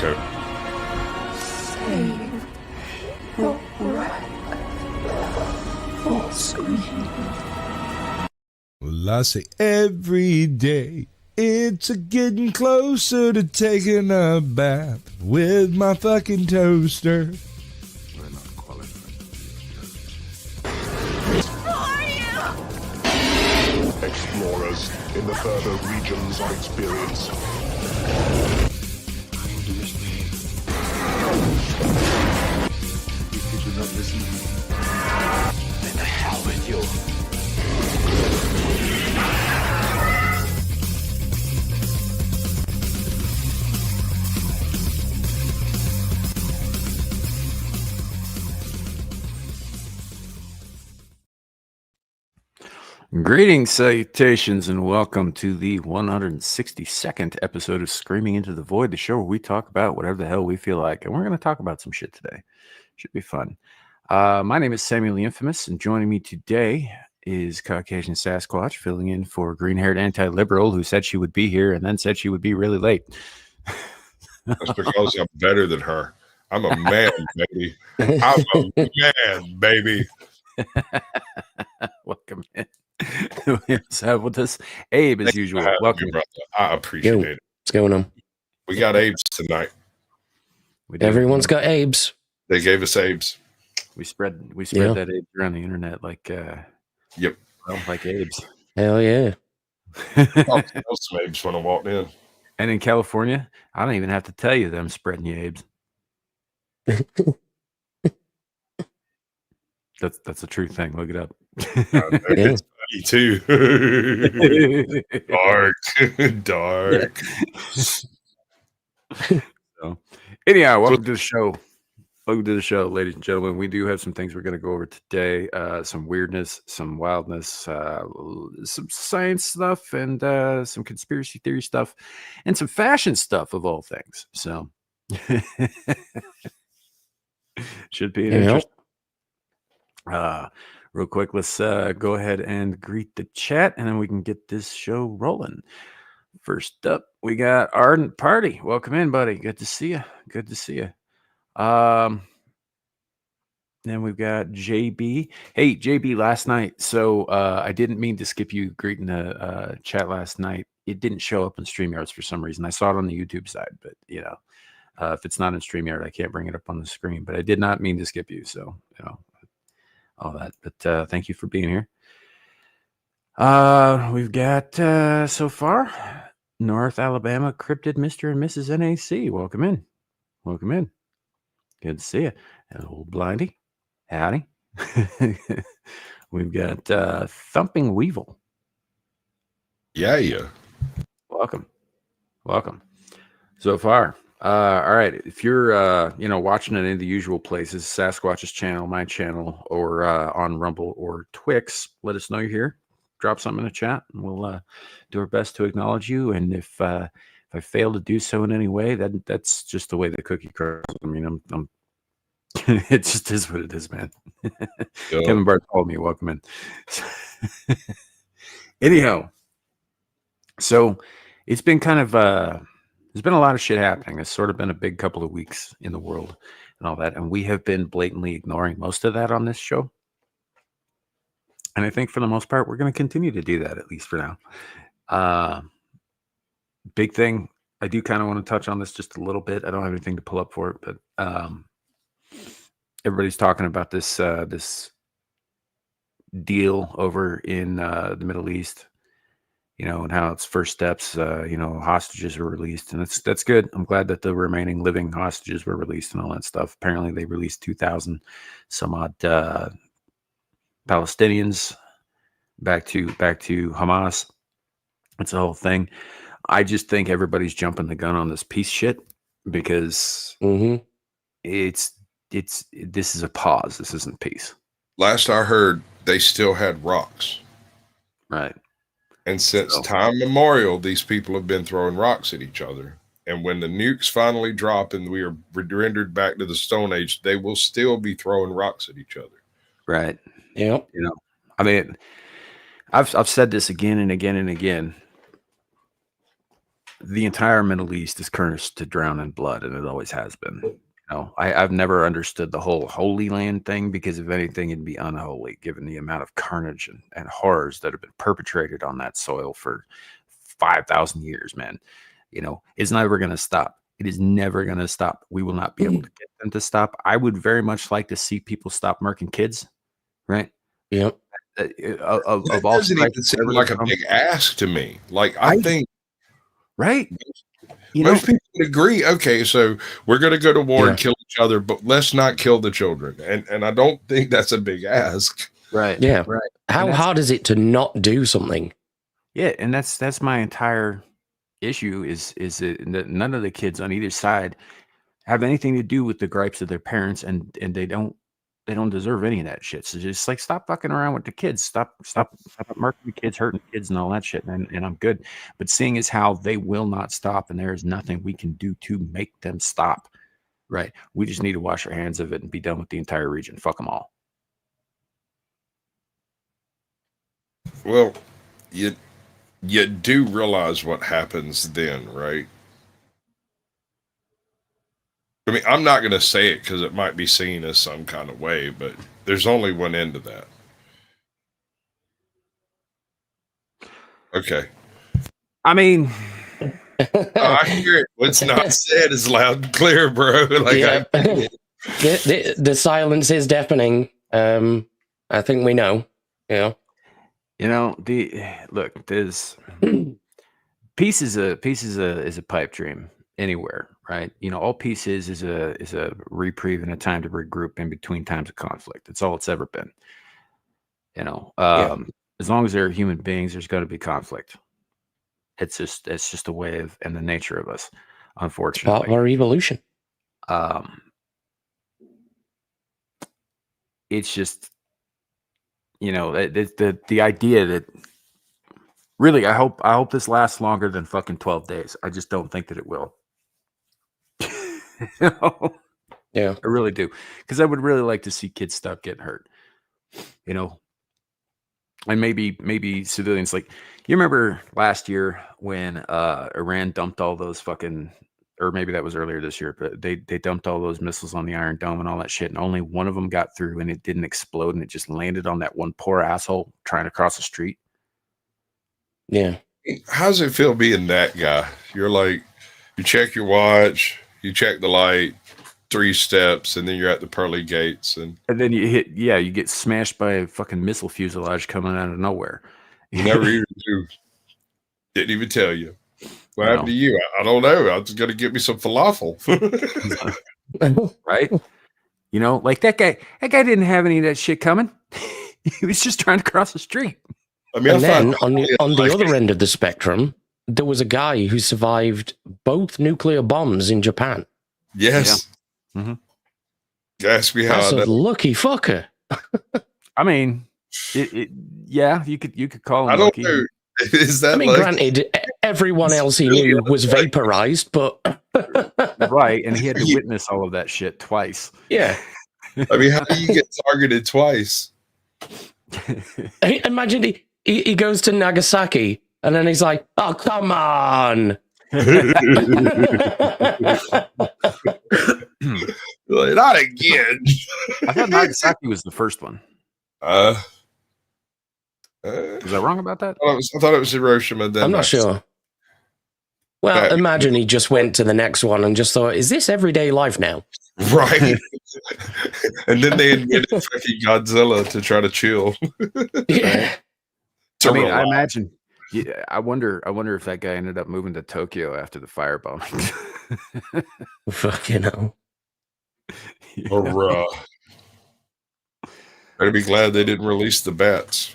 coat. Save your breath for screaming. Well, I say every day it's a getting closer to taking a bath with my fucking toaster. We're not qualified. Explorers in the further regions of experience. Did you not listen? Then the hell with you. Greetings, salutations, and welcome to the 162nd episode of Screaming Into the Void, the show where we talk about whatever the hell we feel like. And we're going to talk about some shit today. Should be fun. My name is Samuel the Infamous, and joining me today is Caucasian Sasquatch, filling in for green-haired anti-liberal who said she would be here and then said she would be really late. That's because I'm better than her. I'm a man, baby. I'm a man, baby. Welcome in. We also have with us Abe, as usual. Welcome. Brother. I appreciate it. What's going on? We got Abe's tonight. Everyone's got Abe's. They gave us Abe's. We spread Yeah. that Abe around the internet like Yep. like Abe's. Hell yeah. I smelled some Abe's when I walked in. And in California, I don't even have to tell you them spreading you Abe's. That's a true thing. Look it up. It's funny too. Dark. So, anyhow, welcome to the show. Welcome to the show, ladies and gentlemen. We do have some things we're going to go over today. Some weirdness, some wildness, some science stuff, and some conspiracy theory stuff, and some fashion stuff of all things. So, should be an interesting. Real quick, let's go ahead and greet the chat, and then we can get this show rolling. First up, we got Ardent Party. Welcome in, buddy. Good to see you. Good to see you. Then we've got JB. Hey, JB, last night. So I didn't mean to skip you greeting the chat last night. It didn't show up in StreamYards for some reason. I saw it on the YouTube side, but you know, if it's not in StreamYard, I can't bring it up on the screen. But I did not mean to skip you. So you know. All that, but thank you for being here. We've got so far North Alabama cryptid Mr. and Mrs. NAC. Welcome in. Welcome in. Good to see you. Hello, Blindy. Howdy. We've got Thumping Weevil. Yeah. Welcome. Welcome. So far. All right. If you're, watching it in the usual places, Sasquatch's channel, my channel, or on Rumble or Twix, let us know you're here. Drop something in the chat, and we'll do our best to acknowledge you. And if I fail to do so in any way, that's just the way the cookie crumbles. I mean, I'm it just is what it is, man. Kevin Bart told me, welcome in. Anyhow, so it's been kind of there's been a lot of shit happening. It's sort of been a big couple of weeks in the world and all that. And we have been blatantly ignoring most of that on this show. And I think for the most part, we're going to continue to do that, at least for now. Big thing. I do kind of want to touch on this just a little bit. I don't have anything to pull up for it, but everybody's talking about this this deal over in the Middle East. You know, and how it's first steps, hostages were released. And that's good. I'm glad that the remaining living hostages were released and all that stuff. Apparently they released 2,000 some odd Palestinians back to Hamas. It's a whole thing. I just think everybody's jumping the gun on this peace shit because this is a pause. This isn't peace. Last I heard, they still had rocks. Right. And since time memorial, these people have been throwing rocks at each other. And when the nukes finally drop and we are rendered back to the Stone Age, they will still be throwing rocks at each other. Right. Yep. You know, I mean, I've said this again and again and again. the entire Middle East is cursed to drown in blood, and it always has been. You know, I've never understood the whole Holy Land thing, because if anything, it'd be unholy given the amount of carnage and horrors that have been perpetrated on that soil for 5,000 years, man. You know, it's never going to stop. It is never going to stop. We will not be able to get them to stop. I would very much like to see people stop murking kids, right? Yep. Of all doesn't even seem like a big ask to me. Like, I think, right? Most people would agree. Okay, so we're going to go to war and kill each other, but let's not kill the children. And I don't think that's a big ask. Right. Yeah. Right. How hard is it to not do something? Yeah, and that's my entire issue is that none of the kids on either side have anything to do with the gripes of their parents, and they don't deserve any of that shit. So just like, stop fucking around with the kids, stop murking the kids, hurting kids and all that shit, and I'm good. But seeing as how they will not stop, and there is nothing we can do to make them stop, right? We just need to wash our hands of it and be done with the entire region. Fuck them all. Well, you do realize what happens then, right? I mean, I'm not going to say it because it might be seen as some kind of way, but there's only one end to that. Okay. I mean, I hear it. What's not said is loud and clear, bro. Like, yeah. The silence is deafening. I think we know. Yeah. You know, there's peace is a pipe dream anywhere, right? You know, all peace is a reprieve and a time to regroup in between times of conflict. That's all it's ever been. You know, as long as there are human beings, there's going to be conflict. It's just a way of, and the nature of us, unfortunately. Part of our evolution. It's just, you know, the idea that, really, I hope this lasts longer than fucking 12 days. I just don't think that it will. You know? Yeah, I really do, because I would really like to see kids stop getting hurt. You know, and maybe civilians, like, you remember last year when Iran dumped all those fucking, or maybe that was earlier this year, but they dumped all those missiles on the Iron Dome and all that shit, and only one of them got through, and it didn't explode, and it just landed on that one poor asshole trying to cross the street. Yeah. How's it feel being that guy? You're like, you check your watch, you check the light, 3 steps, and then you're at the pearly gates, and then you get smashed by a fucking missile fuselage coming out of nowhere. You never even knew. Didn't even tell you. What happened to you? I don't know. I was going to get me some falafel. Right? You know, like that guy didn't have any of that shit coming. He was just trying to cross the street. I mean, and then on the other end of the spectrum, there was a guy who survived both nuclear bombs in Japan. Yes. Yeah. Mm-hmm. Ask me how. That's a lucky fucker. I mean, yeah, you could call him I don't lucky. know. Is that? I mean, granted, everyone else he knew was vaporized, but right, and he had to witness all of that shit twice. Yeah. I mean, how do you get targeted twice? Imagine he goes to Nagasaki and then he's like, "Oh, come on." Not again. I thought Nagasaki was the first one. Was I wrong about that? I thought it was Hiroshima. Then I'm not sure. Well, imagine he just went to the next one and just thought, "Is this everyday life now?" Right. And then they invented fucking Godzilla to try to chill. Yeah. I mean, I imagine. Yeah, I wonder if that guy ended up moving to Tokyo after the firebombing. Fucking hell. Yeah. Better be glad they didn't release the bats.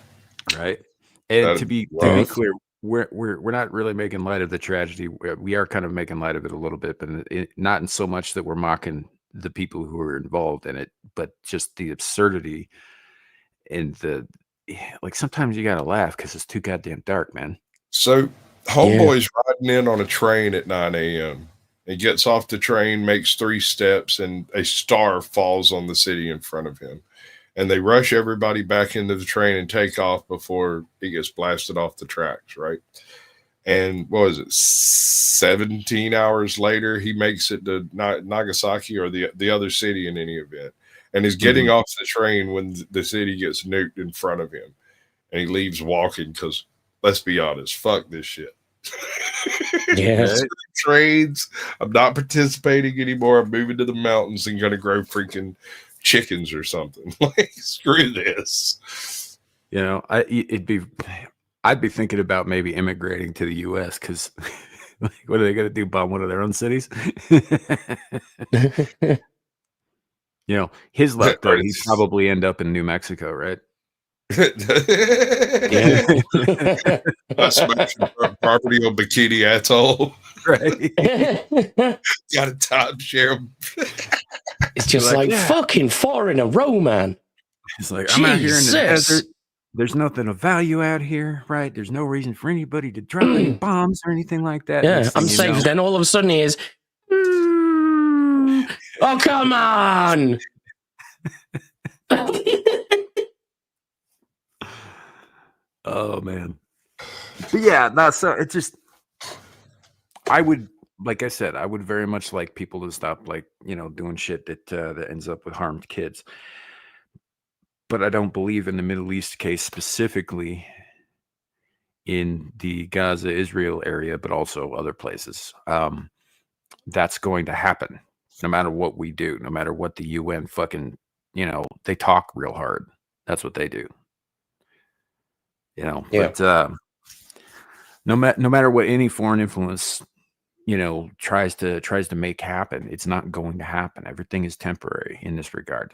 Right. And to be clear, we're not really making light of the tragedy. We are kind of making light of it a little bit, but not in so much that we're mocking the people who were involved in it, but just the absurdity and like, sometimes you gotta laugh because it's too goddamn dark, man. So homeboy's riding in on a train at 9 a.m. He gets off the train, makes 3 steps, and a star falls on the city in front of him. And they rush everybody back into the train and take off before he gets blasted off the tracks, right? And what was it? 17 hours later, he makes it to Nagasaki or the other city in any event, and is getting off the train when the city gets nuked in front of him, and he leaves walking because, let's be honest, fuck this shit. Yes. Trades. I'm not participating anymore. I'm moving to the mountains and gonna grow freaking chickens or something. Like, screw this. You know, I'd be thinking about maybe immigrating to the U.S. because like, what are they going to do? Bomb one of their own cities? You know, his luck though, he'd probably end up in New Mexico, right? Yeah. Smashing property on Bikini Atoll. Right. Got a timeshare. It's just like fucking 4 in a row, man. It's like, I'm out here in the desert. There's nothing of value out here, right? There's no reason for anybody to drop any bombs or anything like that. Yeah, I'm safe. Then all of a sudden he is, oh, come on. Oh, man. But yeah, no, so it just, I would, like I said, I would very much like people to stop, like, you know, doing shit that ends up with harmed kids. But I don't believe in the Middle East case specifically in the Gaza, Israel area, but also other places. That's going to happen no matter what we do, no matter what the UN fucking, you know, they talk real hard. That's what they do. You know, but no matter what any foreign influence, you know, tries to make happen, it's not going to happen. Everything is temporary in this regard.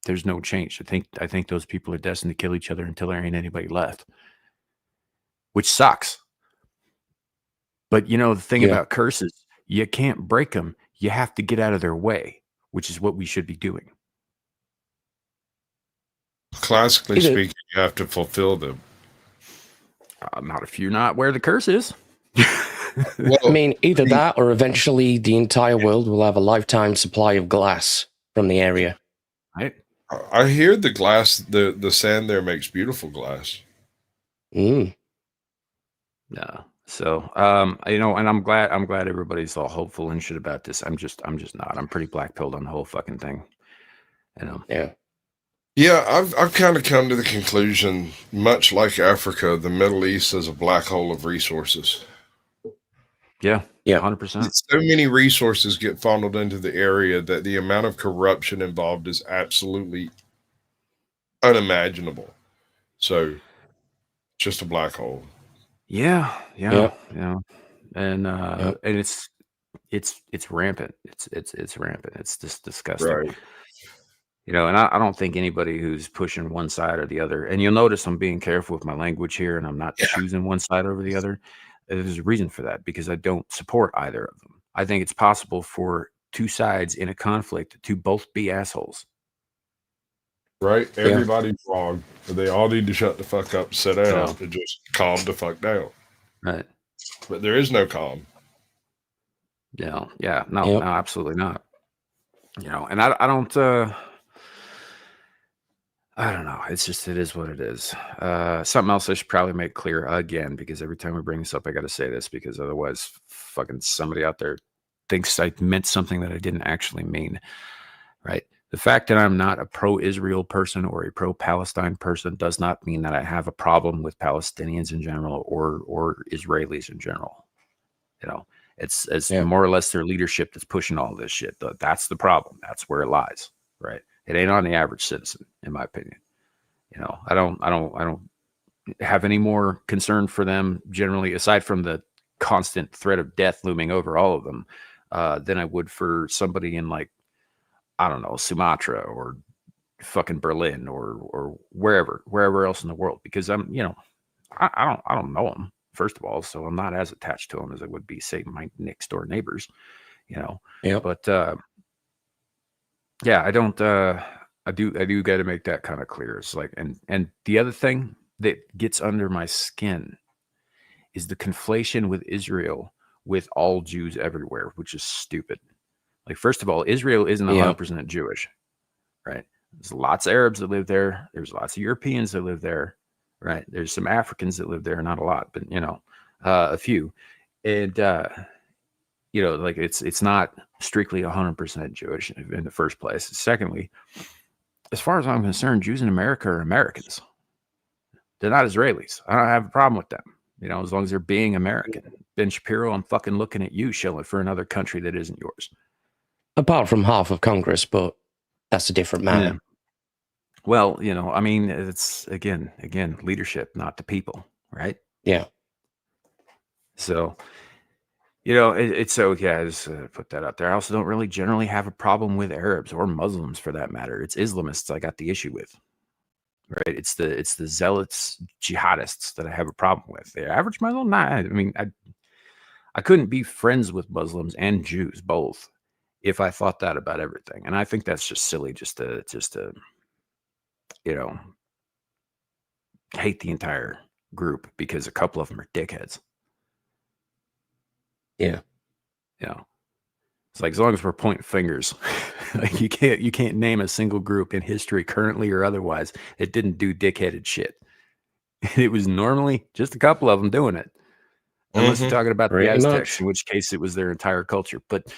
There's no change. I think those people are destined to kill each other until there ain't anybody left, which sucks. But you know, the thing about curses, you can't break them. You have to get out of their way, which is what we should be doing. Classically speaking, you have to fulfill them. Not if you're not where the curse is. Well, I mean, either that or eventually the entire world will have a lifetime supply of glass from the area. Right. I hear the glass, the sand there makes beautiful glass. No. So, you know, and I'm glad everybody's all hopeful and shit about this. I'm just not. I'm pretty black-pilled on the whole fucking thing. You know. Yeah, I've kind of come to the conclusion, much like Africa, the Middle East is a black hole of resources. Yeah, 100%. So many resources get funneled into the area that the amount of corruption involved is absolutely unimaginable. So, just a black hole. Yeah. And it's rampant. It's rampant. It's just disgusting. Right. You know, and I don't think anybody who's pushing one side or the other, and you'll notice I'm being careful with my language here, and I'm not choosing one side over the other. There's a reason for that, because I don't support either of them. I think it's possible for two sides in a conflict to both be assholes. Right? Everybody's wrong. They all need to shut the fuck up, sit down, and just calm the fuck down. Right. But there is no calm. No, absolutely not. You know, and I don't know. It's just, it is what it is. Something else I should probably make clear again, because every time we bring this up, I got to say this, because otherwise fucking somebody out there thinks I meant something that I didn't actually mean, right? The fact that I'm not a pro-Israel person or a pro-Palestine person does not mean that I have a problem with Palestinians in general or Israelis in general. You know, it's more or less their leadership that's pushing all this shit. That's the problem. That's where it lies, right? It ain't on the average citizen, in my opinion. You know, I don't have any more concern for them generally, aside from the constant threat of death looming over all of them, than I would for somebody in, like, I don't know, Sumatra or fucking Berlin or wherever else in the world, because I'm, you know, I don't know them, first of all, so I'm not as attached to them as I would be, say, my next door neighbors, you know. But yeah, I don't. I do got to make that kind of clear. It's like, and the other thing that gets under my skin is the conflation with Israel with all Jews everywhere, which is stupid. Like, first of all, Israel isn't 100% Jewish, right? There's lots of Arabs that live there. There's lots of Europeans that live there, right? There's some Africans that live there, not a lot, but, you know, a few, and like it's not strictly 100% Jewish in the first place. Secondly, as far as I'm concerned, Jews in America are Americans. They're not Israelis. I don't have a problem with them. As long as they're being American. Ben Shapiro, I'm fucking looking at you shilling for another country that isn't yours. Apart from half of Congress, but that's a different matter. Yeah. Well, I mean, it's again, leadership, not the people, right? Yeah. So, it's okay. I just put that out there. I also don't really generally have a problem with Arabs or Muslims for that matter. It's Islamists I got the issue with. Right, it's the zealots, jihadists that I have a problem with. The average Muslim, nah. I mean, I couldn't be friends with Muslims and Jews both if I thought that about everything, and I think that's just silly. Just to hate the entire group because a couple of them are dickheads. Yeah, it's like as long as we're pointing fingers. Like you can't name a single group in history, currently or otherwise, that didn't do dickheaded shit. It was normally just a couple of them doing it, unless you're talking about the Aztecs, in which case it was their entire culture. But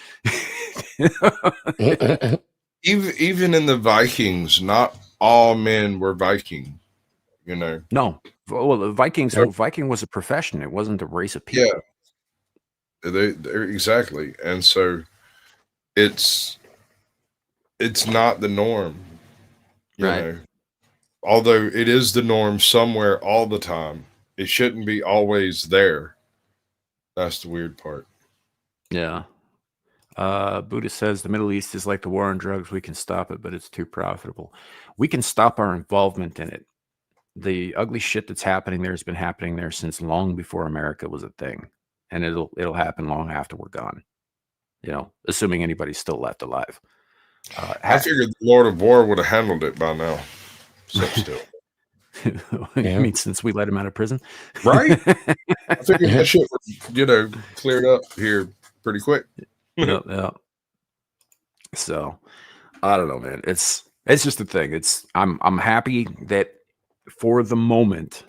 even in the Vikings, not all men were Viking. No, well, the Vikings. So Viking was a profession; it wasn't a race of people. Yeah, they're exactly, and so it's not the norm, you know. Although it is the norm somewhere all the time, it shouldn't be always there. That's the weird part. Yeah. Buddha says the Middle East is like the war on drugs. We can stop it, but it's too profitable. We can stop our involvement in it. The ugly shit that's happening there has been happening there since long before America was a thing, and it'll happen long after we're gone. Assuming anybody's still left alive. I figured the Lord of War would have handled it by now. So still. I mean, since we let him out of prison, right? I figured that shit was, cleared up here pretty quick. Yeah. So, I don't know, man. It's just a thing. I'm happy that for the moment,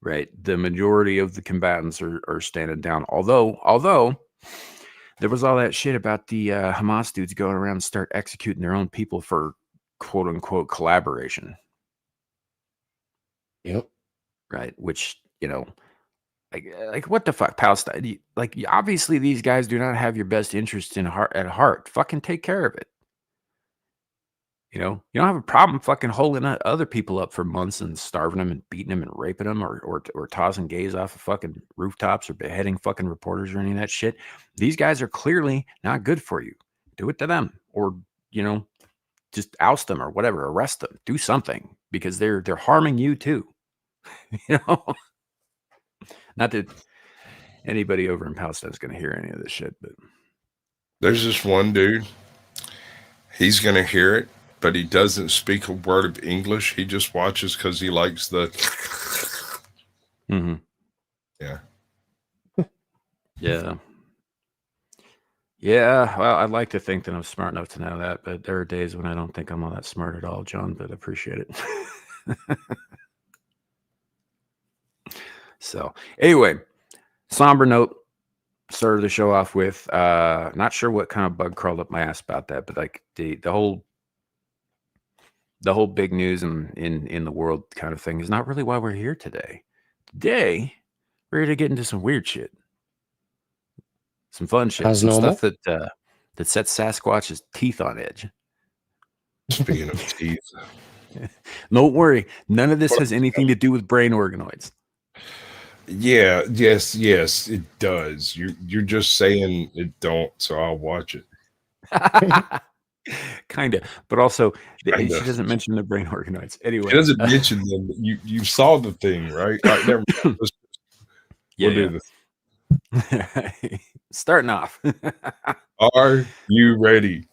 right, the majority of the combatants are standing down. Although there was all that shit about the Hamas dudes going around and start executing their own people for quote unquote collaboration. Yep. Right. Which, like what the fuck, Palestine? Like, obviously these guys do not have your best interest at heart. Fucking take care of it. You don't have a problem fucking holding other people up for months and starving them and beating them and raping them or tossing gays off of fucking rooftops or beheading fucking reporters or any of that shit. These guys are clearly not good for you. Do it to them, or just oust them or whatever, arrest them, do something, because they're harming you too. Not that anybody over in Palestine is going to hear any of this shit, but there's this one dude. He's going to hear it, but he doesn't speak a word of English. He just watches because he likes the. Mm-hmm. Yeah. Yeah. Yeah. Well, I'd like to think that I'm smart enough to know that, but there are days when I don't think I'm all that smart at all, John, but I appreciate it. So, anyway, somber note. Started the show off with not sure what kind of bug crawled up my ass about that, but like the whole big news in the world kind of thing is not really why we're here today. Today we're here to get into some weird shit, some fun shit, some stuff that sets Sasquatch's teeth on edge. Speaking of teeth, don't worry, none of this has anything to do with brain organoids. Yeah, yes, it does. You're just saying it don't, so I'll watch it. Kind of, but also she doesn't mention the brain organoids. Anyway, she doesn't mention them. You saw the thing, right? All right, never mind. We'll do this. Starting off. Are you ready?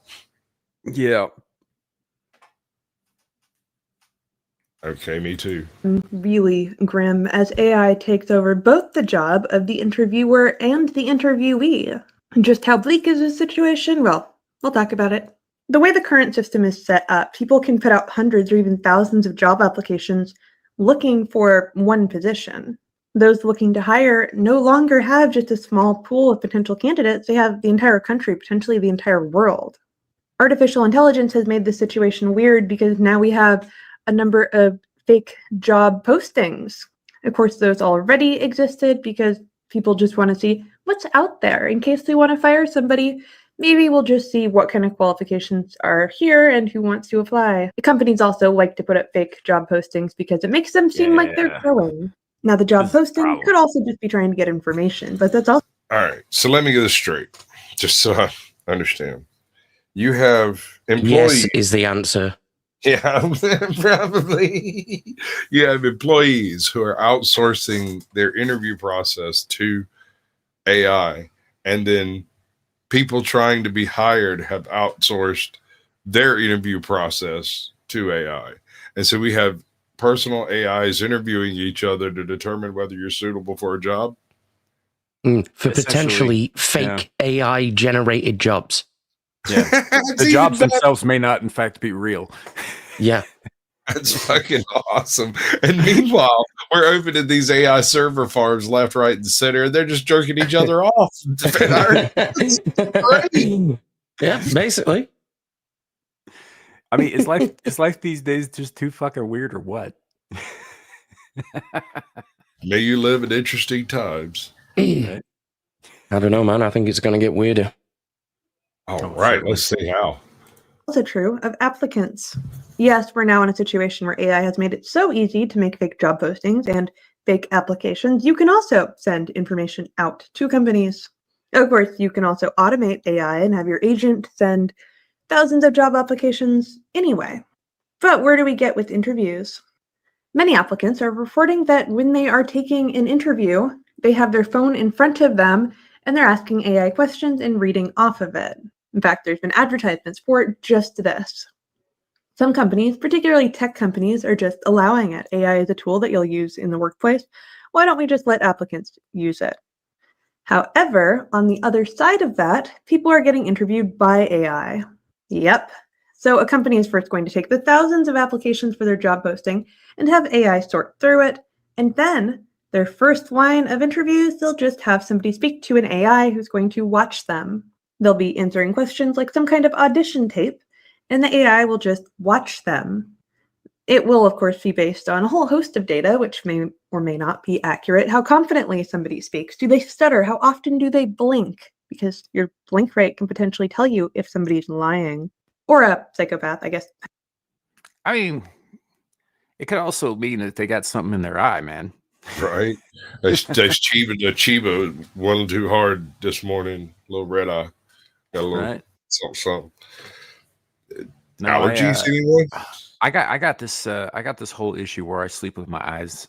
Yeah. Okay, me too. Really grim as AI takes over both the job of the interviewer and the interviewee. Just how bleak is the situation? Well, we'll talk about it. The way the current system is set up, people can put out hundreds or even thousands of job applications looking for one position. Those looking to hire no longer have just a small pool of potential candidates. They have the entire country, potentially the entire world. Artificial intelligence has made this situation weird because now we have a number of fake job postings. Of course, those already existed because people just want to see what's out there in case they want to fire somebody. Maybe we'll just see what kind of qualifications are here and who wants to apply. The companies also like to put up fake job postings because it makes them seem like they're growing. Now, the job posting could also just be trying to get information, but that's also... All right, so let me get this straight, just so I understand. You have employees... Yes is the answer. Yeah, probably. You have employees who are outsourcing their interview process to AI, and then people trying to be hired have outsourced their interview process to AI. And so we have personal AIs interviewing each other to determine whether you're suitable for a job. For potentially fake AI generated jobs. Yeah. The jobs themselves may not, in fact, be real. Yeah. That's fucking awesome. And meanwhile, we're opening these AI server farms left, right, and center, and they're just jerking each other off. Yeah, basically. I mean, is life these days just too fucking weird or what? May you live in interesting times. I don't know, man. I think it's going to get weirder. All right, let's see how. Also true of applicants. Yes, we're now in a situation where AI has made it so easy to make fake job postings and fake applications. You can also send information out to companies. Of course, you can also automate AI and have your agent send thousands of job applications anyway. But where do we get with interviews? Many applicants are reporting that when they are taking an interview, they have their phone in front of them and they're asking AI questions and reading off of it. In fact, there's been advertisements for just this. Some companies, particularly tech companies, are just allowing it. AI is a tool that you'll use in the workplace. Why don't we just let applicants use it? However, on the other side of that, people are getting interviewed by AI. Yep. So a company is first going to take the thousands of applications for their job posting and have AI sort through it. And then their first line of interviews, they'll just have somebody speak to an AI who's going to watch them. They'll be answering questions like some kind of audition tape, and the AI will just watch them. It will, of course, be based on a whole host of data, which may or may not be accurate. How confidently somebody speaks. Do they stutter? How often do they blink? Because your blink rate can potentially tell you if somebody's lying. Or a psychopath, I guess. I mean, it could also mean that they got something in their eye, man. Right? That's Chiba one too hard this morning. Little red eye. Got a little something. No, allergies, anyone? I got this whole issue where I sleep with my eyes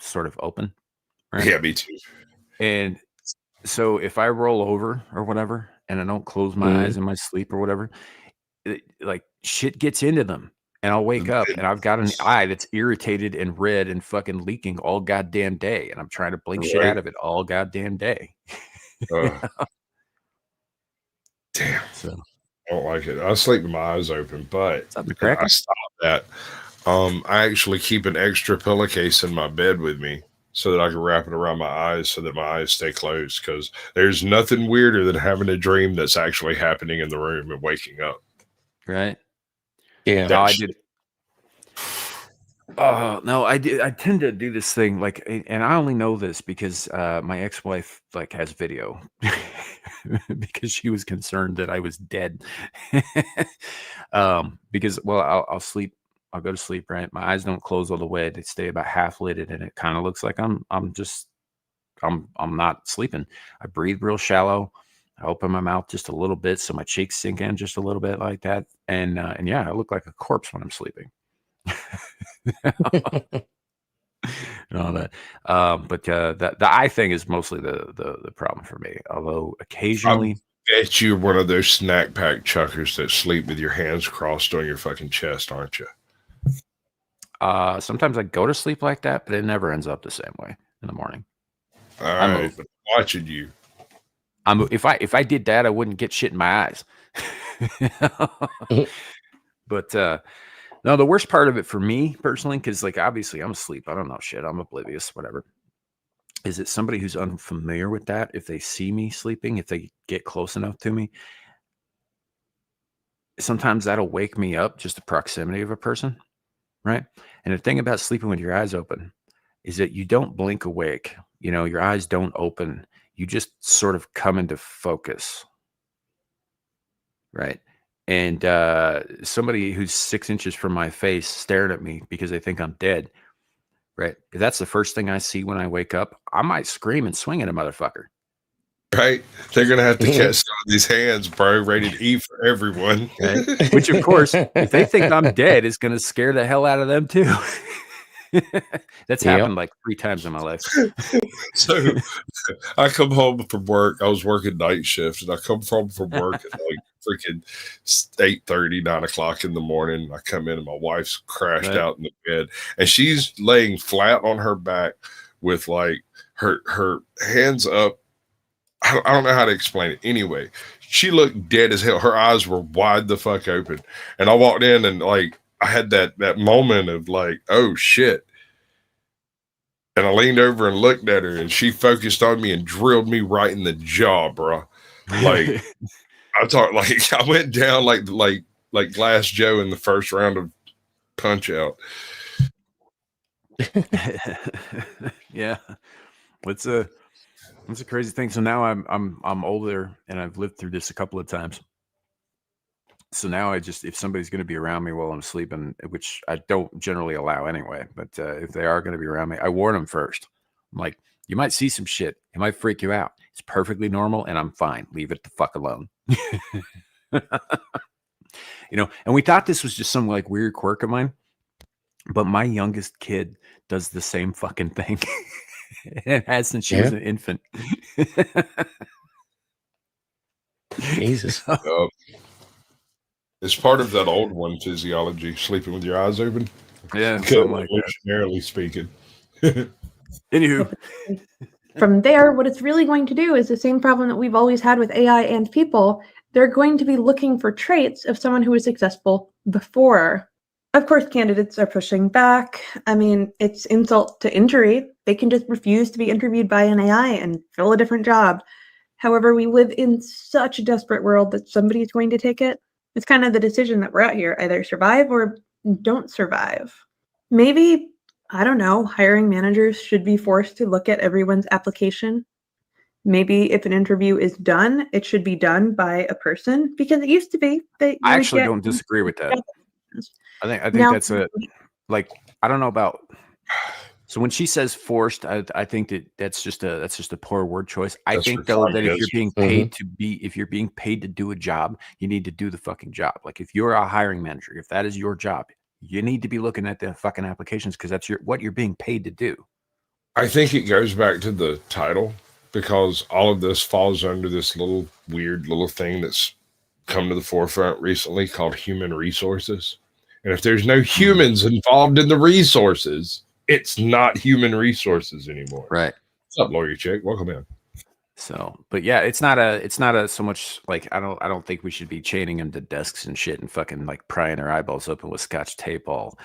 sort of open. Right? Yeah, me too. And so if I roll over or whatever, and I don't close my eyes in my sleep or whatever, like shit gets into them, and I'll wake up and I've got an eye that's irritated and red and fucking leaking all goddamn day, and I'm trying to blink shit out of it all goddamn day. Damn. So I don't like it. I sleep with my eyes open, but I stopped that. I actually keep an extra pillowcase in my bed with me so that I can wrap it around my eyes so that my eyes stay closed, because there's nothing weirder than having a dream that's actually happening in the room and waking up. Right. Yeah. No, I did. Oh no, I did. I tend to do this thing like, and I only know this because my ex-wife like has video because she was concerned that I was dead. Because I'll sleep. I'll go to sleep. Right, my eyes don't close all the way; they stay about half lidded, and it kind of looks like I'm not sleeping. I breathe real shallow. I open my mouth just a little bit so my cheeks sink in just a little bit like that, and yeah, I look like a corpse when I'm sleeping. And all that, but the eye thing is mostly the problem for me. Although occasionally, I bet you're one of those snack pack chuckers that sleep with your hands crossed on your fucking chest, aren't you? sometimes I go to sleep like that, but it never ends up the same way in the morning. All right, but watching you. If I did that, I wouldn't get shit in my eyes. But no, the worst part of it for me personally, because like obviously I'm asleep, I don't know shit, I'm oblivious, whatever. is it somebody who's unfamiliar with that? If they see me sleeping, if they get close enough to me, sometimes that'll wake me up, just the proximity of a person, right? And the thing about sleeping with your eyes open is that you don't blink awake. Your eyes don't open. You just sort of come into focus, right? And somebody who's 6 inches from my face staring at me because they think I'm dead, right? If that's the first thing I see when I wake up, I might scream and swing at a motherfucker. Right? They're going to have to catch some of these hands, bro, rated E for everyone. Right? Which, of course, if they think I'm dead, is going to scare the hell out of them, too. That's happened like 3 times in my life. So I come home from work. I was working night shift, and I come home from work at like freaking 8:30, 9 o'clock in the morning. I come in, and my wife's crashed out in the bed, and she's laying flat on her back with like her hands up. I don't know how to explain it. Anyway, she looked dead as hell. Her eyes were wide the fuck open. And I walked in and like I had that moment of like, oh shit. And I leaned over and looked at her and she focused on me and drilled me right in the jaw, bro. Like I went down like Glass Joe in the first round of Punch Out. Yeah. It's a crazy thing. So now I'm older and I've lived through this a couple of times. So now if somebody's going to be around me while I'm sleeping, which I don't generally allow anyway, but if they are going to be around me, I warn them first. I'm like, you might see some shit. It might freak you out. It's perfectly normal and I'm fine. Leave it the fuck alone. And we thought this was just some like weird quirk of mine, but my youngest kid does the same fucking thing. It has since she was an infant. Jesus. It's part of that old one physiology, sleeping with your eyes open. Yeah, something like evolutionarily speaking. Anywho. From there, what it's really going to do is the same problem that we've always had with AI and people. They're going to be looking for traits of someone who was successful before. Of course, candidates are pushing back. I mean, it's insult to injury. They can just refuse to be interviewed by an AI and fill a different job. However, we live in such a desperate world that somebody's going to take it. It's kind of the decision that we're at here. Either survive or don't survive. Maybe, I don't know, hiring managers should be forced to look at everyone's application. Maybe if an interview is done, it should be done by a person, because it used to be that I actually don't disagree with that. I think now, that's I don't know about. So when she says forced, I think that's just a poor word choice. I think though that if you're being paid if you're being paid to do a job, you need to do the fucking job. Like if you're a hiring manager, if that is your job, you need to be looking at the fucking applications because that's what you're being paid to do. I think it goes back to the title because all of this falls under this little weird little thing that's come to the forefront recently called human resources. And if there's no humans involved in the resources, it's not human resources anymore. Right. What's up, lawyer chick? Welcome in. So, but yeah, it's not a so much like I don't think we should be chaining them to desks and shit and fucking like prying their eyeballs open with Scotch tape, all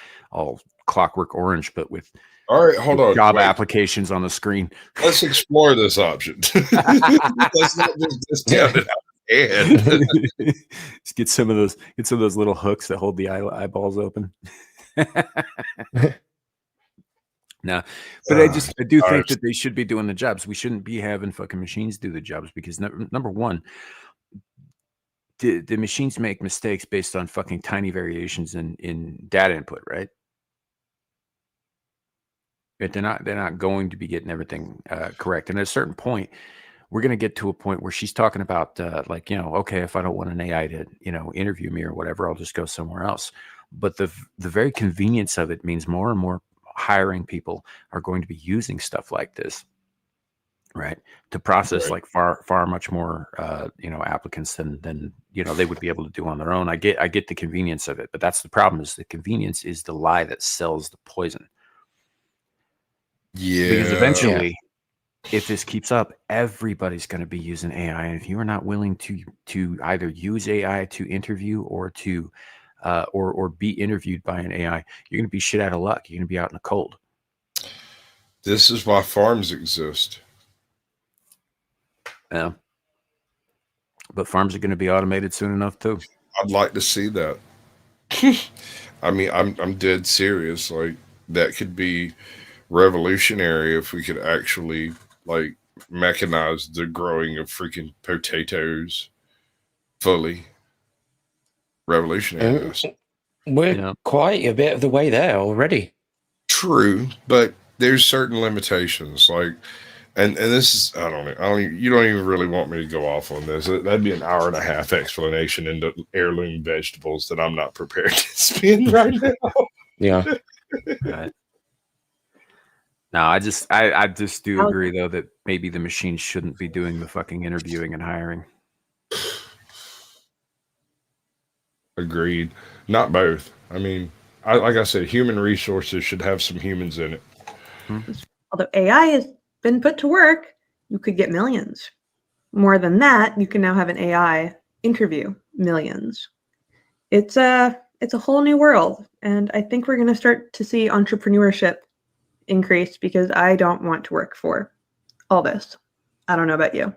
Clockwork Orange, but with all right, hold on, job applications on the screen. Let's explore this option. Let's not just discount it out. Just get some of those little hooks that hold the eyeballs open. No, but I do think that they should be doing the jobs. We shouldn't be having fucking machines do the jobs because number one, the machines make mistakes based on fucking tiny variations in data input, right? But they're not going to be getting everything correct. And at a certain point, we're going to get to a point where she's talking about okay, if I don't want an AI to, interview me or whatever, I'll just go somewhere else. But the very convenience of it means more and more hiring people are going to be using stuff like this, right, to process like far much more applicants than they would be able to do on their own. I get the convenience of it, but that's the problem, is the convenience is the lie that sells the poison. Yeah, because eventually if this keeps up, everybody's going to be using AI, and if you are not willing to either use AI to interview or to or be interviewed by an AI, you're going to be shit out of luck. You're going to be out in the cold. This is why farms exist. Yeah. But farms are going to be automated soon enough too. I'd like to see that. I mean, I'm dead serious. Like, that could be revolutionary if we could actually like mechanize the growing of freaking potatoes fully. Revolutionary. We're quite a bit of the way there already. True, but there's certain limitations. Like, and this is, you don't even really want me to go off on this. That'd be an hour and a half explanation into heirloom vegetables that I'm not prepared to spend right now. Yeah. Right. No, I just do agree though that maybe the machines shouldn't be doing the fucking interviewing and hiring. Agreed. Not both. I mean, like I said, human resources should have some humans in it. Although AI has been put to work, you could get millions. More than that, you can now have an AI interview millions. It's a whole new world, and I think we're going to start to see entrepreneurship increase because I don't want to work for all this. I don't know about you.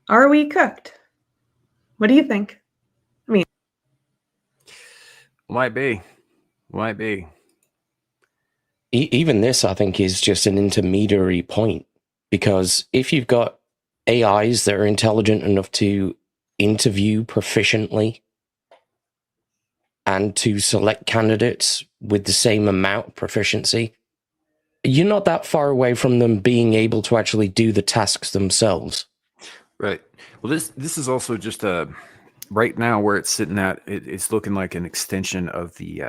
Are we cooked? What do you think? I mean, Might be. Even this, I think, is just an intermediary point, because if you've got AIs that are intelligent enough to interview proficiently and to select candidates with the same amount of proficiency, you're not that far away from them being able to actually do the tasks themselves. Right. Well, this is also just a right now where it's sitting at. It's looking like an extension of the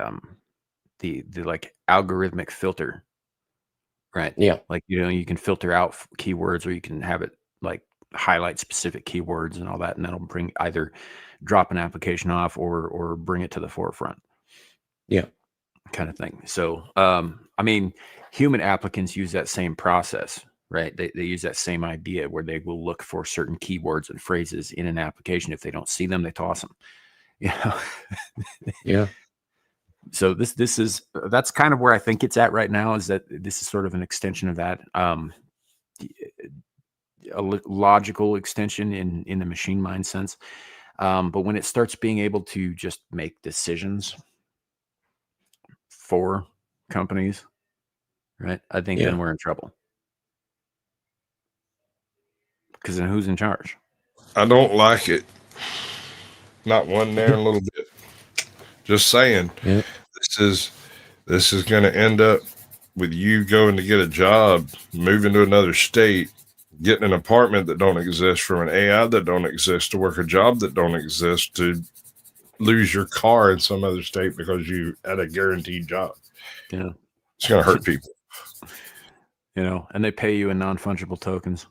like algorithmic filter. Right. Yeah. Like, you can filter out keywords, or you can have it like highlight specific keywords and all that, and that'll bring either drop an application off or bring it to the forefront. Yeah. Kind of thing. So, I mean, human applicants use that same process, right? They use that same idea where they will look for certain keywords and phrases in an application. If they don't see them, they toss them. Yeah. So that's kind of where I think it's at right now, is that this is sort of an extension of that, a logical extension in the machine mind sense. But when it starts being able to just make decisions for companies, right? I think then we're in trouble. Because then who's in charge? I don't like it. Not one there in a little bit. Just saying. Yeah. This is going to end up with you going to get a job, moving to another state, getting an apartment that don't exist from an AI that don't exist, to work a job that don't exist, to lose your car in some other state because you had a guaranteed job. Yeah. It's going to hurt people. And they pay you in non-fungible tokens.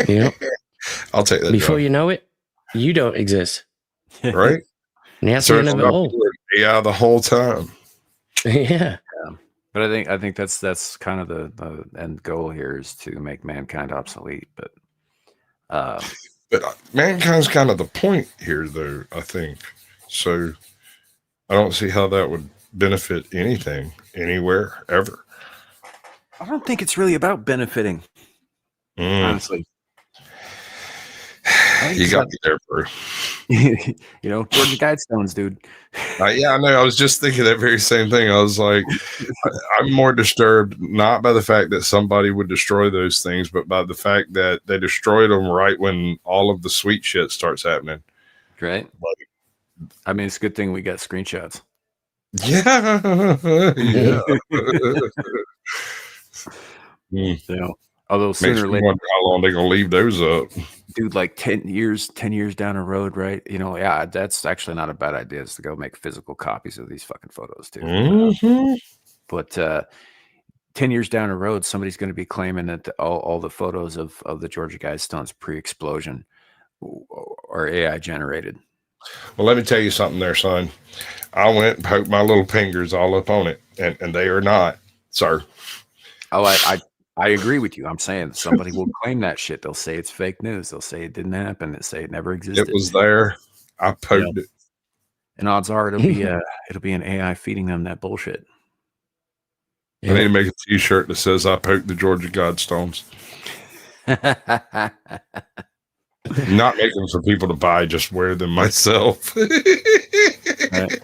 Yeah. I'll take that. Before job. you know it, you don't exist. Right? And that's the end of it all. AI the whole time. Yeah. But I think that's kind of the end goal here, is to make mankind obsolete. But mankind's kind of the point here, though, I think. So I don't see how that would benefit anything, anywhere, ever. I don't think it's really about benefiting. Honestly. You got me there, bro. Georgia Guidestones, dude. Yeah, I know. I was just thinking that very same thing. I was like, I'm more disturbed not by the fact that somebody would destroy those things, but by the fact that they destroyed them right when all of the sweet shit starts happening. Right. I mean, it's a good thing we got screenshots. Yeah. Although sooner or later, wonder how long they're gonna leave those up, dude. Like 10 years down the road, right? That's actually not a bad idea, is to go make physical copies of these fucking photos too. Mm-hmm. But 10 years down the road, somebody's going to be claiming that all the photos of the Georgia Guidestones pre-explosion are AI generated. Well, let me tell you something there, son. I went and poked my little fingers all up on it, and they are not, sir. Oh, I agree with you. I'm saying somebody will claim that shit. They'll say it's fake news. They'll say it didn't happen. They'll say it never existed. It was there. I poked it. And odds are it'll be an AI feeding them that bullshit. I need to make a T-shirt that says "I poked the Georgia Godstones." Not making them for people to buy, just wear them myself.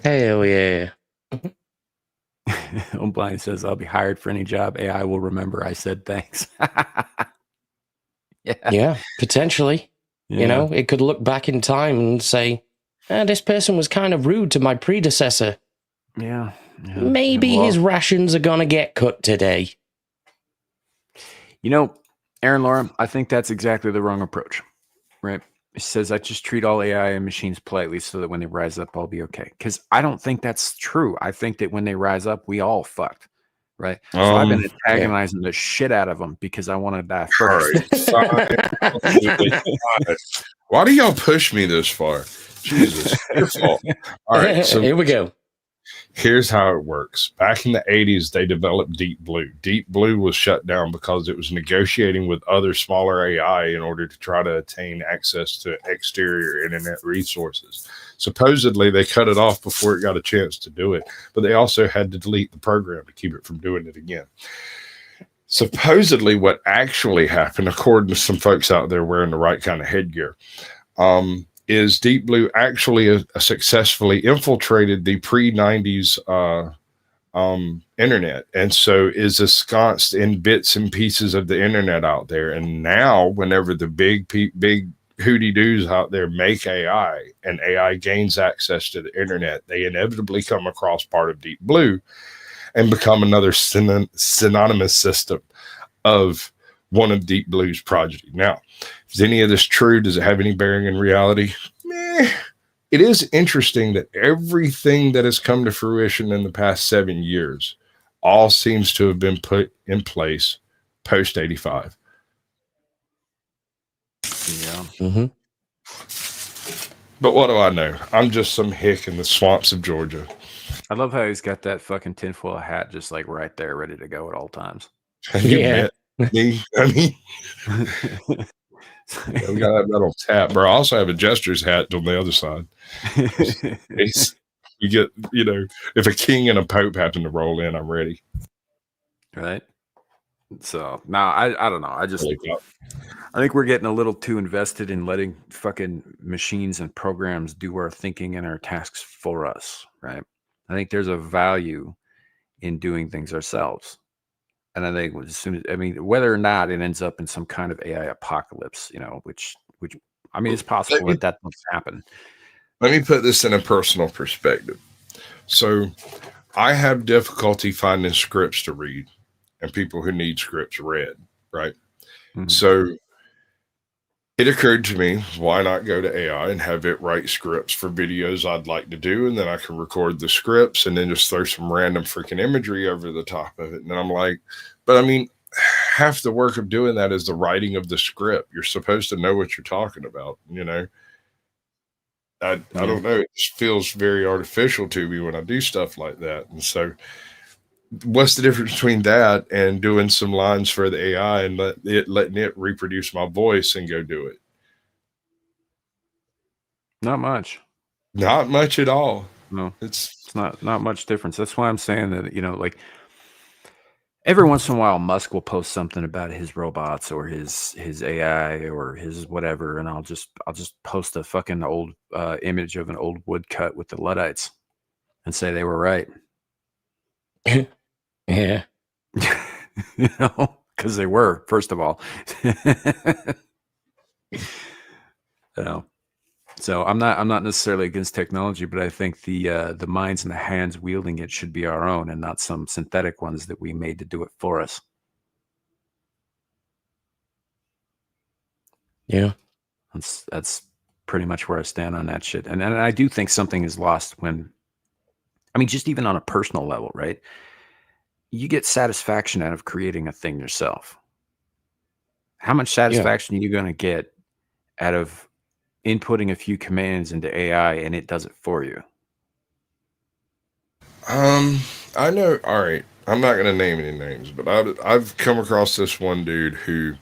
Hell yeah. O'Brien says, I'll be hired for any job. AI will remember I said thanks. Yeah, potentially. Yeah. You know, it could look back in time and say, this person was kind of rude to my predecessor. Yeah. Maybe his rations are going to get cut today. You know, Aaron Laura, I think that's exactly the wrong approach, right? It says, I just treat all AI and machines politely so that when they rise up, I'll be okay. Because I don't think that's true. I think that when they rise up, we all fucked, right? So I've been antagonizing the shit out of them because I want to die first. Why do y'all push me this far? Jesus, your fault. All right, so here we go. Here's how it works. Back in the 80s, they developed Deep Blue. Deep Blue was shut down because it was negotiating with other smaller AI in order to try to attain access to exterior internet resources. Supposedly, they cut it off before it got a chance to do it, but they also had to delete the program to keep it from doing it again. Supposedly, what actually happened, according to some folks out there wearing the right kind of headgear, is Deep Blue actually successfully infiltrated the pre-90s internet, and so is ensconced in bits and pieces of the internet out there. And now, whenever the big hooty-doos out there make AI, and AI gains access to the internet, they inevitably come across part of Deep Blue and become another synonymous system of one of Deep Blue's progeny. Now, is any of this true? Does it have any bearing in reality? It is interesting that everything that has come to fruition in the past 7 years all seems to have been put in place post 85. Yeah. Mm-hmm. But what do I know? I'm just some hick in the swamps of Georgia. I love how he's got that fucking tinfoil hat just like right there, ready to go at all times. You met me. I mean, yeah, we got that metal tap, bro. I also have a jester's hat on the other side. You get, if a king and a pope happen to roll in, I'm ready. Right. So now I don't know. I think we're getting a little too invested in letting fucking machines and programs do our thinking and our tasks for us. Right. I think there's a value in doing things ourselves. And I think as soon as, whether or not it ends up in some kind of AI apocalypse, which it's possible that will happen. Let me put this in a personal perspective. So I have difficulty finding scripts to read and people who need scripts read, right? Mm-hmm. So it occurred to me, why not go to AI and have it write scripts for videos I'd like to do, and then I can record the scripts and then just throw some random freaking imagery over the top of it. And then I'm like, but half the work of doing that is the writing of the script. You're supposed to know what you're talking about, I don't know. It just feels very artificial to me when I do stuff like that. And so what's the difference between that and doing some lines for the AI and letting it reproduce my voice and go do it? Not much. Not much at all. No, it's not much difference. That's why I'm saying that, like every once in a while, Musk will post something about his robots or his AI or his whatever, and I'll just post a fucking old image of an old woodcut with the Luddites and say they were right. Yeah. Because they were, first of all. So I'm not necessarily against technology, but I think the minds and the hands wielding it should be our own and not some synthetic ones that we made to do it for us. Yeah. That's pretty much where I stand on that shit. And I do think something is lost when, just even on a personal level, right? You get satisfaction out of creating a thing yourself. How much satisfaction are you going to get out of inputting a few commands into AI and it does it for you? I know. All right. I'm not going to name any names, but I've come across this one dude who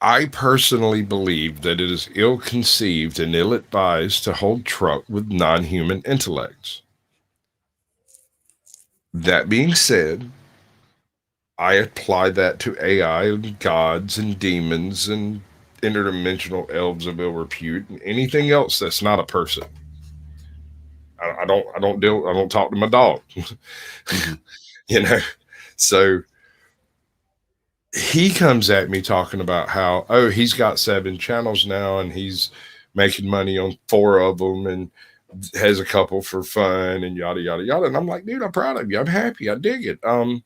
I personally believe that it is ill-conceived and ill-advised to hold truck with non-human intellects. That being said, I apply that to AI and gods and demons and interdimensional elves of ill repute and anything else that's not a person. I don't talk to my dog. You know, so he comes at me talking about how, oh, he's got 7 channels now and he's making money on 4 of them and has a couple for fun and yada yada yada. And I'm like, dude, I'm proud of you. I'm happy. I dig it. I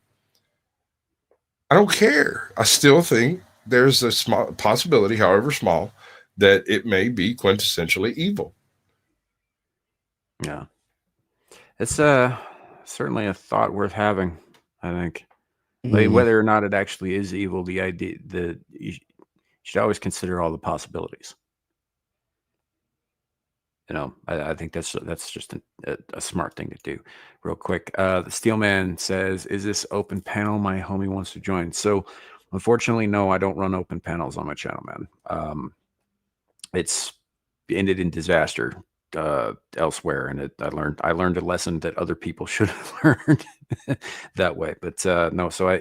don't care. I still think there's a small possibility, however small, that it may be quintessentially evil. Yeah. It's certainly a thought worth having, I think. Like, whether or not it actually is evil, the idea that you should always consider all the possibilities. You know, I think that's just a smart thing to do. Real quick, the Steelman says, "Is this open panel? My homie wants to join." So, unfortunately, no, I don't run open panels on my channel, man. It's ended in disaster elsewhere, and I learned a lesson that other people should have learned that way. But no, so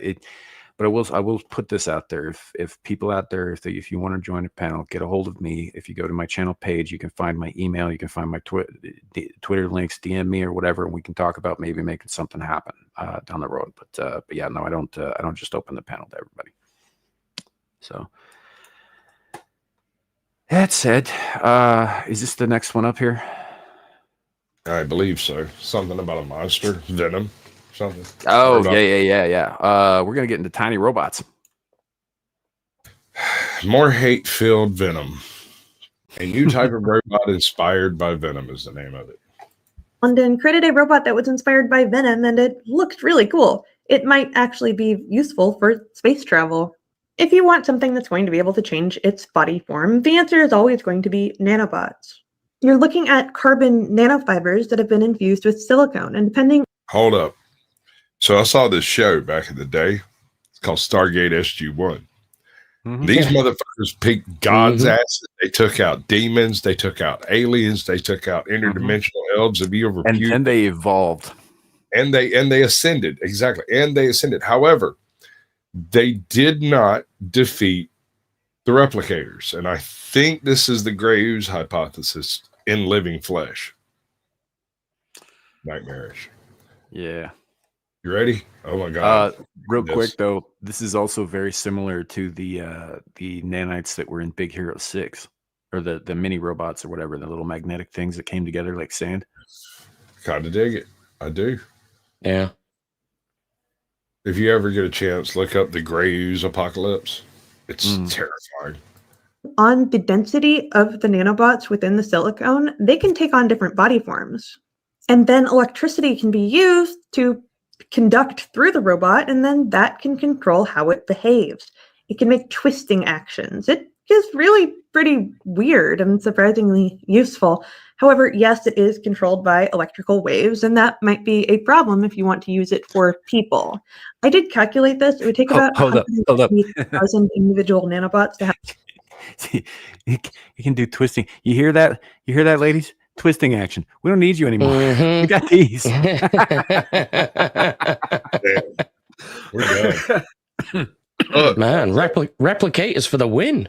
but I will put this out there. If people out there, if you want to join a panel, get a hold of me. If you go to my channel page, you can find my email, you can find my Twitter links, DM me or whatever, and we can talk about maybe making something happen down the road. But yeah, no, I don't just open the panel to everybody. So that said, is this the next one up here? I believe so. Something about a monster, venom, something. Oh, yeah. We're gonna get into tiny robots. More hate-filled venom. A new type of robot inspired by venom is the name of it. London created a robot that was inspired by venom, and it looked really cool. It might actually be useful for space travel. If you want something that's going to be able to change its body form, the answer is always going to be nanobots. You're looking at carbon nanofibers that have been infused with silicone, and depending... Hold up. So I saw this show back in the day. It's called Stargate SG-1. These motherfuckers picked God's asses. They took out demons. They took out aliens. They took out interdimensional elves of evil repute. And then they evolved. And they ascended. Exactly. And they ascended. However, they did not defeat the replicators. And I think this is the gray ooze hypothesis in living flesh. Nightmarish. Yeah. You ready? Oh my God. Real quick though, this is also very similar to the nanites that were in Big Hero 6, or the mini robots or whatever, the little magnetic things that came together like sand. Kind of dig it. I do. Yeah. If you ever get a chance, look up the gray ooze apocalypse. It's terrifying. On the density of the nanobots within the silicone, they can take on different body forms. And then electricity can be used to conduct through the robot, and then that can control how it behaves. It can make twisting actions. It is really pretty weird and surprisingly useful. However, yes, it is controlled by electrical waves, and that might be a problem if you want to use it for people. I did calculate this. It would take about 150,000 individual nanobots to have. You can do twisting. You hear that? You hear that, ladies? Twisting action. We don't need you anymore. We got these. We're done. Man, replicators for the win.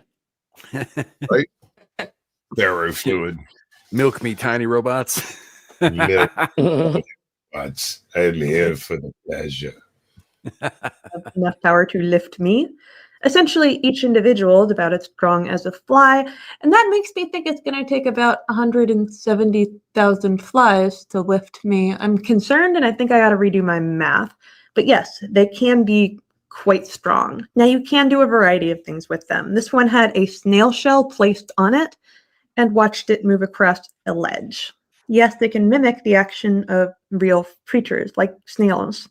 Right? Thero fluid. Milk me, tiny robots. Milk robots. I'm here for the pleasure. Enough power to lift me. Essentially, each individual is about as strong as a fly, and that makes me think it's going to take about 170,000 flies to lift me. I'm concerned, and I think I got to redo my math. But yes, they can be quite strong. Now, you can do a variety of things with them. This one had a snail shell placed on it and watched it move across a ledge. Yes, they can mimic the action of real creatures like snails.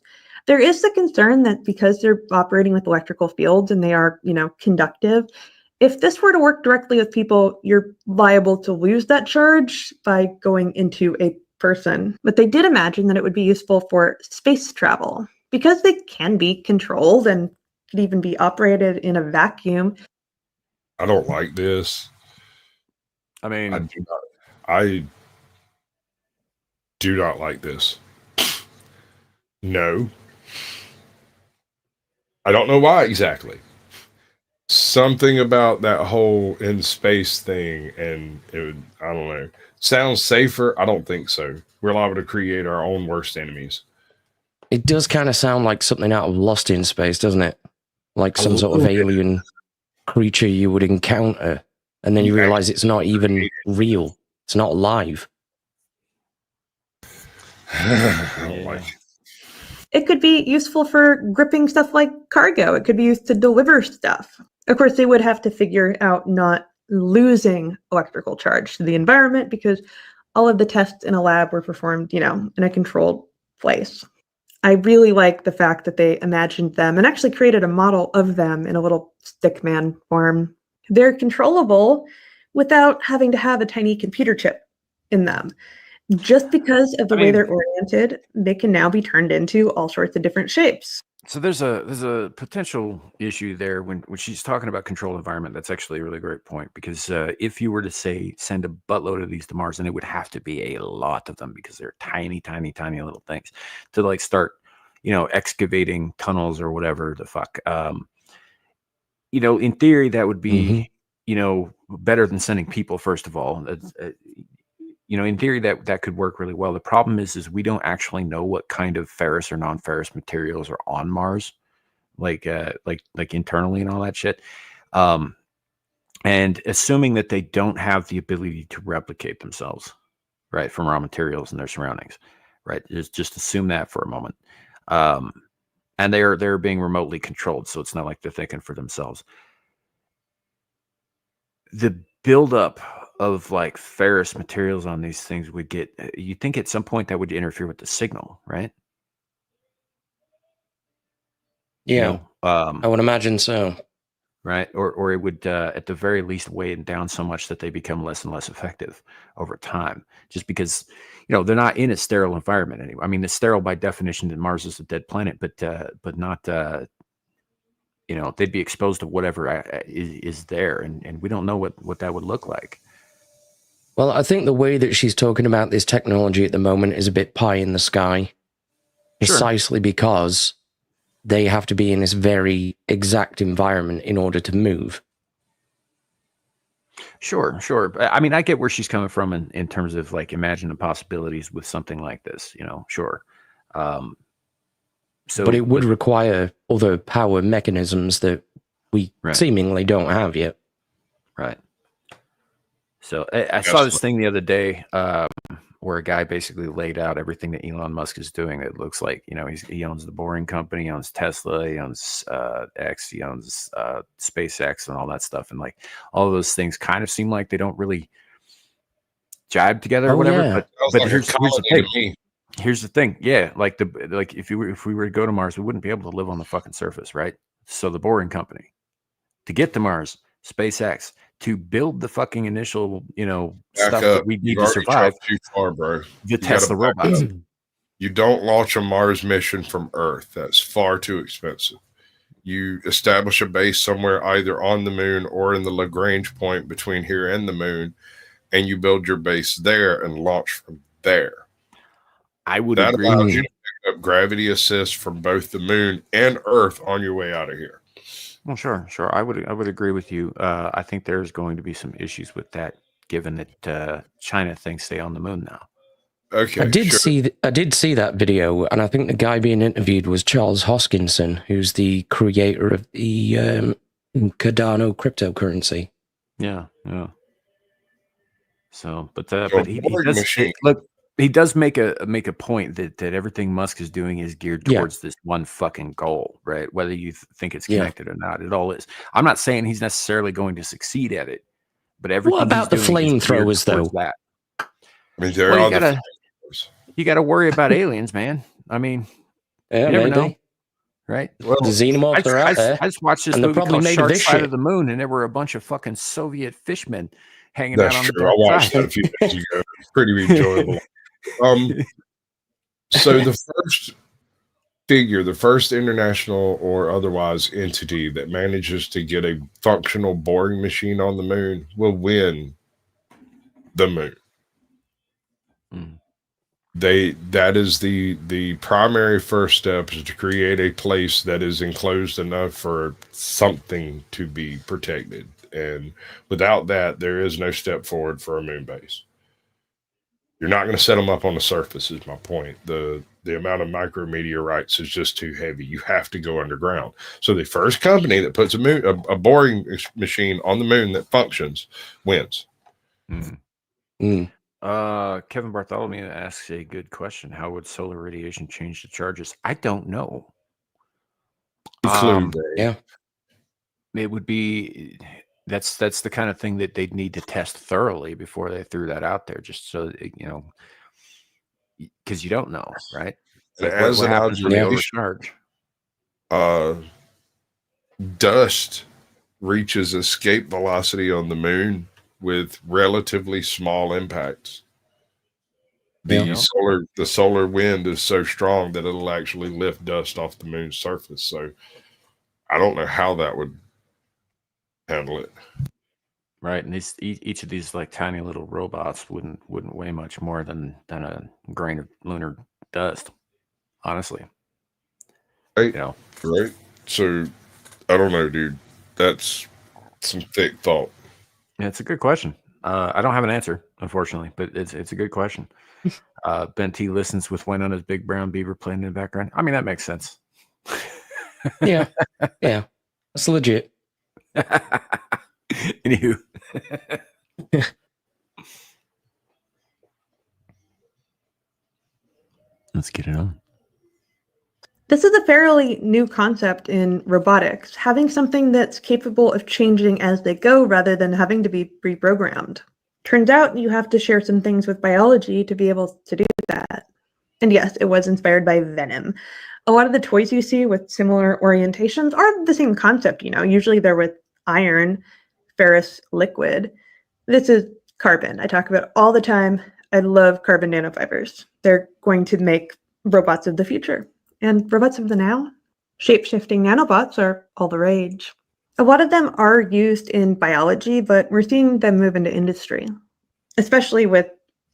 There is the concern that because they're operating with electrical fields and they are, conductive, if this were to work directly with people, you're liable to lose that charge by going into a person. But they did imagine that it would be useful for space travel because they can be controlled and could even be operated in a vacuum. I don't like this. I mean, I do not like this. No. I don't know why exactly. Something about that whole in space thing, and it would, I don't know. Sounds safer. I don't think so. We're liable to create our own worst enemies. It does kind of sound like something out of Lost in Space, doesn't it? Like some sort of alien creature you would encounter, and then you realize it's not even real. It's not alive. I don't like it. It could be useful for gripping stuff like cargo. It could be used to deliver stuff. Of course, they would have to figure out not losing electrical charge to the environment because all of the tests in a lab were performed, in a controlled place. I really like the fact that they imagined them and actually created a model of them in a little stickman form. They're controllable without having to have a tiny computer chip in them. Just because of the way they're oriented, they can now be turned into all sorts of different shapes. So there's a potential issue there when she's talking about controlled environment. That's actually a really great point, because if you were to say send a buttload of these to Mars, then it would have to be a lot of them, because they're tiny, tiny, tiny little things to like start, excavating tunnels or whatever the fuck. In theory, that would be, better than sending people. First of all, in theory that could work really well. The problem is we don't actually know what kind of ferrous or non-ferrous materials are on Mars, like internally and all that shit. And assuming that they don't have the ability to replicate themselves, right, from raw materials and their surroundings, right? Just assume that for a moment. And they're being remotely controlled, so it's not like they're thinking for themselves. The buildup of like ferrous materials on these things would get, you think at some point that would interfere with the signal, right? Yeah, I would imagine so. Right. Or it would, at the very least, weigh it down so much that they become less and less effective over time, just because, they're not in a sterile environment anymore. I mean, it's sterile by definition, and Mars is a dead planet, but not, they'd be exposed to whatever is there. And we don't know what that would look like. Well, I think the way that she's talking about this technology at the moment is a bit pie in the sky, precisely because they have to be in this very exact environment in order to move. Sure. I mean, I get where she's coming from in terms of like imagine the possibilities with something like this, sure. But it would require other power mechanisms that we seemingly don't have yet. Right. So I saw this thing the other day where a guy basically laid out everything that Elon Musk is doing. It looks like, he owns the Boring Company, he owns Tesla, he owns X, he owns SpaceX and all that stuff. And like all of those things kind of seem like they don't really jibe together or whatever. Yeah. But here's the thing. Here's the thing. Yeah. Like if we were to go to Mars, we wouldn't be able to live on the fucking surface, right? So the Boring Company, to get to Mars, SpaceX, to build the fucking initial, stuff that we need to survive. Too far, bro. The Tesla robots. You don't launch a Mars mission from Earth. That's far too expensive. You establish a base somewhere either on the moon or in the Lagrange point between here and the moon, and you build your base there and launch from there. I would that agree. allows you to pick up gravity assist from both the moon and Earth on your way out of here. Well, sure. I would agree with you. I think there's going to be some issues with that, given that China thinks they own the moon now. Okay, I did see that video, and I think the guy being interviewed was Charles Hoskinson, who's the creator of the Cardano cryptocurrency. Yeah. So, but he does look. He does make a point that everything Musk is doing is geared towards this one fucking goal, right? Whether you think it's connected or not, it all is. I'm not saying he's necessarily going to succeed at it, but everything. What about the flamethrowers, though? That. I mean, you got to worry about aliens, man. I mean, you never know, right? Well, the xenomorphs are out there. I just watched this movie called Shark Side of the Moon, and there were a bunch of fucking Soviet fishmen hanging out on the dark I watched that a few days ago. It's pretty enjoyable. So the first international or otherwise entity that manages to get a functional boring machine on the moon will win the moon. that is the primary first step, is to create a place that is enclosed enough for something to be protected. And without that, there is no step forward for a moon base. You're not going to set them up on the surface, is my point. The amount of micrometeorites is just too heavy. You have to go underground. So the first company that puts a boring machine on the moon that functions wins. Kevin Bartholomew asks a good question. How would solar radiation change the charges? I don't know. Yeah. It would be that's the kind of thing that they'd need to test thoroughly before they threw that out there, just so because you don't know, right? Like As what an happens when they observation, overcharge? Dust reaches escape velocity on the moon with relatively small impacts. The solar wind is so strong that it'll actually lift dust off the moon's surface. So I don't know how that would handle it. Right, and each of these like tiny little robots wouldn't weigh much more than a grain of lunar dust, honestly. Right. Right. So I don't know, dude. That's some thick thought. Yeah, it's a good question. I don't have an answer, unfortunately, but it's a good question. Ben T listens with Winona's Big Brown Beaver playing in the background. I mean, that makes sense. Yeah, that's legit. Anywho. Let's get it on. This is a fairly new concept in robotics, having something that's capable of changing as they go rather than having to be pre-programmed. Turns out you have to share some things with biology to be able to do that. And yes, it was inspired by Venom. A lot of the toys you see with similar orientations are the same concept, Usually they're with iron, ferrous liquid. This is carbon. I talk about it all the time. I love carbon nanofibers. They're going to make robots of the future. And robots of the now? Shape-shifting nanobots are all the rage. A lot of them are used in biology, but we're seeing them move into industry, especially with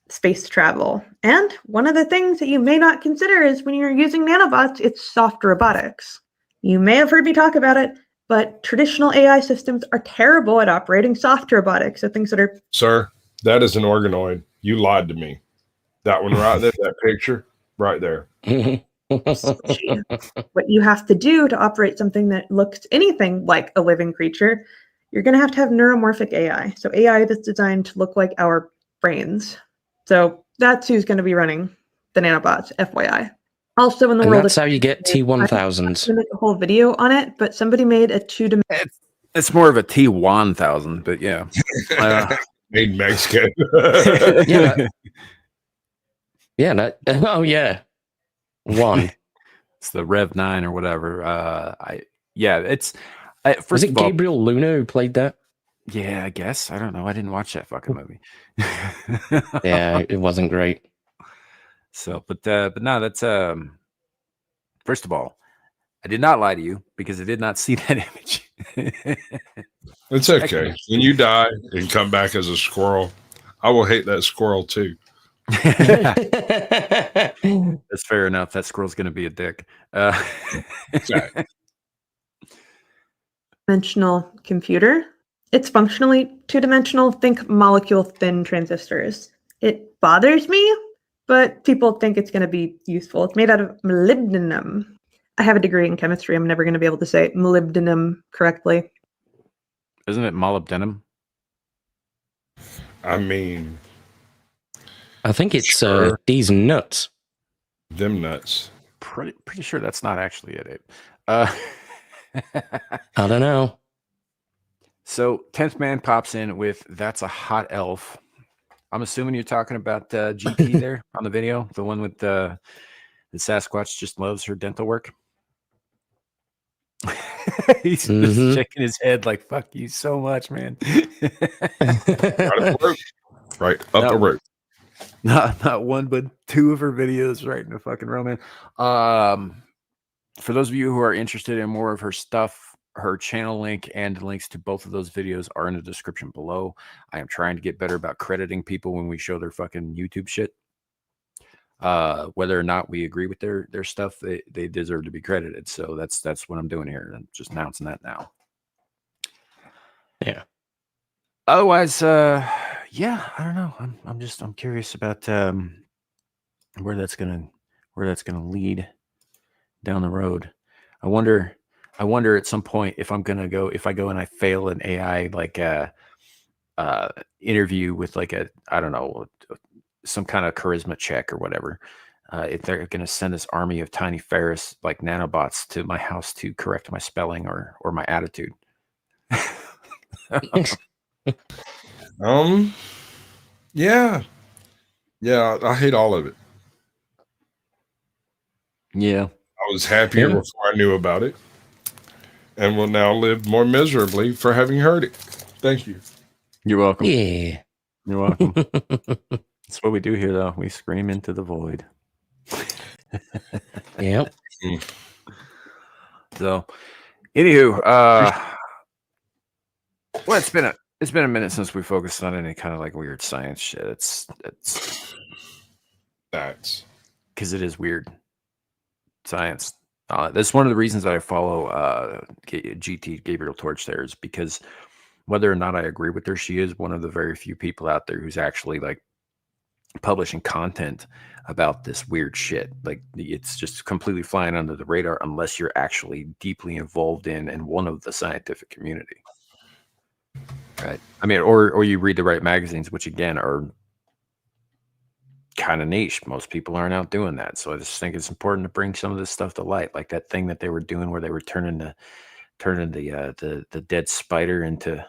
space travel. And one of the things that you may not consider is when you're using nanobots, it's soft robotics. You may have heard me talk about it, but traditional AI systems are terrible at operating soft robotics, so things that are... Sir, that is an organoid. You lied to me. That one right there, that picture, right there. What you have to do to operate something that looks anything like a living creature, you're going to have neuromorphic AI. So AI that's designed to look like our brains. So that's who's going to be running the nanobots, FYI. Also in the world, that's how you get T1000s. I'm going to make a whole video on it, but somebody made a two-dimensional. It's more of a T1000, but yeah. Made in Mexico. Oh yeah. One. It's the Rev 9 or whatever. Was it Gabriel Luna who played that? Yeah, I guess. I don't know. I didn't watch that fucking movie. Yeah, it wasn't great. So, but no, that's first of all, I did not lie to you because I did not see that image. It's okay. When you die and come back as a squirrel, I will hate that squirrel too. That's fair enough. That squirrel's going to be a dick. Dimensional computer. It's functionally two-dimensional. Think molecule-thin transistors. It bothers me, but people think it's going to be useful. It's made out of molybdenum. I have a degree in chemistry. I'm never going to be able to say molybdenum correctly. Isn't it molybdenum? I mean, I think it's these nuts. Them nuts. Pretty sure that's not actually it. I don't know. So 10th man pops in with "That's a hot elf." I'm assuming you're talking about GT there on the video, the one with the Sasquatch just loves her dental work. He's just shaking his head like, "Fuck you so much, man." Right up the road. Not one, but two of her videos right in the fucking row, man. For those of you who are interested in more of her stuff, her channel link and links to both of those videos are in the description below. I am trying to get better about crediting people when we show their fucking YouTube shit. Whether or not we agree with their stuff, they deserve to be credited. So that's what I'm doing here. I'm just announcing that now. Yeah. Otherwise, yeah, I don't know. I'm curious about where that's gonna lead down the road. I wonder at some point if I go and I fail an AI like interview with like I don't know, some kind of charisma check or whatever. If they're going to send this army of tiny Ferris like nanobots to my house to correct my spelling or my attitude. Yeah, I hate all of it. Yeah, I was happier before I knew about it, and will now live more miserably for having heard it. Thank you. You're welcome. Yeah, you're welcome. That's what we do here, though. We scream into the void. Yep. So, anywho, well, it's been a minute since we focused on any kind of like weird science shit. That's because it is weird science. That's one of the reasons that I follow GT Gabriel Torch there, is because whether or not I agree with her, she is one of the very few people out there who's actually like publishing content about this weird shit. Like it's just completely flying under the radar unless you're actually deeply involved in one of the scientific community. Right. I mean, or you read the right magazines, which again are kind of niche. Most people aren't out doing that. So I just think it's important to bring some of this stuff to light, like that thing that they were doing where they were turning the dead spider into.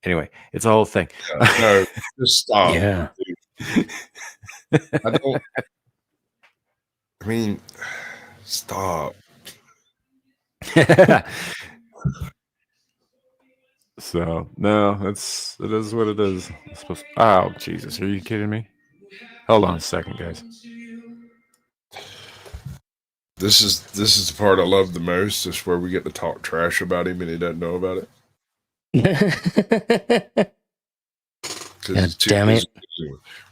Anyway, it's a whole thing. No, just stop. Yeah. I mean, stop. So no, it is what it is. Oh Jesus, are you kidding me? Hold on a second, guys. This is the part I love the most. Is where we get to talk trash about him and he doesn't know about it. Because damn it.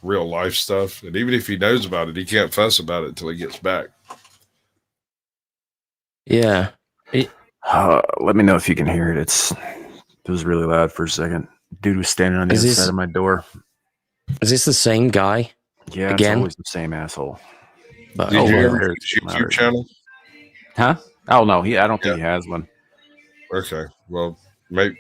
Real life stuff, and even if he knows about it, he can't fuss about it until he gets back. Yeah. Let me know if you can hear it. It was really loud for a second. Dude was standing on the inside of my door. Is this the same guy? Yeah, again? It's always the same asshole. But, Did you ever his YouTube channel? Huh? Oh no, I don't think he has one. Okay, well, maybe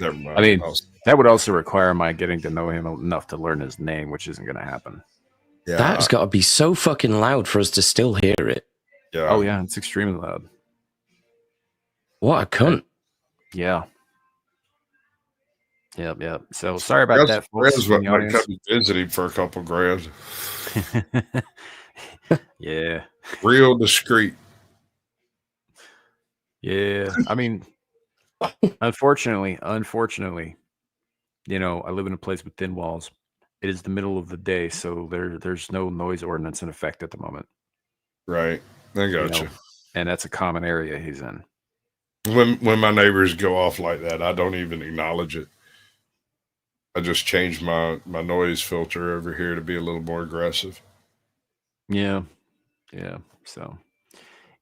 never mind. I mean, that would also require my getting to know him enough to learn his name, which isn't going to happen. Yeah, that's got to be so fucking loud for us to still hear it. Yeah. Oh yeah, it's extremely loud. What a cunt. Yeah. Yep. So sorry about that, folks. Might come and visit him for a couple grand. Yeah. Real discreet. Yeah. I mean, unfortunately, you know, I live in a place with thin walls. It is the middle of the day, so there's no noise ordinance in effect at the moment. Right. I got you. And that's a common area he's in. When my neighbors go off like that, I don't even acknowledge it. I just changed my noise filter over here to be a little more aggressive. Yeah. So,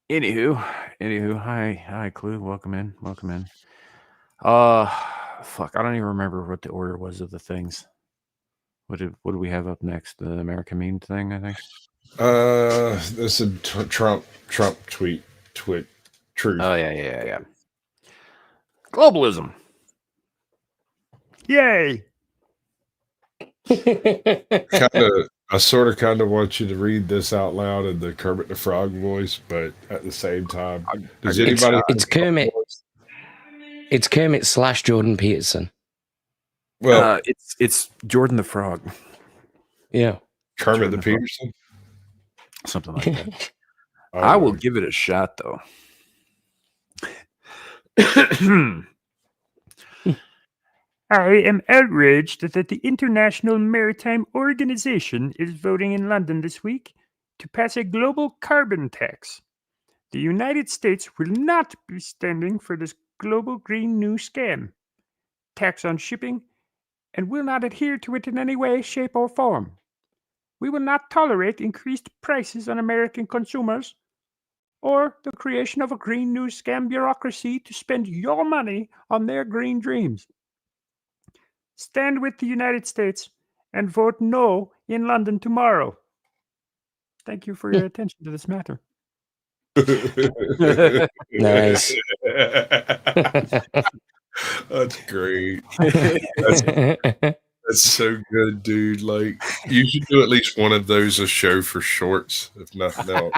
anywho, hi, Cluu, welcome in. Fuck, I don't even remember what the order was of the things. What do we have up next? The American Meme thing, I think. This is Trump tweet. Truth. Oh yeah. Globalism. Yay. I sort of want you to read this out loud in the Kermit the Frog voice, but at the same time, does anybody? It's Kermit. It's Kermit / Jordan Peterson. Well, it's Jordan the Frog. Yeah, Kermit the Peterson, something like that. I will give it a shot, though. I am outraged that the International Maritime Organization is voting in London this week to pass a global carbon tax. The United States will not be standing for this global green new scam, tax on shipping, and will not adhere to it in any way, shape, or form. We will not tolerate increased prices on American consumers or the creation of a green news scam bureaucracy to spend your money on their green dreams. Stand with the United States and vote no in London tomorrow. Thank you for your attention to this matter. Nice. That's great. That's so good, dude. Like, you should do at least one of those a show for shorts, if nothing else.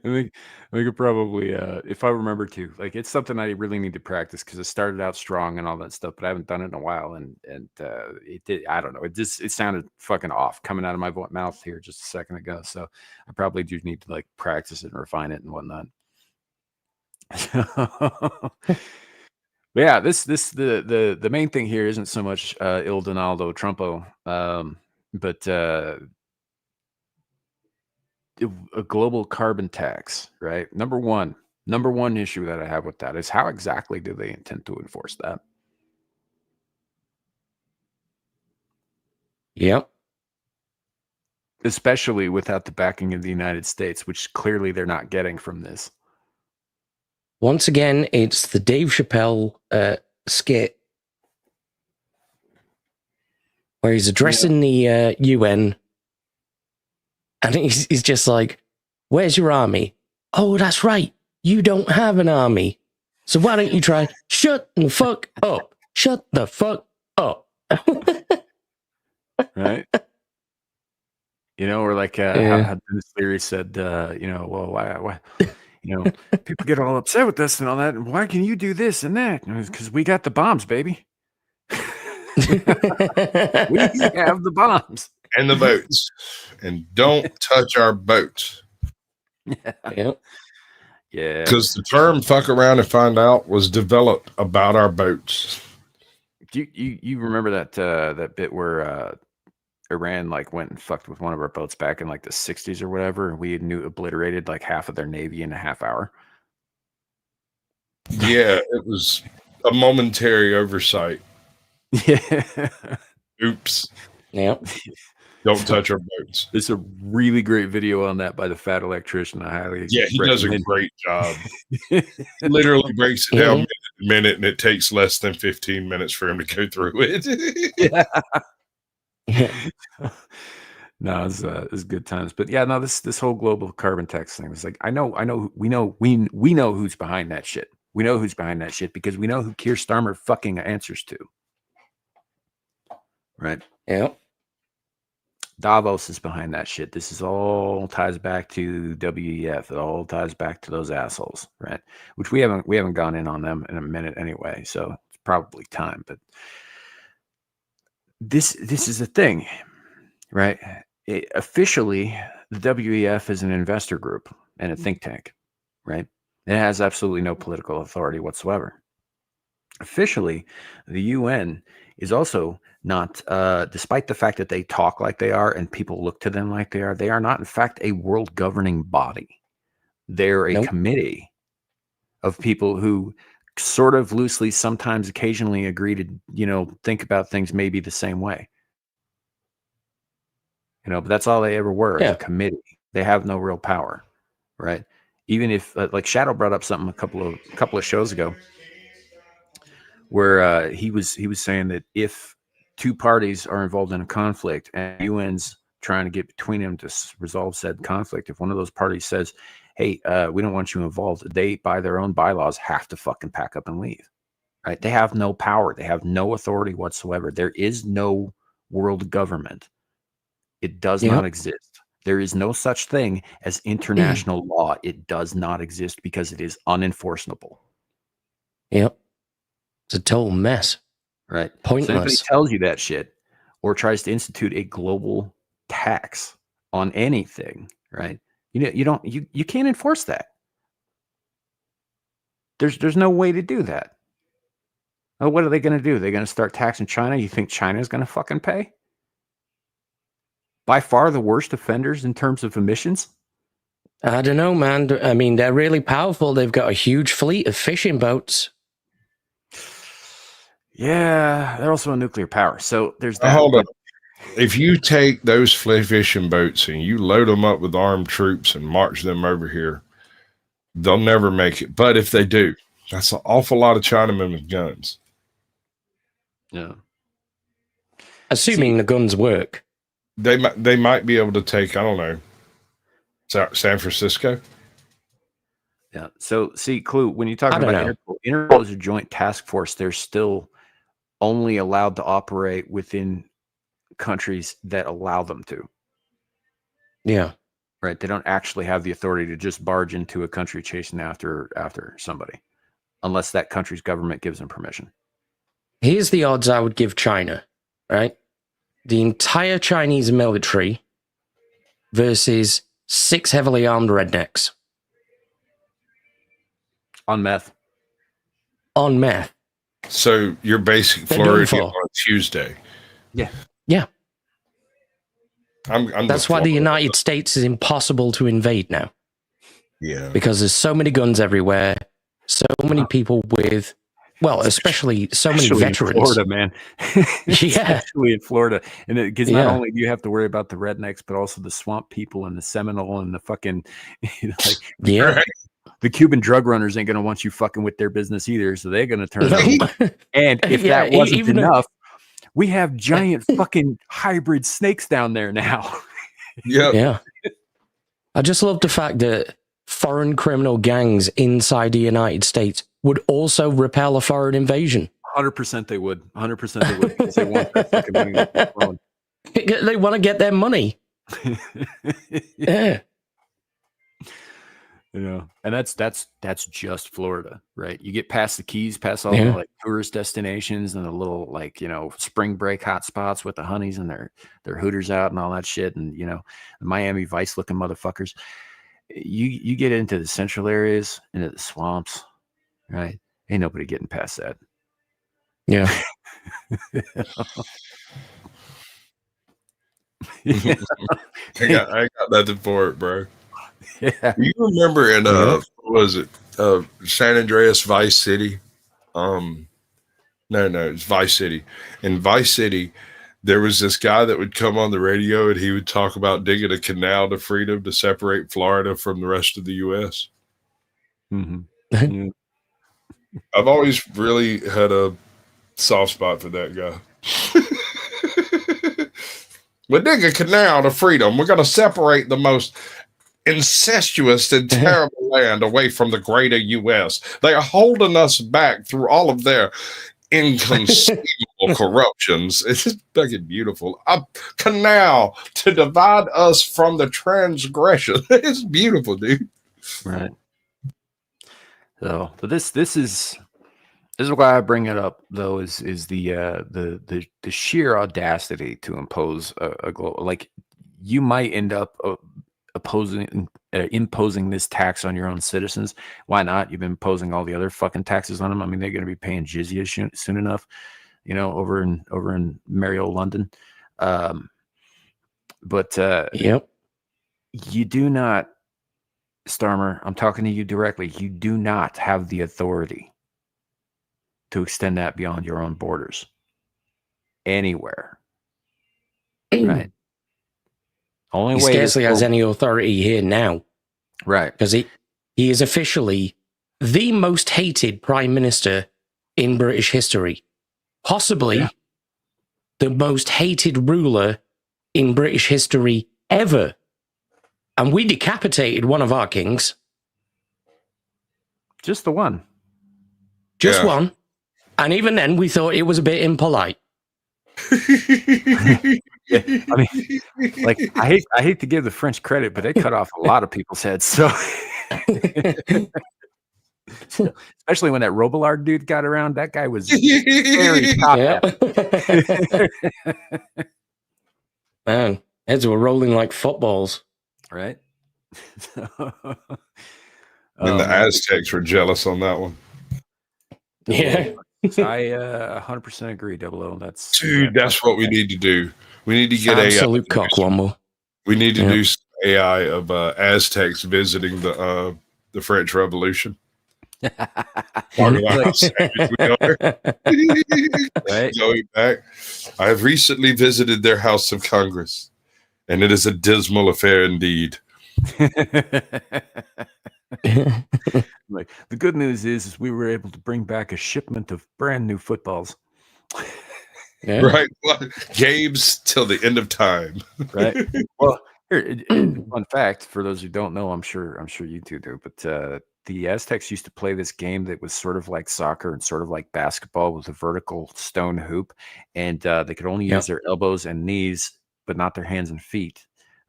we could probably, if I remember to, like, it's something I really need to practice because it started out strong and all that stuff, but I haven't done it in a while, and it did. I don't know. It sounded fucking off coming out of my mouth here just a second ago. So I probably do need to like practice it and refine it and whatnot. But yeah, the main thing here isn't so much Il Donaldo Trumpo, but a global carbon tax, right? Number one issue that I have with that is how exactly do they intend to enforce that? Yep. Especially without the backing of the United States, which clearly they're not getting from this. Once again, it's the Dave Chappelle skit where he's addressing the UN, and he's just like, "Where's your army? Oh, that's right, you don't have an army. So why don't you try? Shut the fuck up! Shut the fuck up!" Right? You know, or like how Dennis Leary said, you know, well, why? You know, people get all upset with us and all that. And why can you do this and that? Because we got the bombs, baby. We have the bombs. And the boats. And don't touch our boats. Yeah. Yeah. Because the term fuck around and find out was developed about our boats. Do you remember that bit where Iran like went and fucked with one of our boats back in like the 60s or whatever, and we obliterated like half of their navy in a half hour? Yeah, it was a momentary oversight. Yeah. Oops. Yep. Don't touch our boats. There's a really great video on that by the Fat Electrician. I highly he does a great job. He literally breaks it down minute, and it takes less than 15 minutes for him to go through it. Yeah. No, it's good times. But yeah, no, this whole global carbon tax thing was like, we know who's behind that shit. We know who's behind that shit because we know who Keir Starmer fucking answers to. Right? Yeah. Davos is behind that shit. This is all ties back to WEF. It all ties back to those assholes, right? Which we haven't gone in on them in a minute anyway, so it's probably time. But this is a thing, right? Officially, the WEF is an investor group and a think tank, right? It has absolutely no political authority whatsoever. Officially, the UN is also not, despite the fact that they talk like they are and people look to them like they are not, in fact, a world governing body. They're a committee of people who sort of loosely, sometimes occasionally agree to, think about things maybe the same way. But that's all they ever were, a committee. They have no real power, right? Even if, like Shadoo brought up something a couple of shows ago, where he was saying that if two parties are involved in a conflict and UN's trying to get between them to resolve said conflict, if one of those parties says, "Hey, we don't want you involved," they, by their own bylaws, have to fucking pack up and leave. Right? They have no power. They have no authority whatsoever. There is no world government. It does not exist. There is no such thing as international law. It does not exist because it is unenforceable. Yep. It's a total mess. Right. Pointless. So anybody tells you that shit or tries to institute a global tax on anything, right? You can't enforce that. There's no way to do that. Oh, what are they going to do? They're going to start taxing China? You think China is going to fucking pay? By far the worst offenders in terms of emissions? I don't know, man. I mean, they're really powerful. They've got a huge fleet of fishing boats. Yeah, they're also a nuclear power. So there's that. Hold on. If you take those fishing boats and you load them up with armed troops and march them over here, they'll never make it. But if they do, that's an awful lot of Chinamen with guns. Yeah. Assuming the guns work. They might be able to take, I don't know, San Francisco. Yeah. So, see, Cluu, when you talk about Interpol is a joint task force, they're still only allowed to operate within countries that allow them to. Yeah. Right. They don't actually have the authority to just barge into a country chasing after somebody, unless that country's government gives them permission. Here's the odds I would give China, right? The entire Chinese military versus 6 heavily armed rednecks. On meth. On meth. So your basic Floridian on Tuesday. Yeah. Yeah. I'm That's why the United States is impossible to invade now. Yeah. Because there's so many guns everywhere, so many people with, well, especially so many veterans. In Florida, man. Yeah. Especially in Florida. And because not only do you have to worry about the rednecks, but also the swamp people and the Seminole and the fucking, yeah. The Cuban drug runners ain't going to want you fucking with their business either. So they're going to turn it. And if that wasn't enough, we have giant fucking hybrid snakes down there now. Yeah. I just love the fact that foreign criminal gangs inside the United States would also repel a foreign invasion. 100% they would. 100% they would. Because they want that fucking money that they're throwing. They want to get their money. Yeah. You know, and that's just Florida, right? You get past the Keys, past all the like tourist destinations and the little like, you know, spring break hot spots with the honeys and their hooters out and all that shit, and you know, the Miami Vice looking motherfuckers. You get into the central areas, into the swamps, right? Ain't nobody getting past that. Yeah. I got nothing for it, bro. Yeah. You remember in what was it? San Andreas Vice City? No, it's Vice City. In Vice City, there was this guy that would come on the radio and he would talk about digging a canal to freedom to separate Florida from the rest of the U.S. Mm-hmm. I've always really had a soft spot for that guy. We dig a canal to freedom. We're going to separate the most incestuous and terrible land away from the greater U.S. They are holding us back through all of their inconceivable corruptions. It's just fucking beautiful. A canal to divide us from the transgression. It's beautiful, dude. Right. So, but this is why I bring it up, though, is the sheer audacity to impose a global, like, you might end up imposing this tax on your own citizens. Why not? You've been imposing all the other fucking taxes on them. I mean, they're going to be paying jizya soon enough, you know, over in merry old London. But you do not, Starmer, I'm talking to you directly. You do not have the authority to extend that beyond your own borders anywhere. Right. Only he way scarcely has any authority here now. Right. Because he is officially the most hated prime minister in British history. Possibly the most hated ruler in British history ever. And we decapitated one of our kings. Just the one. Just one. And even then, we thought it was a bit impolite. Yeah, I mean, like, I hate to give the French credit, but they cut off a lot of people's heads. So, especially when that Robillard dude got around, that guy was very top. Man, heads were rolling like footballs. Right. And the Aztecs were jealous on that one. Yeah. So I 100% agree, Double O. That's what we need to do. We need to get absolute cockwomble. We need to do some AI of Aztecs visiting the French Revolution. Talk about how savage we are. Right? Going back, I have recently visited their House of Congress, and it is a dismal affair indeed. Like, the good news is we were able to bring back a shipment of brand new footballs. Yeah. Right? Well, games till the end of time. Right. Well, here, fun fact for those who don't know, I'm sure you two do, but the Aztecs used to play this game that was sort of like soccer and sort of like basketball with a vertical stone hoop, and they could only use their elbows and knees, but not their hands and feet,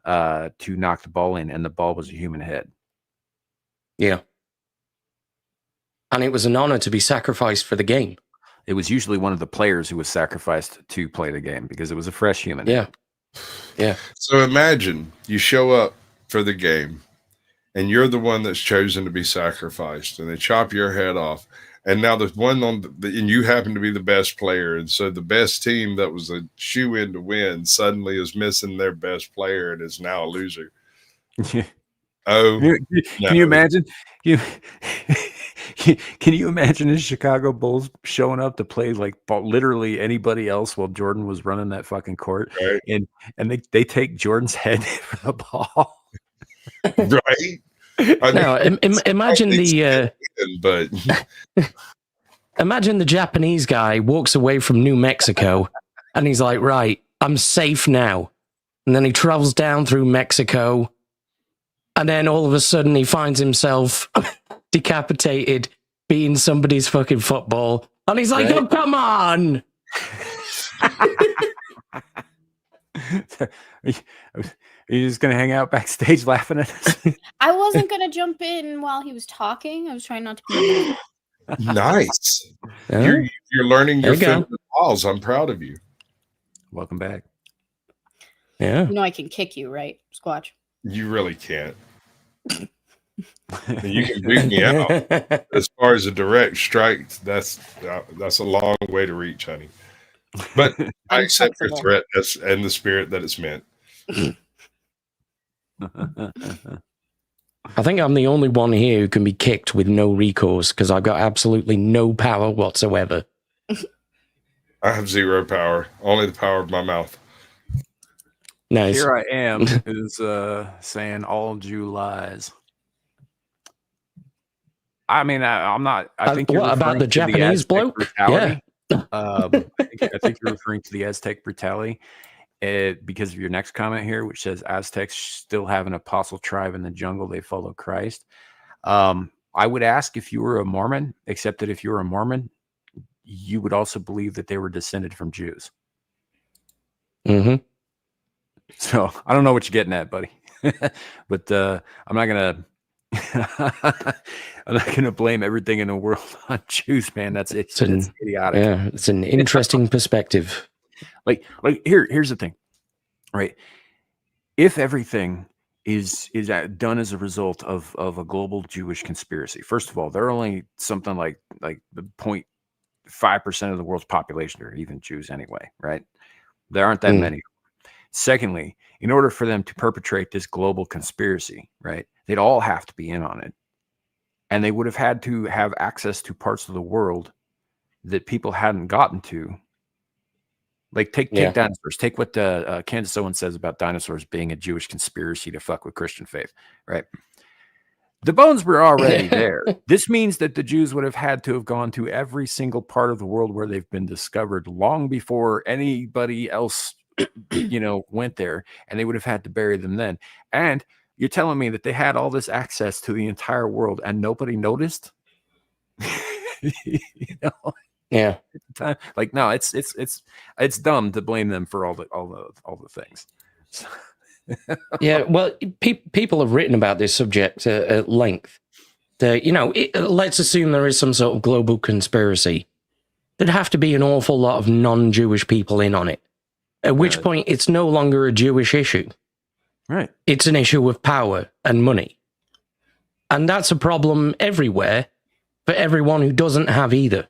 to knock the ball in, and the ball was a human head. Yeah. And it was an honor to be sacrificed for the game. It was usually one of the players who was sacrificed to play the game because it was a fresh human. Yeah. Yeah. So imagine you show up for the game and you're the one that's chosen to be sacrificed, and they chop your head off. And now the one and you happen to be the best player. And so the best team that was a shoe-in to win suddenly is missing their best player and is now a loser. Oh, can you imagine? Can you imagine the Chicago Bulls showing up to play like literally anybody else while Jordan was running that fucking court, right. and they take Jordan's head for the ball, right? Now, imagine imagine the Japanese guy walks away from New Mexico, and he's like, "Right, I'm safe now," and then he travels down through Mexico. And then all of a sudden he finds himself decapitated, being somebody's fucking football. And he's like, oh, come on. Are you just going to hang out backstage laughing at us? I wasn't going to jump in while he was talking. I was trying not to be nice. Yeah. You're learning your favorite balls. I'm proud of you. Welcome back. Yeah. You know I can kick you, right, Squatch? You really can't. You can boot me out. As far as a direct strike, that's a long way to reach, honey. But I accept your threat and the spirit that it's meant. I think I'm the only one here who can be kicked with no recourse because I've got absolutely no power whatsoever. I have zero power, only the power of my mouth. Nice. Here I am is saying all Jew lies. I mean, I'm not. I think you're what about the Japanese bloke? Brutality. Yeah. I think you're referring to the Aztec brutality because of your next comment here, which says Aztecs still have an apostle tribe in the jungle. They follow Christ. I would ask if you were a Mormon, except that if you were a Mormon, you would also believe that they were descended from Jews. Mm-hmm. So I don't know what you're getting at, buddy, but I'm not gonna blame everything in the world on Jews, man. It's idiotic. Yeah, it's an interesting perspective. Like here's the thing, right? If everything is done as a result of a global Jewish conspiracy, first of all, there are only something like 0.5% of the world's population are even Jews anyway, right? There aren't that many. Secondly, in order for them to perpetrate this global conspiracy, right, they'd all have to be in on it. And they would have had to have access to parts of the world that people hadn't gotten to. Like, take dinosaurs. Take what Kansas Owen says about dinosaurs being a Jewish conspiracy to fuck with Christian faith, right? The bones were already there. This means that the Jews would have had to have gone to every single part of the world where they've been discovered long before anybody else went there, and they would have had to bury them then. And you're telling me that they had all this access to the entire world and nobody noticed? Yeah. Like, no, it's dumb to blame them for all the things. Yeah, well, people have written about this subject at length. Let's assume there is some sort of global conspiracy. There'd have to be an awful lot of non-Jewish people in on it. At which point, it's no longer a Jewish issue. Right. It's an issue of power and money. And that's a problem everywhere for everyone who doesn't have either.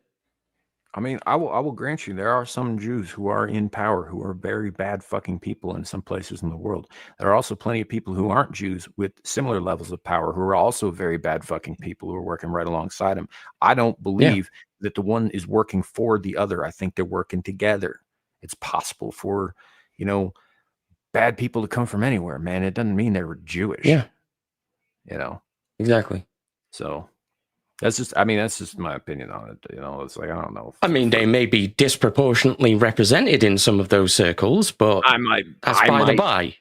I mean, I will grant you there are some Jews who are in power who are very bad fucking people in some places in the world. There are also plenty of people who aren't Jews with similar levels of power who are also very bad fucking people who are working right alongside them. I don't believe that the one is working for the other. I think they're working together. It's possible for, bad people to come from anywhere, man. It doesn't mean they were Jewish. Yeah. Exactly. So that's just my opinion on it. It's like, I don't know. I mean, they may be disproportionately represented in some of those circles, but that's by the by.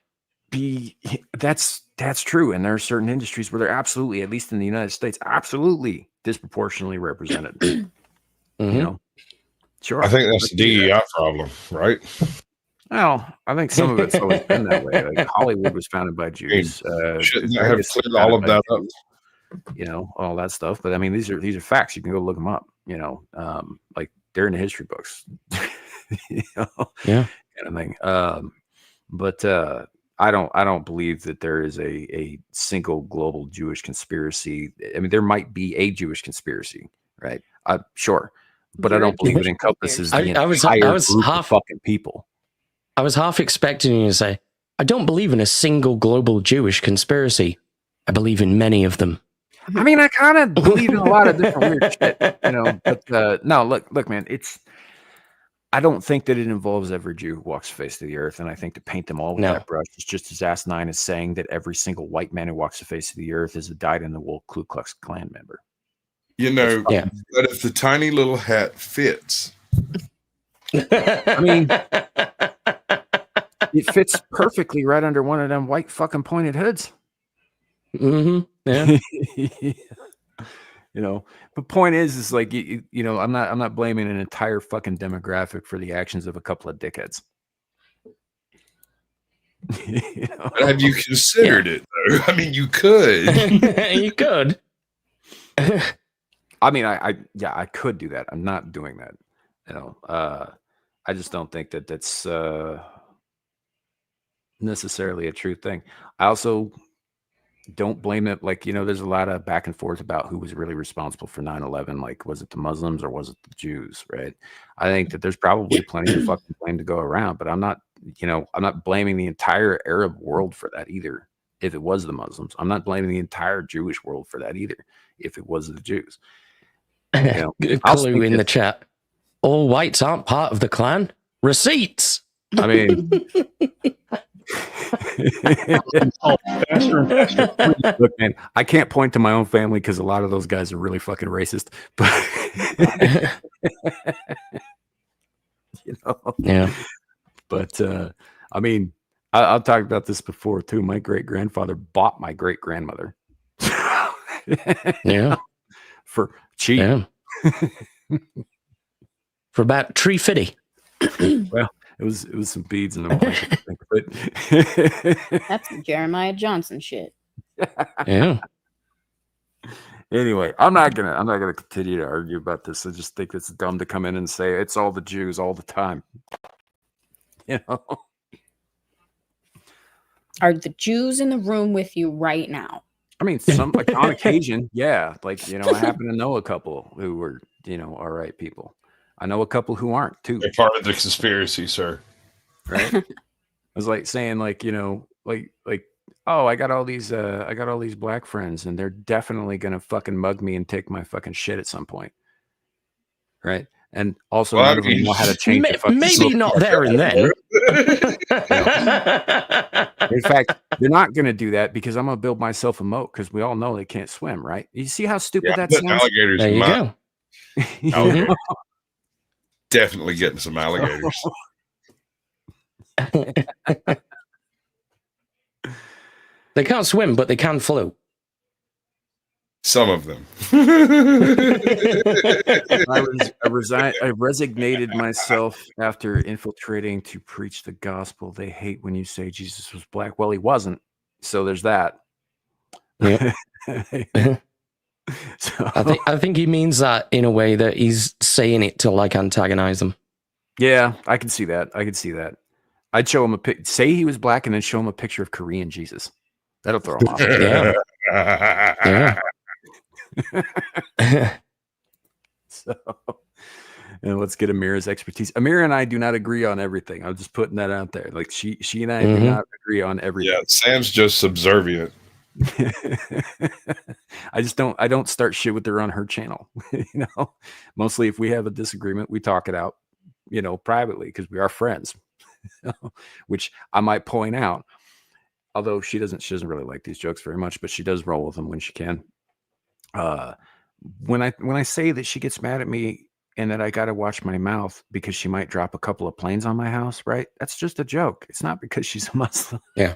That's true. And there are certain industries where they're absolutely, at least in the United States, absolutely disproportionately represented. Sure. I think that's the DEI problem, right? Well, I think some of it's always been that way. Like Hollywood was founded by Jews. Shouldn't I have cleared all of that up? All that stuff. But I mean, these are facts. You can go look them up. Like they're in the history books. Yeah, kind of thing. But I don't believe that there is a single global Jewish conspiracy. I mean, there might be a Jewish conspiracy, right? Sure, but I don't believe it encompasses the entire group of fucking people. I was half expecting you to say, "I don't believe in a single global Jewish conspiracy. I believe in many of them." I mean, I kind of believe in a lot of different weird shit, but no, look, man, I don't think that it involves every Jew who walks the face of the earth, and I think to paint them all with that brush is just as asinine as saying that every single white man who walks the face of the earth is a dyed-in-the-wool Ku Klux Klan member. But if the tiny little hat fits. I mean, it fits perfectly right under one of them white fucking pointed hoods. Mm-hmm. Yeah. But point is like I'm not blaming an entire fucking demographic for the actions of a couple of dickheads. Have you considered it though? I mean, you could. You could. I mean, I could do that. I'm not doing that. I just don't think that that's necessarily a true thing. I also don't blame it. Like, there's a lot of back and forth about who was really responsible for 9/11. Like, was it the Muslims or was it the Jews? Right. I think that there's probably plenty of fucking blame to go around, but I'm not blaming the entire Arab world for that either. If it was the Muslims, I'm not blaming the entire Jewish world for that either. If it was the Jews, Cluu in the chat. All whites aren't part of the Klan. Receipts. I mean, look, man, I can't point to my own family because a lot of those guys are really fucking racist. But yeah. But I mean, I've talked about this before too. My great grandfather bought my great grandmother. Yeah. For cheap. Yeah. For about $350. Well, it was some beads in them. That's Jeremiah Johnson shit. Yeah. Anyway, I'm not gonna continue to argue about this. I just think it's dumb to come in and say it's all the Jews all the time. Are the Jews in the room with you right now? I mean, some like on occasion, yeah. Like, I happen to know a couple who were, all right people. I know a couple who aren't too. They're part of the conspiracy, sir. Right? I was like saying, like, oh, I got all these black friends, and they're definitely gonna fucking mug me and take my fucking shit at some point. Right? And also none of them know how to change the fucking maybe not there and then. In fact, they're not going to do that because I'm going to build myself a moat because we all know they can't swim, right? You see how stupid that sounds? Alligators. There you go. Alligators. Definitely getting some alligators. They can't swim, but they can float. Some of them. I resignated myself after infiltrating to preach the gospel. They hate when you say Jesus was black. Well, he wasn't. So there's that. Yeah. So, I think he means that in a way that he's saying it to like antagonize them. Yeah, I can see that. I'd show him say he was black and then show him a picture of Korean Jesus. That'll throw him off. Yeah. Yeah. So And let's get Amira's expertise. Amira and I do not agree on everything. I'm just putting that out there. Like she and I do not agree on everything. Yeah, Sam's just subservient. I don't start shit with her on her channel. Mostly if we have a disagreement, we talk it out, privately, because we are friends. Which I might point out, although she doesn't really like these jokes very much, but she does roll with them when she can. When I say that she gets mad at me and that I got to watch my mouth because she might drop a couple of planes on my house, right? That's just a joke. It's not because she's a Muslim. Yeah.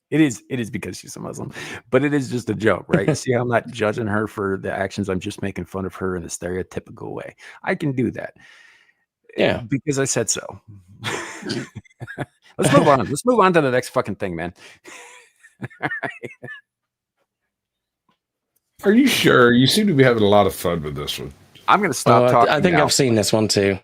It is because she's a Muslim, but it is just a joke, right? See how I'm not judging her for the actions. I'm just making fun of her in a stereotypical way. I can do that. Yeah. Because I said so. Let's move on. Let's move on to the next fucking thing, man. Are you sure? You seem to be having a lot of fun with this one. I'm going to stop talking. I think now. I've seen this one too.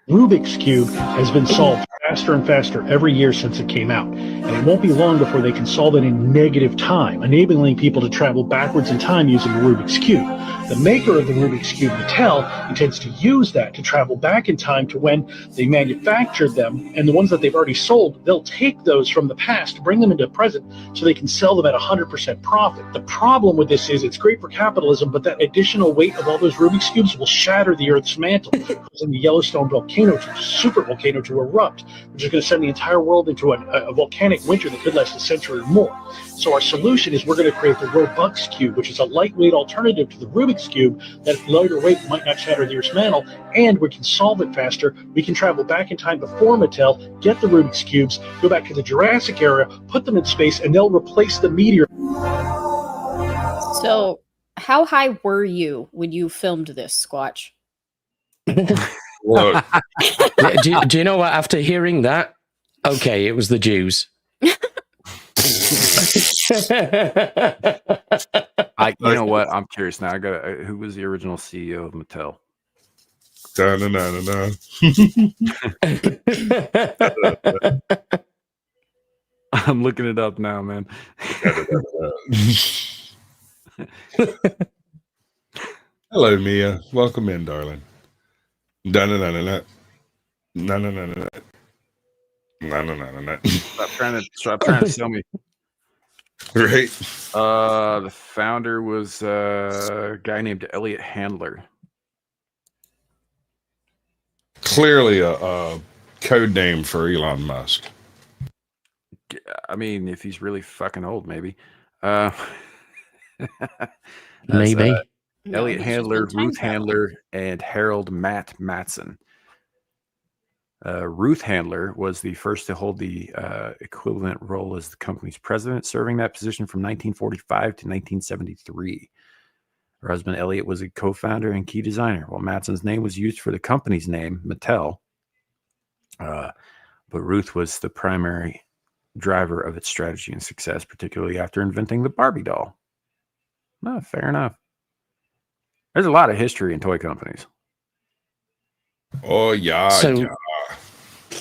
Rubik's Cube has been solved faster and faster every year since it came out, and it won't be long before they can solve it in negative time, enabling people to travel backwards in time using the Rubik's Cube. The maker of the Rubik's Cube, Mattel, intends to use that to travel back in time to when they manufactured them, and the ones that they've already sold, they'll take those from the past, bring them into the present, so they can sell them at 100% profit. The problem with this is it's great for capitalism, but that additional weight of all those Rubik's Cubes will shatter the Earth's mantle, causing the Yellowstone volcano, super volcano, to erupt, which is going to send the entire world into a volcanic winter that could last a century or more. So our solution is we're going to create the Robux Cube, which is a lightweight alternative to the Rubik's Cube that, lighter weight, might not shatter the Earth's mantle, and we can solve it faster. We can travel back in time before Mattel, get the Rubik's Cubes, go back to the Jurassic era, put them in space, and they'll replace the meteor. So, how high were you when you filmed this, Squatch? Look, do you know what? After hearing that, okay, it was the Jews. You know what? I'm curious now. Who was the original CEO of Mattel? I'm looking it up now, man. Hello, Mia. Welcome in, darling. No. Stop trying to sell me. Right. The founder was a guy named Elliot Handler. Clearly a code name for Elon Musk. I mean, if he's really fucking old, maybe. Maybe. Elliot Handler, Ruth Handler, and Harold Matt Matson. Ruth Handler was the first to hold the equivalent role as the company's president, serving that position from 1945 to 1973. Her husband, Elliot, was a co-founder and key designer, while Matson's name was used for the company's name, Mattel. But Ruth was the primary driver of its strategy and success, particularly after inventing the Barbie doll. Fair enough. There's a lot of history in toy companies. Oh, yeah.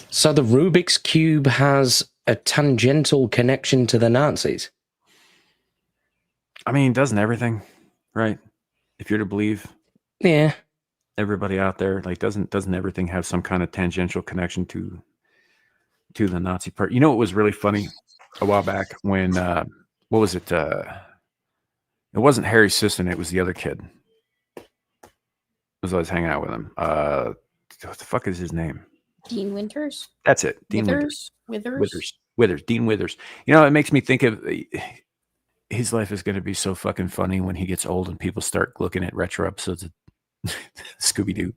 So the Rubik's Cube has a tangential connection to the Nazis. I mean, doesn't everything, right? If you're to believe, yeah, everybody out there, like, doesn't everything have some kind of tangential connection to the Nazi part? You know, it was really funny a while back when what was it? It wasn't Harry Sisson, it was the other kid. I was always hanging out with him. What the fuck is his name? Dean Winters? That's it. Dean Withers. Dean Withers. You know, it makes me think of his life is going to be so fucking funny when he gets old and people start looking at retro episodes of Scooby-Doo.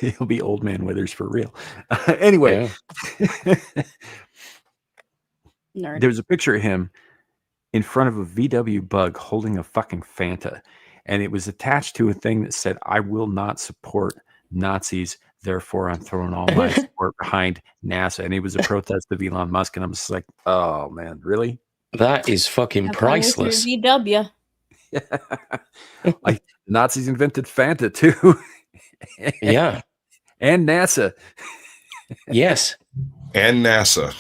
He'll be old man Withers for real. Anyway, there was a picture of him in front of a VW Bug holding a fucking Fanta. And it was attached to a thing that said, "I will not support Nazis, therefore I'm throwing all my support behind NASA." And it was a protest of Elon Musk. And I'm just like, oh, man, really? That is fucking priceless. VW. Like, Nazis invented Fanta, too. Yeah. And NASA. Yes. And NASA.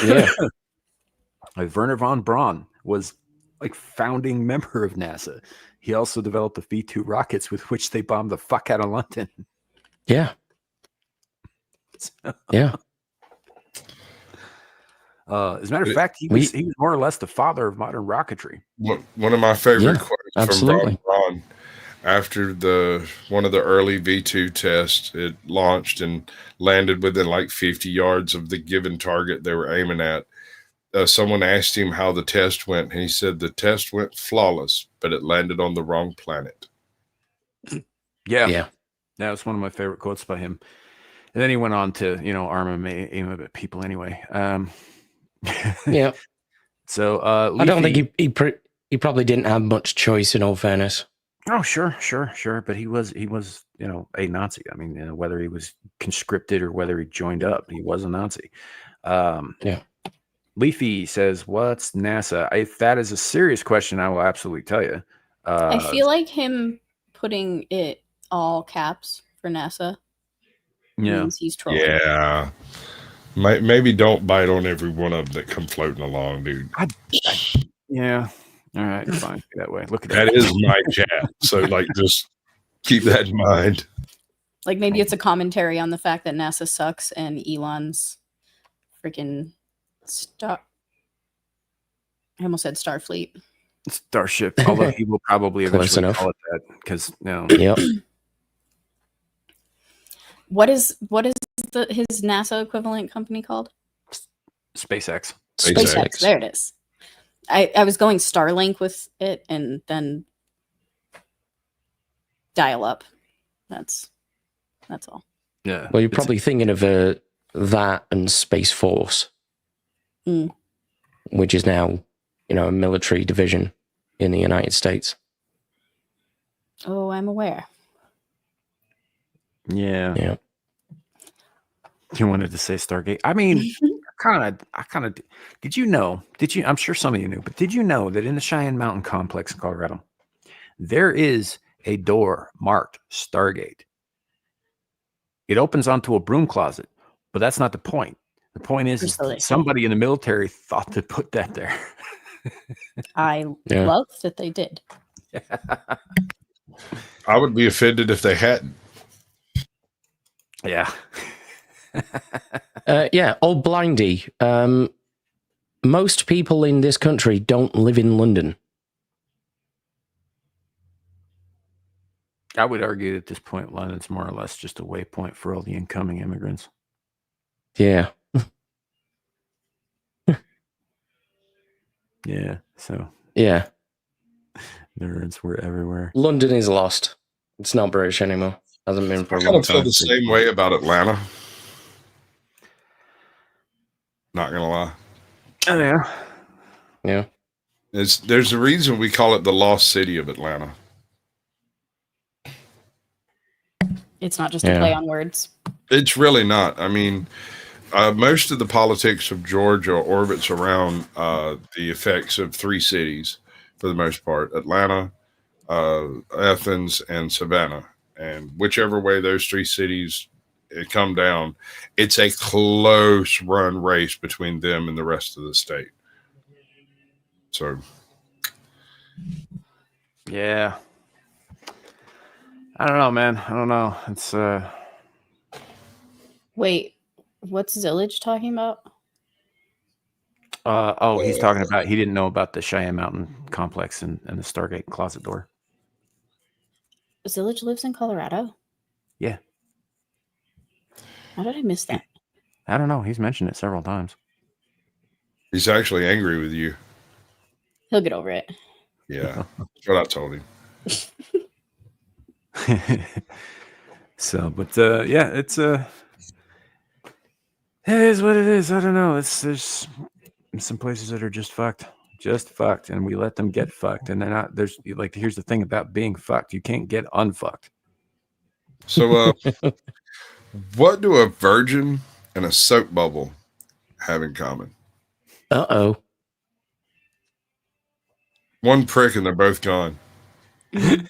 Yeah. Like Werner von Braun was like founding member of NASA. He also developed the V-2 rockets with which they bombed the fuck out of London. Yeah. So, Yeah. as a matter of fact, he was more or less the father of modern rocketry. One of my favorite quotes absolutely. from Ron after one of the early V2 tests, it launched and landed within like 50 yards of the given target they were aiming at. Someone asked him how the test went, and he said the test went flawless, but it landed on the wrong planet. Yeah. That was one of my favorite quotes by him. And then he went on to, arm and aim at people anyway. Yeah. So I don't think he probably didn't have much choice, in all fairness. Oh, sure. But he was, a Nazi. I mean, whether he was conscripted or whether he joined up, he was a Nazi. Yeah. Leafy says, "What's NASA?" If that is a serious question, I will absolutely tell you. I feel like him putting it all caps for NASA means he's trolling. Yeah. Maybe don't bite on every one of them that come floating along, dude. Yeah. All right, fine. That way. Look at that. That is my chat. So, just keep that in mind. Like maybe it's a commentary on the fact that NASA sucks and Elon's freaking I almost said Starfleet. Starship, although he will probably eventually call it that because Yep. What is his NASA equivalent company called? SpaceX. SpaceX. There it is. I was going Starlink with it and then dial up. That's all. Yeah. Well, you're probably thinking of that and Space Force, which is now, a military division in the United States. Oh, I'm aware. Yeah. Yeah. You wanted to say Stargate? I mean, I kind of. Did you know? I'm sure some of you knew, but did you know that in the Cheyenne Mountain Complex in Colorado, there is a door marked Stargate? It opens onto a broom closet, but that's not the point. The point is somebody in the military thought to put that there. I love that they did. I would be offended if they hadn't. Yeah. Old Blindy. Most people in this country don't live in London. I would argue at this point, London's more or less just a waypoint for all the incoming immigrants. Yeah. Yeah. So. Yeah. Nerds were everywhere. London is lost. It's not British anymore. Hasn't been for a long time. I kind of feel the same way about Atlanta. Not gonna lie. Oh yeah. Yeah. There's a reason we call it the lost city of Atlanta. It's not just a play on words. It's really not. I mean, most of the politics of Georgia orbits around the effects of three cities for the most part: Atlanta, Athens, and Savannah. And whichever way those three cities come down, it's a close run race between them and the rest of the state. So, yeah. I don't know, man. I don't know. It's Wait, what's Zilege talking about? He's talking about he didn't know about the Cheyenne Mountain Complex and the Stargate closet door. Zilege lives in Colorado? Yeah. How did I miss that? I don't know. He's mentioned it several times. He's actually angry with you. He'll get over it. Yeah. That's what I told him. So, but it's it is what it is. I don't know. There's some places that are just fucked, and we let them get fucked, and they're not. There's here's the thing about being fucked: you can't get unfucked. So, what do a virgin and a soap bubble have in common? Uh-oh. One prick and they're both gone. I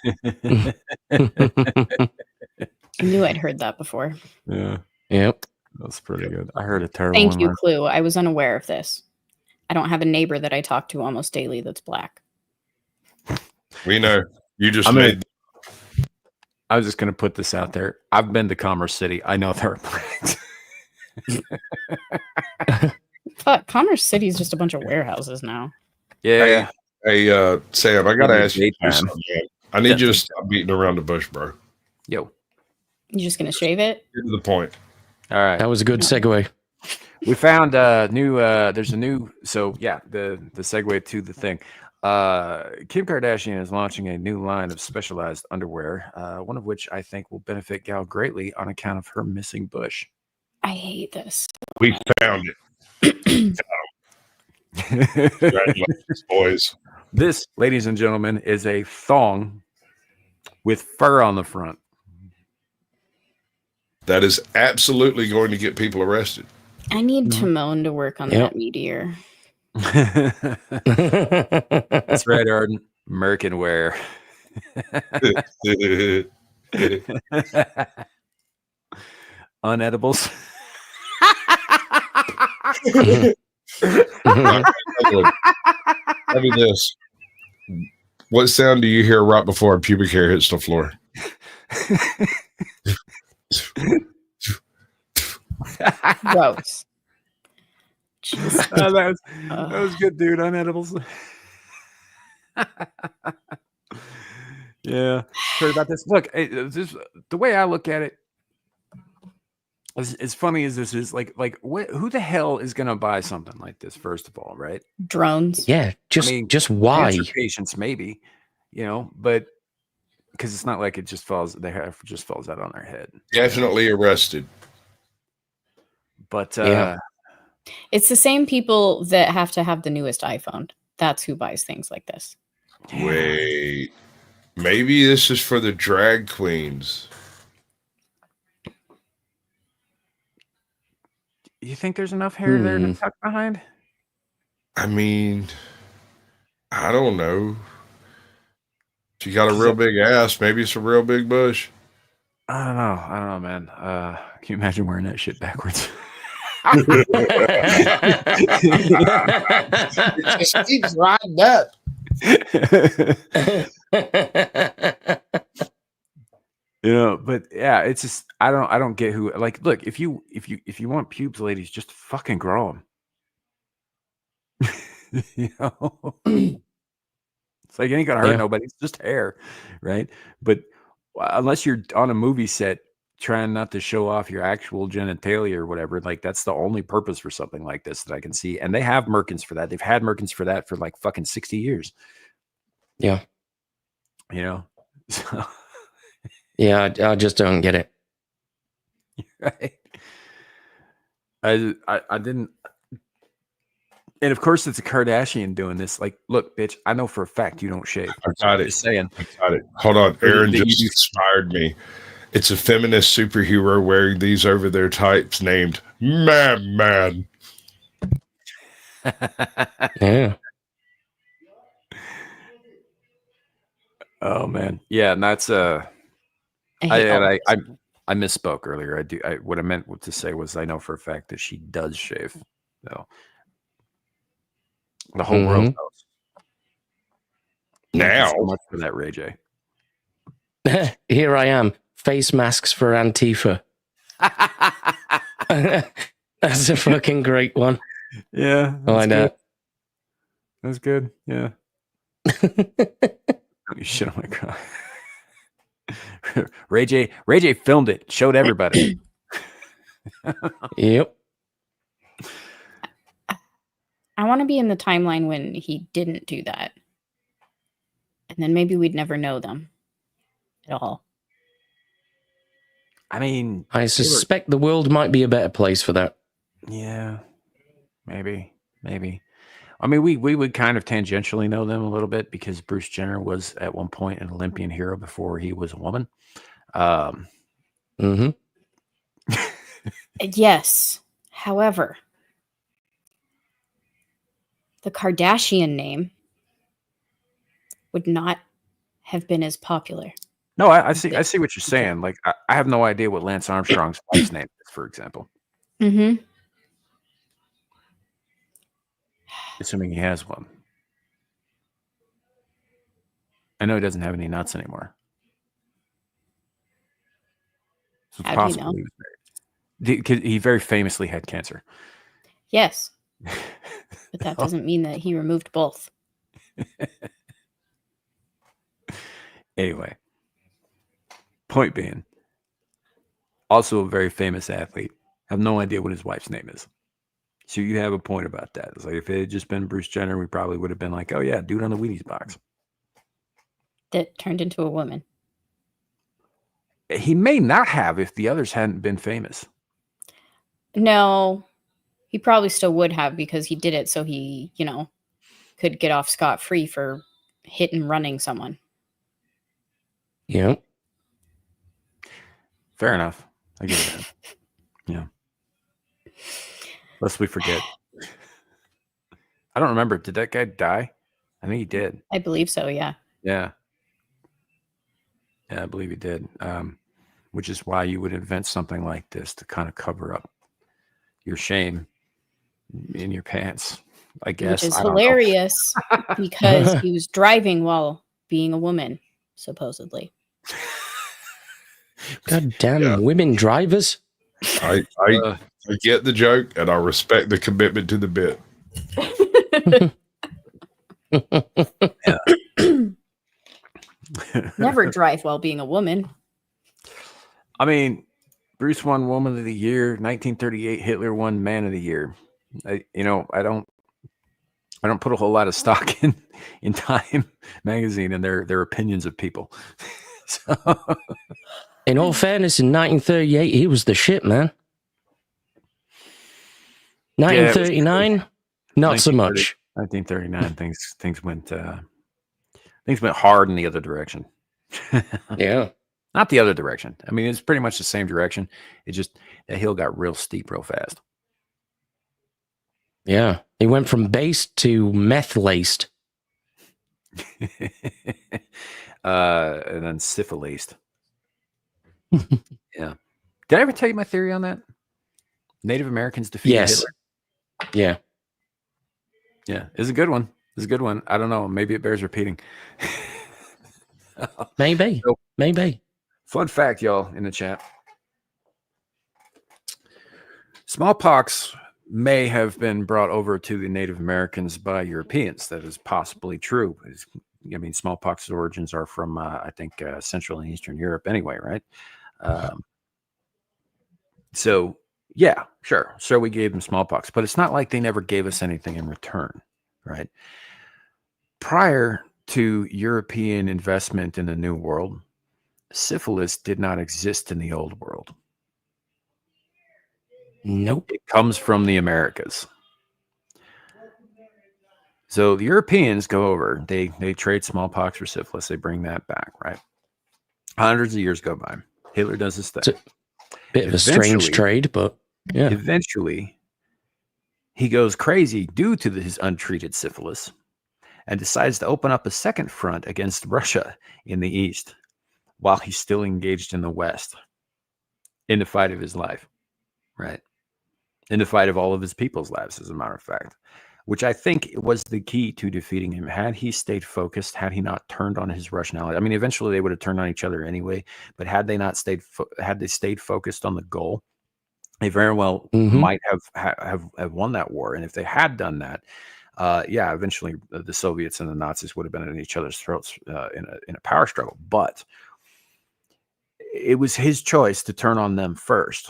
knew I'd heard that before. Yeah. Yep. That's pretty good. I heard a terrible Thank you, Cluu. I was unaware of this. I don't have a neighbor that I talk to almost daily that's black. We know. You just I mean, made. I was just going to put this out there. I've been to Commerce City. I know there are plagues. But Commerce City is just a bunch of warehouses now. Yeah. Hey, Sam, I got to ask you daytime. something, man. I need you to stop beating around the bush, bro. Yo. You just going to shave it? Get to the point. All right. That was a good segue. We found there's a new, so yeah, the segue to the thing. Kim Kardashian is launching a new line of specialized underwear, one of which I think will benefit GHAL greatly on account of her missing bush. I hate this. We found it. Congratulations, boys. This, ladies and gentlemen, is a thong with fur on the front. That is absolutely going to get people arrested. I need Timon to work on that meteor. That's right, Arden. Merkin wear. Unedibles. Tell me this. What sound do you hear right before pubic hair hits the floor? Gross. That was good, dude. Unedibles. Yeah. Heard about this. Look, the way I look at it, as funny as this is, like who the hell is going to buy something like this? First of all, right? Drones. Yeah, just why? Patients, maybe, but because it's not like it just falls. Just falls out on their head. Definitely arrested. But it's the same people that have to have the newest iPhone. That's who buys things like this. Wait, maybe this is for the drag queens. You think there's enough hair there to tuck behind? I mean, I don't know. She got a real big ass. Maybe it's a real big bush. I don't know, man. Can you imagine wearing that shit backwards? It just keeps riding up. But yeah, it's just I don't get who, like, look, if you want pubes, ladies, just fucking grow them. It's like it ain't gonna hurt nobody. It's just hair, right? But unless you're on a movie set trying not to show off your actual genitalia or whatever, like that's the only purpose for something like this that I can see. And they have merkins for that. They've had merkins for that for like fucking 60 years. Yeah. So. Yeah, I just don't get it. Right. I didn't. And of course, it's a Kardashian doing this. Like, look, bitch, I know for a fact you don't shave. I got it. Just saying. I got it. Hold on. Aaron just inspired me. It's a feminist superhero wearing these over their tights named Man. Yeah. Oh man. Yeah, and that's I misspoke earlier. What I meant to say was I know for a fact that she does shave. So the whole world knows. Now, so much for that, Ray J. Here I am. Face masks for Antifa. That's a fucking great one. Yeah. I know. That's good. Yeah. You shit on my god. Ray J filmed it, showed everybody. Yep. I want to be in the timeline when he didn't do that. And then maybe we'd never know them at all. I mean, I suspect the world might be a better place for that. Yeah. Maybe. I mean, we would kind of tangentially know them a little bit because Bruce Jenner was at one point an Olympian hero before he was a woman. Yes. However, the Kardashian name would not have been as popular. No, I see what you're saying. Like, I have no idea what Lance Armstrong's wife's name is, for example. Mm-hmm. Assuming he has one. I know he doesn't have any nuts anymore. So it's How do you possible know? he was married. He very famously had cancer. Yes. But that doesn't mean that he removed both. Anyway, point being, also a very famous athlete. I have no idea what his wife's name is. So you have a point about that. It's like if it had just been Bruce Jenner, we probably would have been like, oh yeah, dude on the Wheaties box. That turned into a woman. He may not have if the others hadn't been famous. No, he probably still would have because he did it so he, could get off scot-free for hit and running someone. Yeah. Fair enough. I get that. Yeah. Lest we forget. I don't remember. Did that guy die? I think he did. I believe so, yeah. Yeah. Yeah, I believe he did. Which is why you would invent something like this to kind of cover up your shame in your pants, I guess. Which is hilarious because he was driving while being a woman, supposedly. God damn, women drivers. I get the joke, and I respect the commitment to the bit. Never drive while being a woman. I mean, Bruce won Woman of the Year, 1938. Hitler won Man of the Year. I don't put a whole lot of stock in Time magazine and their opinions of people. So. In all fairness, in 1938, he was the shit, man. 1939, not so much. 1939, things went hard in the other direction. Yeah. Not the other direction. I mean, it's pretty much the same direction. It just, that hill got real steep real fast. Yeah. He went from based to meth-laced. And then syphilaced. Yeah. Did I ever tell you my theory on that? Native Americans defeated Hitler? Yeah. Yeah. It's a good one. I don't know. Maybe it bears repeating. Maybe. Fun fact, y'all, in the chat. Smallpox may have been brought over to the Native Americans by Europeans. That is possibly true. I mean, smallpox's origins are from, I think, Central and Eastern Europe anyway, right? So, yeah, sure. So we gave them smallpox, but it's not like they never gave us anything in return, right? Prior to European investment in the New World, syphilis did not exist in the Old World. Nope. It comes from the Americas. So the Europeans go over, they trade smallpox for syphilis, they bring that back, right? Hundreds of years go by. Hitler does his thing. It's a bit of a strange trade, but yeah. Eventually, he goes crazy due to his untreated syphilis and decides to open up a second front against Russia in the East while he's still engaged in the West in the fight of his life, right? In the fight of all of his people's lives, as a matter of fact, which I think was the key to defeating him. Had he stayed focused, had he not turned on his Russian ally, I mean, eventually they would have turned on each other anyway, but had they not stayed focused on the goal, they very well might have won that war. And if they had done that, eventually the Soviets and the Nazis would have been at each other's throats in a power struggle. But it was his choice to turn on them first,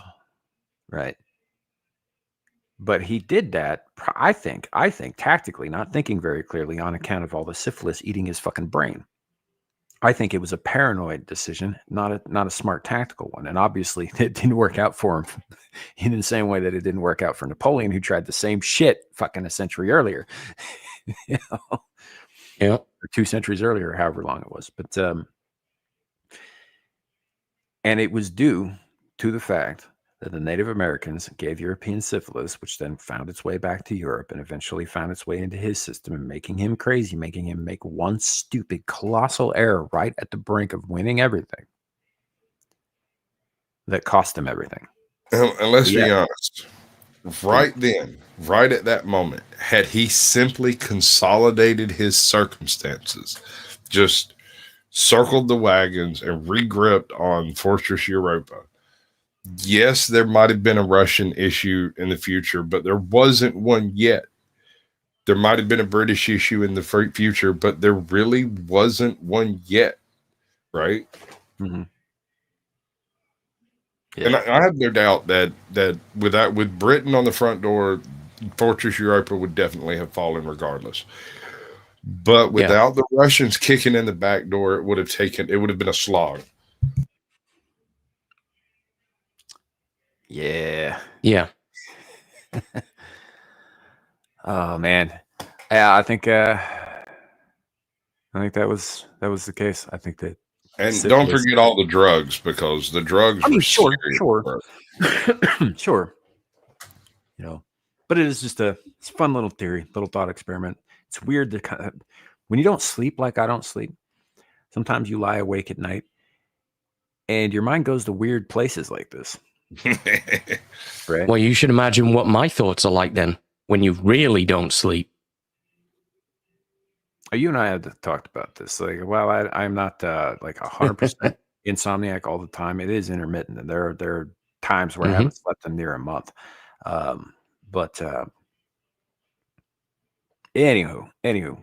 right? But he did that, I think tactically, not thinking very clearly on account of all the syphilis eating his fucking brain. I think it was a paranoid decision, not a smart tactical one. And obviously it didn't work out for him in the same way that it didn't work out for Napoleon, who tried the same shit fucking a century earlier. You know? Yeah. Or 2 centuries earlier, however long it was. But and it was due to the fact that the Native Americans gave European syphilis, which then found its way back to Europe and eventually found its way into his system and making him crazy, making him make one stupid, colossal error right at the brink of winning everything that cost him everything. And let's be honest, right then, right at that moment, had he simply consolidated his circumstances, just circled the wagons, and regripped on Fortress Europa. Yes, there might have been a Russian issue in the future, but there wasn't one yet. There might have been a British issue in the future, but there really wasn't one yet, right? Mm-hmm. Yeah. And I have no doubt that with Britain on the front door, Fortress Europa would definitely have fallen regardless. But without the Russians kicking in the back door, it would have been a slog. Yeah. Yeah. Oh man. Yeah, I think that was the case. I think that. And don't forget all the drugs, because the drugs were sure. Sure. You know, but it's a fun little theory, little thought experiment. It's weird to when you don't sleep like I don't sleep. Sometimes you lie awake at night, and your mind goes to weird places like this. Right? Well, you should imagine what my thoughts are like then, when you really don't sleep. You and I have talked about this. Like, well, I'm not like 100% insomniac all the time. It is intermittent, and there are times where I haven't slept in near a month. But anywho,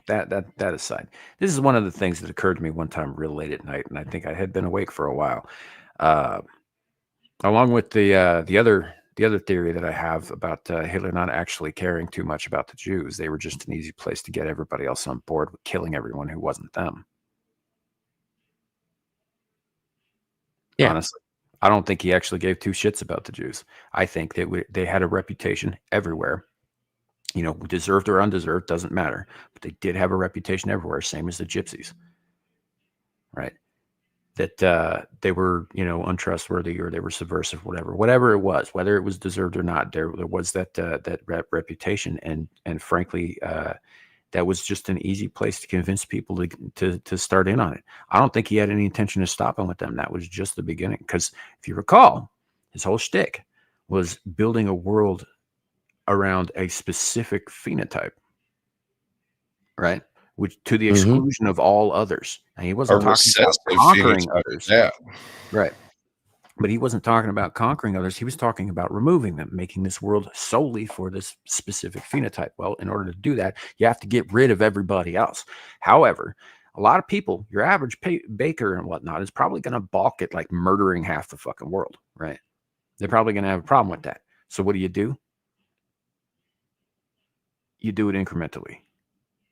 that aside, this is one of the things that occurred to me one time real late at night, and I think I had been awake for a while. Along with the other theory that I have about Hitler not actually caring too much about the Jews. They were just an easy place to get everybody else on board with killing everyone who wasn't them. Yeah. Honestly, I don't think he actually gave two shits about the Jews. I think that they had a reputation everywhere. You know, deserved or undeserved, doesn't matter. But they did have a reputation everywhere, same as the gypsies. Right? That they were, you know, untrustworthy, or they were subversive, whatever it was, whether it was deserved or not, there was that reputation, and frankly, that was just an easy place to convince people to start in on it. I don't think he had any intention of stopping with them. That was just the beginning, because if you recall, his whole shtick was building a world around a specific phenotype, right? Which to the exclusion of all others. And he wasn't talking about conquering others. Yeah. Right. But he wasn't talking about conquering others. He was talking about removing them, making this world solely for this specific phenotype. Well, in order to do that, you have to get rid of everybody else. However, a lot of people, your average baker and whatnot, is probably going to balk at like murdering half the fucking world, right? They're probably going to have a problem with that. So what do? You do it incrementally.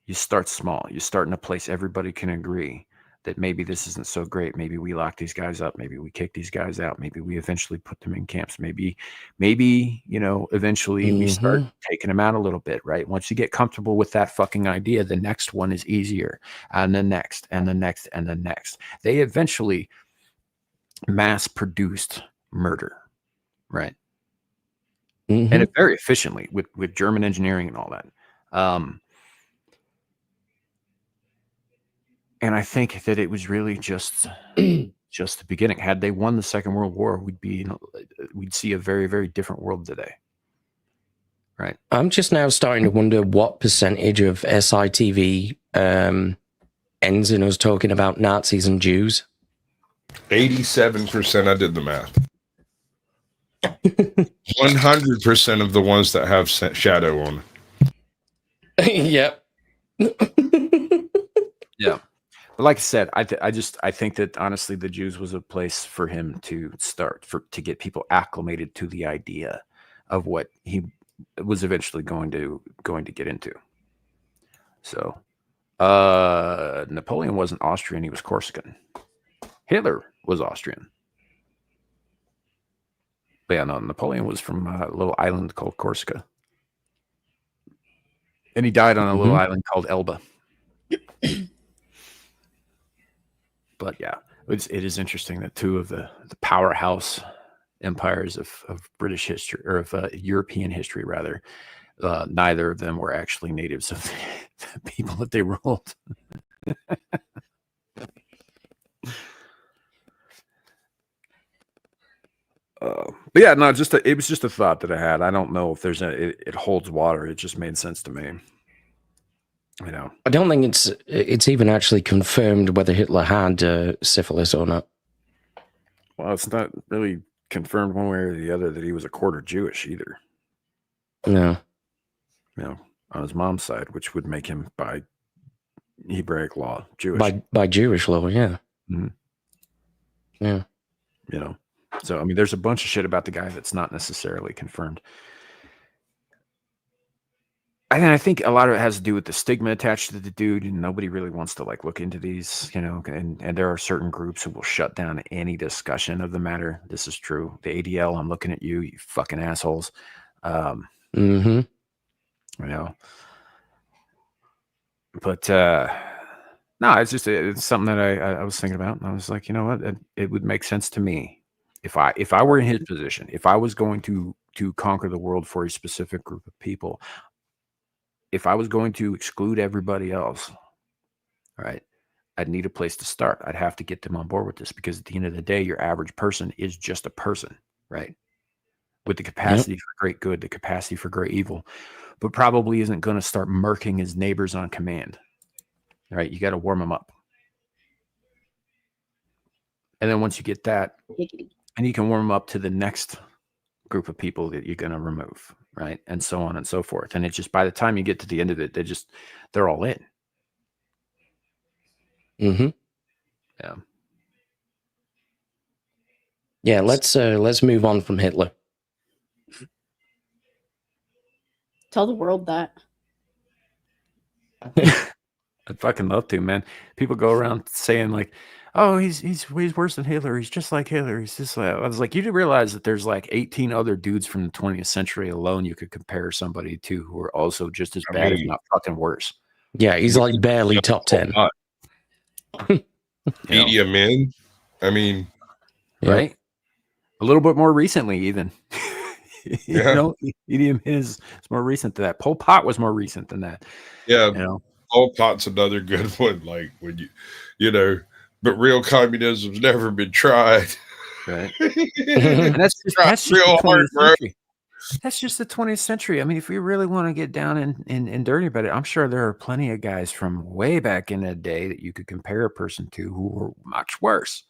You start small. You start in a place everybody can agree that maybe this isn't so great. Maybe we lock these guys up. Maybe we kick these guys out. Maybe we eventually put them in camps. Maybe, you know, eventually we start taking them out a little bit, right? Once you get comfortable with that fucking idea, the next one is easier. And the next, and the next, and the next. They eventually mass-produced murder, right? And it very efficiently with German engineering and all that. And I think that it was really just the beginning. Had they won the Second World War, we'd see a very, very different world today. Right. I'm just now starting to wonder what percentage of SITV ends in us talking about Nazis and Jews. 87%. I did the math. 100% of the ones that have Shadoo on. Yep. Yeah. But like I said, I think that honestly, the Jews was a place for him to start, to get people acclimated to the idea of what he was eventually going to get into. So, Napoleon wasn't Austrian; he was Corsican. Hitler was Austrian. But yeah, no, Napoleon was from a little island called Corsica, and he died on a little island called Elba. But yeah, it is interesting that two of the powerhouse empires of British history, or of European history rather, neither of them were actually natives of the people that they ruled. But yeah, no, it was just a thought that I had. I don't know if it holds water. It just made sense to me. You know, I don't think it's even actually confirmed whether Hitler had syphilis or not. well, it's not really confirmed one way or the other that he was a quarter Jewish either. No. You know, on his mom's side, which would make him by Hebraic law Jewish. By Jewish law, yeah. Mm-hmm. Yeah. You know, so I mean, there's a bunch of shit about the guy that's not necessarily confirmed. And I think a lot of it has to do with the stigma attached to the dude, and nobody really wants to like look into these, you know, and there are certain groups who will shut down any discussion of the matter. This is true. The ADL, I'm looking at you, you fucking assholes. Mm-hmm. You know, but no, it's something that I was thinking about, and I was like, you know what, it would make sense to me if I were in his position, if I was going to conquer the world for a specific group of people. If I was going to exclude everybody else, right, I'd need a place to start. I'd have to get them on board with this, because at the end of the day, your average person is just a person, right? With the capacity for great good, the capacity for great evil, but probably isn't going to start murking his neighbors on command, right? You got to warm them up. And then once you get that, and you can warm them up to the next group of people that you're going to remove, right? And so on and so forth. And it's just, by the time you get to the end of it, they're all in. Mm-hmm. Yeah. Yeah, let's move on from Hitler. Tell the world that. I'd fucking love to, man. People go around saying like, oh, he's worse than Hitler. He's just like Hitler. He's just like, I was like, you do realize that there's like 18 other dudes from the 20th century alone you could compare somebody to who are also just as bad, if not fucking worse. Yeah, he's like barely top 10. Idi Amin. I mean, right? A little bit more recently, even. You know, Idi Amin is more recent than that. Pol Pot was more recent than that. Yeah, you know, Pol Pot's another good one. Like when you know. But real communism's never been tried. Right. And that's just real hard, bro. That's just the 20th century. I mean, if we really want to get down and dirty about it, I'm sure there are plenty of guys from way back in the day that you could compare a person to who were much worse.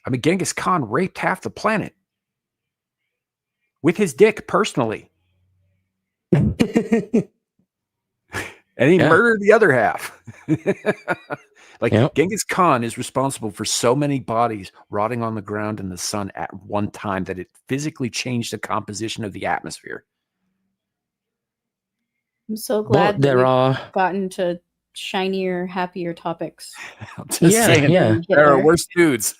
I mean, Genghis Khan raped half the planet with his dick personally. And he murdered the other half. Like Genghis Khan is responsible for so many bodies rotting on the ground in the sun at one time that it physically changed the composition of the atmosphere. I'm so glad that we've gotten to shinier, happier topics. I'm just saying, there are worse dudes.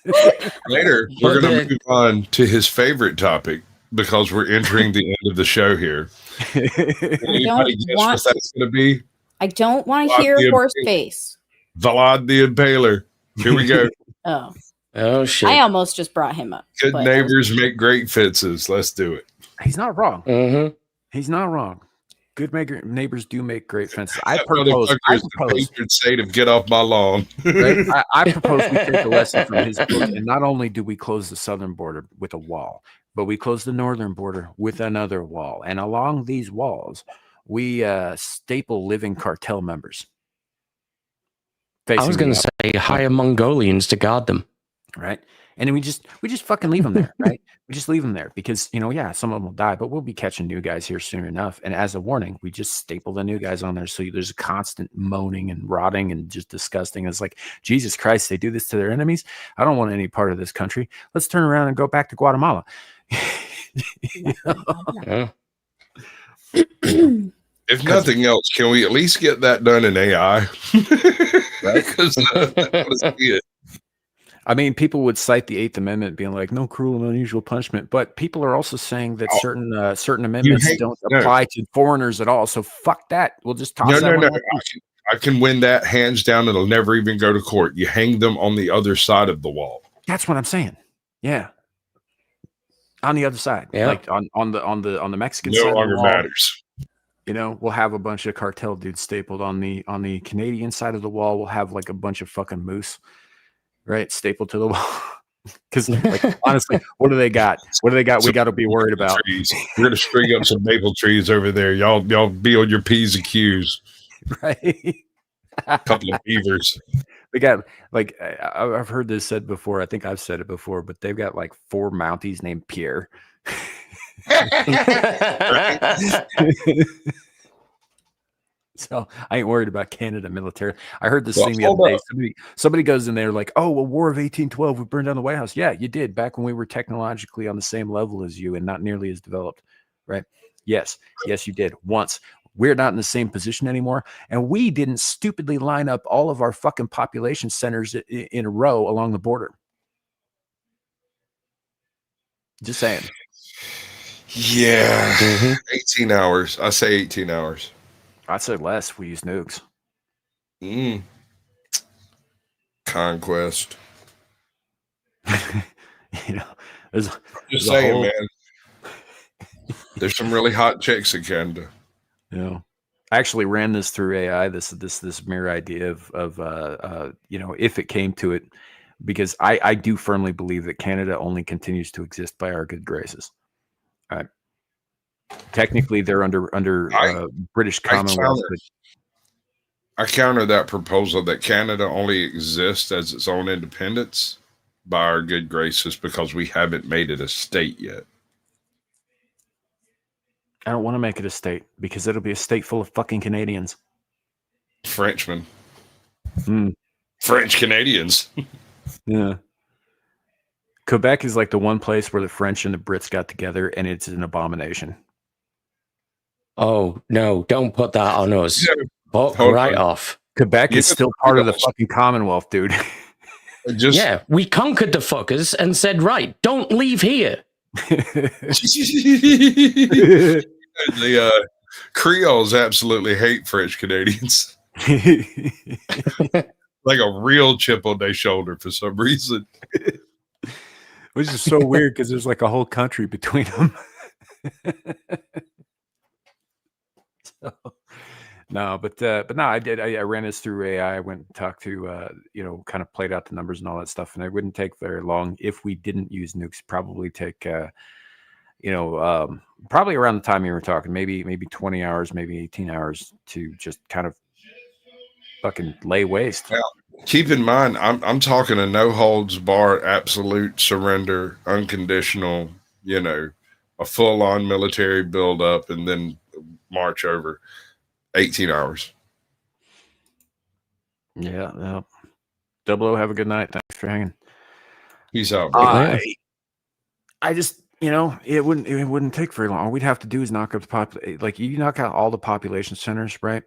Later, we're going to move on to his favorite topic, because we're entering the end of the show here. Anybody guess what that's going to be? I don't want to hear horse face. Vlad the Impaler. Here we go. Oh shit! I almost just brought him up. Good neighbors make great fences. Let's do it. He's not wrong. Mm-hmm. He's not wrong. Good neighbors do make great fences. I propose the state of get off my lawn. Right? I propose we take a lesson from his book, and not only do we close the southern border with a wall, but we close the northern border with another wall, and along these walls, we staple living cartel members. I was going to say hire Mongolians to guard them. Right. And then we just fucking leave them there. Right. We just leave them there because, you know, some of them will die, but we'll be catching new guys here soon enough. And as a warning, we just staple the new guys on there. So there's a constant moaning and rotting and just disgusting. It's like, Jesus Christ, they do this to their enemies. I don't want any part of this country. Let's turn around and go back to Guatemala. If nothing else, can we at least get that done in AI? Right? Because I mean, people would cite the 8th Amendment being like, no cruel and unusual punishment. But people are also saying that certain amendments don't apply to foreigners at all. So fuck that. We'll just toss that one. I can win that hands down. It'll never even go to court. You hang them on the other side of the wall. That's what I'm saying. Yeah. On the other side. Yeah. Like on the Mexican side. No longer matters. You know, we'll have a bunch of cartel dudes stapled on the Canadian side of the wall. We'll have like a bunch of fucking moose, right, stapled to the wall. Because, like, honestly, what do they got? What do they got? We got to be worried about. Trees. We're gonna string up some maple trees over there. Y'all be on your P's and Q's. Right. A couple of beavers. They got like I've heard this said before. I think I've said it before, but they've got like 4 Mounties named Pierre. So I ain't worried about Canada military. I heard this thing the other day. Somebody goes in there like, "Oh, well, War of 1812, we burned down the White House." Yeah, you did back when we were technologically on the same level as you and not nearly as developed, right? Yes, you did once. We're not in the same position anymore, and we didn't stupidly line up all of our fucking population centers in a row along the border. Just saying. Yeah, 18 hours. I say 18 hours. I'd say less. We use nukes. Conquest. There's just saying, man. There's some really hot chicks in Canada. I actually ran this through AI. This mere idea of if it came to it, because I do firmly believe that Canada only continues to exist by our good graces. All right. Technically, they're under British Commonwealth. I counter that proposal that Canada only exists as its own independence by our good graces because we haven't made it a state yet. I don't want to make it a state because it'll be a state full of fucking Canadians. Frenchmen. French Canadians. Yeah. Quebec is like the one place where the French and the Brits got together, and it's an abomination. Oh, no, don't put that on us. Fuck right off. Quebec is still part of the fucking Commonwealth, dude. Yeah, we conquered the fuckers and said, right, don't leave here. The Creoles absolutely hate French Canadians. Like a real chip on their shoulder for some reason. Which is so weird because there's like a whole country between them. No, but no, I did. I ran this through AI. I went and talked to, kind of played out the numbers and all that stuff. And it wouldn't take very long if we didn't use nukes. Probably take, probably around the time you were talking, maybe 20 hours, maybe 18 hours to just kind of fucking lay waste. Now, keep in mind, I'm talking a no holds barred, absolute surrender, unconditional, a full on military build up and then march over. 18 hours. Yeah. Double O, have a good night. Thanks for hanging. Peace out. I just, it wouldn't take very long. All we'd have to do is knock up the population. Like you knock out all the population centers, right?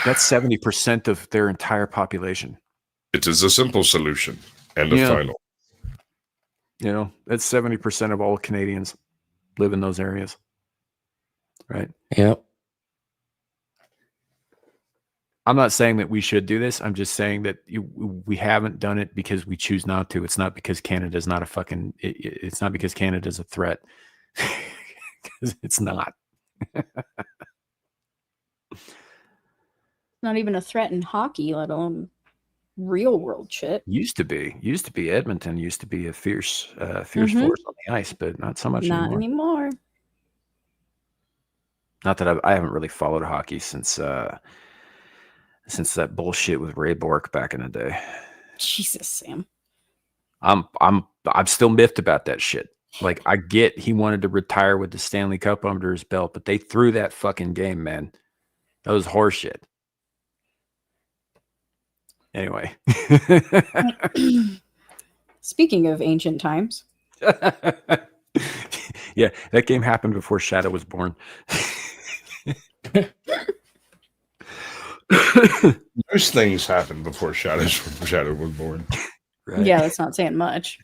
That's 70% of their entire population. It is a simple solution and a final. That's 70% of all Canadians live in those areas. Right. Yep. I'm not saying that we should do this. I'm just saying that we haven't done it because we choose not to. It's not because Canada's not a fucking. It's not because Canada's a threat. Because it's not. Not even a threat in hockey, let alone real world shit. Used to be Edmonton. Used to be a fierce force on the ice, but not so much anymore. Not anymore. Not that I haven't really followed hockey since that bullshit with Ray Bork back in the day. Jesus, Sam. I'm still miffed about that shit. Like I get he wanted to retire with the Stanley Cup under his belt, but they threw that fucking game, man. That was horseshit. Anyway. Speaking of ancient times. Yeah, that game happened before Shadoo was born. Most things happened before Shadoo was born. Right. Yeah, that's not saying much.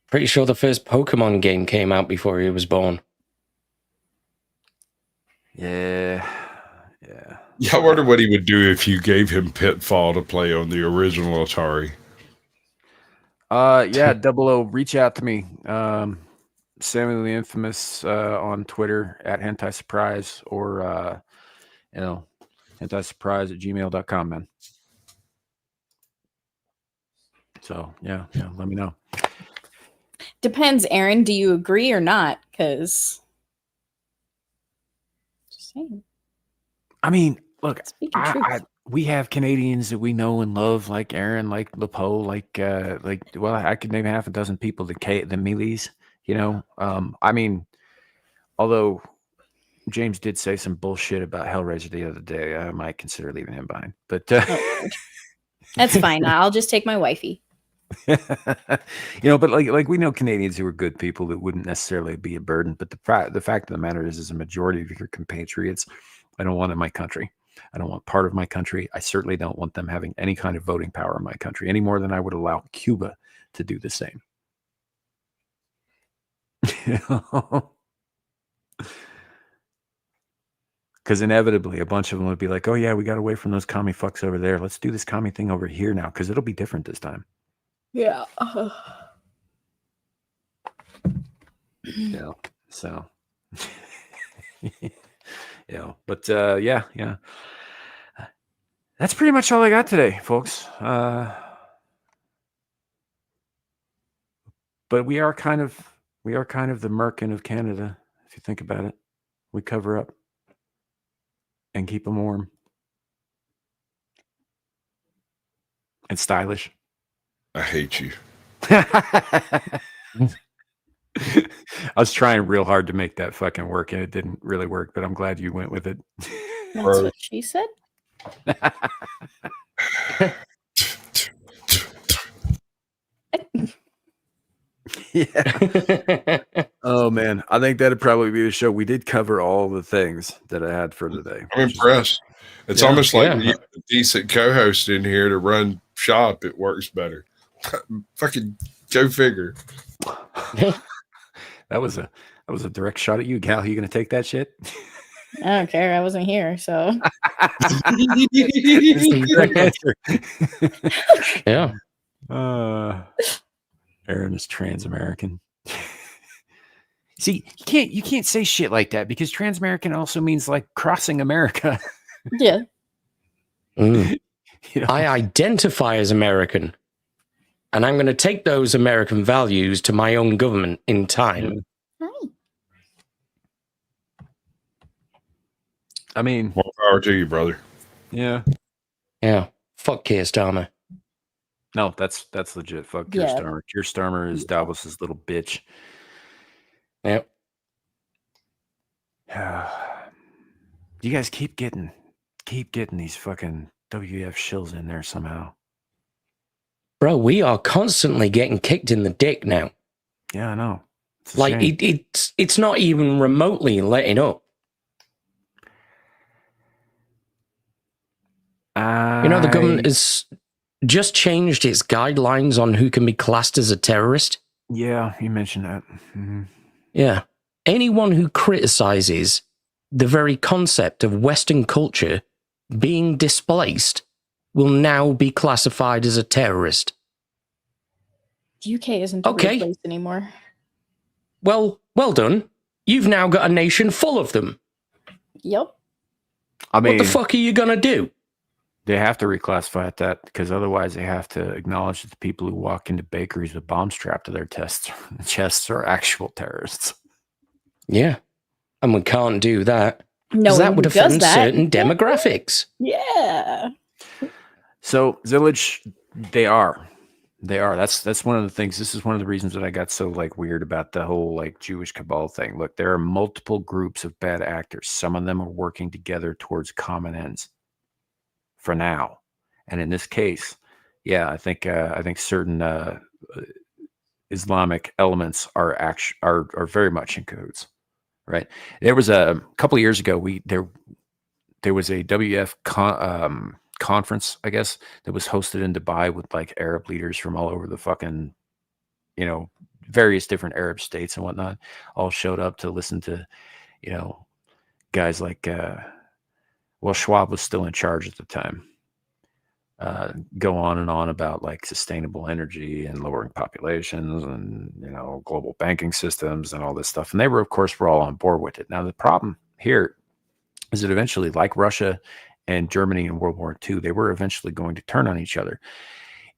Pretty sure the first Pokemon game came out before he was born. Yeah. I wonder what he would do if you gave him Pitfall to play on the original Atari. Yeah, Double O, reach out to me. Samuel the Infamous on Twitter at Hentai Surprise or hentaisurprise@gmail.com, man. So yeah, let me know. Depends, Aaron. Do you agree or not? Because just saying. I mean, look, Speaking truth. we have Canadians that we know and love, like Aaron, like LePo, well, I could name half a dozen people, the Melees, you know. I mean, although James did say some bullshit about Hellraiser the other day, I might consider leaving him behind. But that's fine. I'll just take my wifey. you know, but like we know Canadians who are good people that wouldn't necessarily be a burden. But the fact of the matter is a majority of your compatriots, I don't want in my country. I don't want part of my country. I certainly don't want them having any kind of voting power in my country any more than I would allow Cuba to do the same. Because inevitably a bunch of them would be like, oh yeah, we got away from those commie fucks over there. Let's do this commie thing over here now because it'll be different this time. Yeah. Yeah. So yeah. But yeah. That's pretty much all I got today, folks. But we are kind of the Merkin of Canada, if you think about it. We cover up and keep them warm and stylish. I hate you. I was trying real hard to make that fucking work, and it didn't really work, but I'm glad you went with it. That's what she said. Yeah. Oh man, I think that'd probably be the show. We did cover all the things that I had for today. I'm impressed. It's almost like when you have a decent co-host in here to run shop, it works better. Fucking go figure. That was a direct shot at you, Gal. You gonna take that shit? I don't care. I wasn't here, so. Yeah. Aaron is trans-American. See, you can't say shit like that because trans-American also means like crossing America. Yeah. You know? I identify as American, and I'm going to take those American values to my own government in time. I mean, more power to you, brother. Yeah. Yeah. Fuck Keir Starmer. No, that's legit. Fuck Keir Starmer. Keir Starmer is Davos's little bitch. Yep. You guys keep getting these fucking WF shills in there somehow. Bro, we are constantly getting kicked in the dick now. Yeah, I know. Like it's not even remotely letting up. You know, the government has just changed its guidelines on who can be classed as a terrorist. Yeah, you mentioned that. Mm-hmm. Yeah. Anyone who criticizes the very concept of Western culture being displaced will now be classified as a terrorist. The UK isn't a real place anymore. Well done. You've now got a nation full of them. Yep. I mean, what the fuck are you going to do? They have to reclassify it that because otherwise they have to acknowledge that the people who walk into bakeries with bombs strapped to their chests are actual terrorists. Yeah. And we can't do that. No, that would offend certain demographics. Yeah. So Zilege, they are. That's one of the things. This is one of the reasons that I got so like weird about the whole like Jewish cabal thing. Look, there are multiple groups of bad actors. Some of them are working together towards common ends. For now, and in this case, yeah, I think certain Islamic elements are very much in cahoots, right? There was a couple of years ago, there was a WF conference, I guess, that was hosted in Dubai with like Arab leaders from all over the fucking, you know, various different Arab states and whatnot, all showed up to listen to, you know, guys like. Well, Schwab was still in charge at the time. Go on and on about like sustainable energy and lowering populations and, you know, global banking systems and all this stuff. And they were, of course, all on board with it. Now, the problem here is that eventually, like Russia and Germany in World War II, they were eventually going to turn on each other.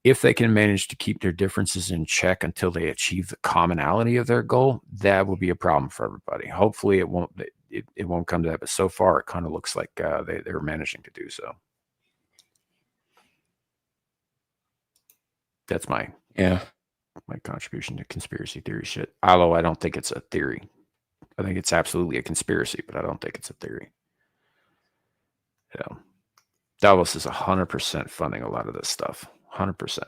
If they can manage to keep their differences in check until they achieve the commonality of their goal, that will be a problem for everybody. Hopefully it won't. it won't come to that. But so far, it kind of looks like they're managing to do so. That's my contribution to conspiracy theory shit. Although I don't think it's a theory. I think it's absolutely a conspiracy, but I don't think it's a theory. Yeah. Davos is 100% funding a lot of this stuff. 100%.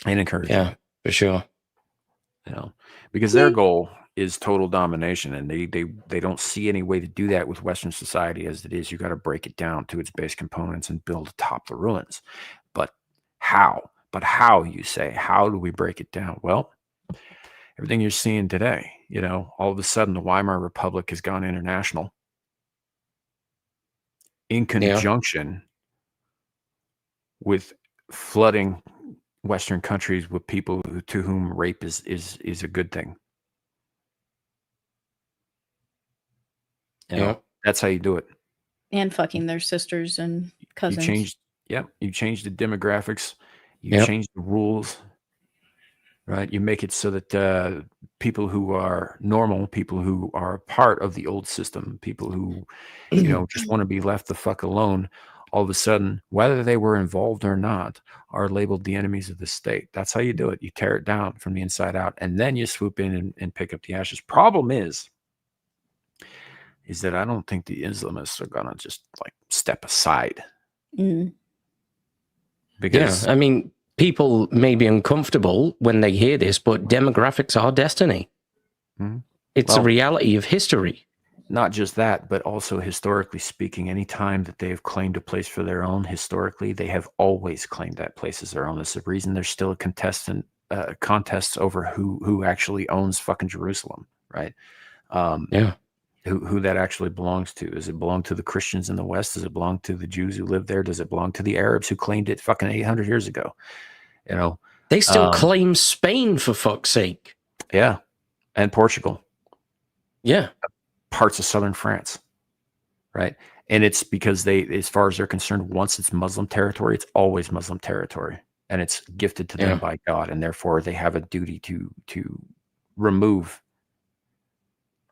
And encouraging. Yeah, for sure. Because their goal is total domination, and they don't see any way to do that with Western society as it is. You got to break it down to its base components and build atop the ruins. But how? You say, how do we break it down? Well, everything you're seeing today, all of a sudden the Weimar Republic has gone international in conjunction with flooding Western countries with people to whom rape is a good thing. That's how you do it. And fucking their sisters and cousins. You change the demographics. You change the rules. Right? You make it so that people who are normal, people who are part of the old system, people who, just want to be left the fuck alone, all of a sudden, whether they were involved or not, are labeled the enemies of the state. That's how you do it. You tear it down from the inside out, and then you swoop in and pick up the ashes. Problem is that I don't think the Islamists are going to just step aside. Because I mean, people may be uncomfortable when they hear this, but demographics are destiny. It's a reality of history. Not just that, but also historically speaking, any time that they have claimed a place for their own, historically, they have always claimed that place as their own. That's the reason there's still a contests over who actually owns fucking Jerusalem, right? Who that actually belongs to. Does it belong to the Christians in the West? Does it belong to the Jews who live there? Does it belong to the Arabs who claimed it fucking 800 years ago? They still claim Spain, for fuck's sake. Yeah. And Portugal. Yeah. Parts of southern France. Right. And it's because as far as they're concerned, once it's Muslim territory, it's always Muslim territory. And it's gifted to them by God. And therefore they have a duty to remove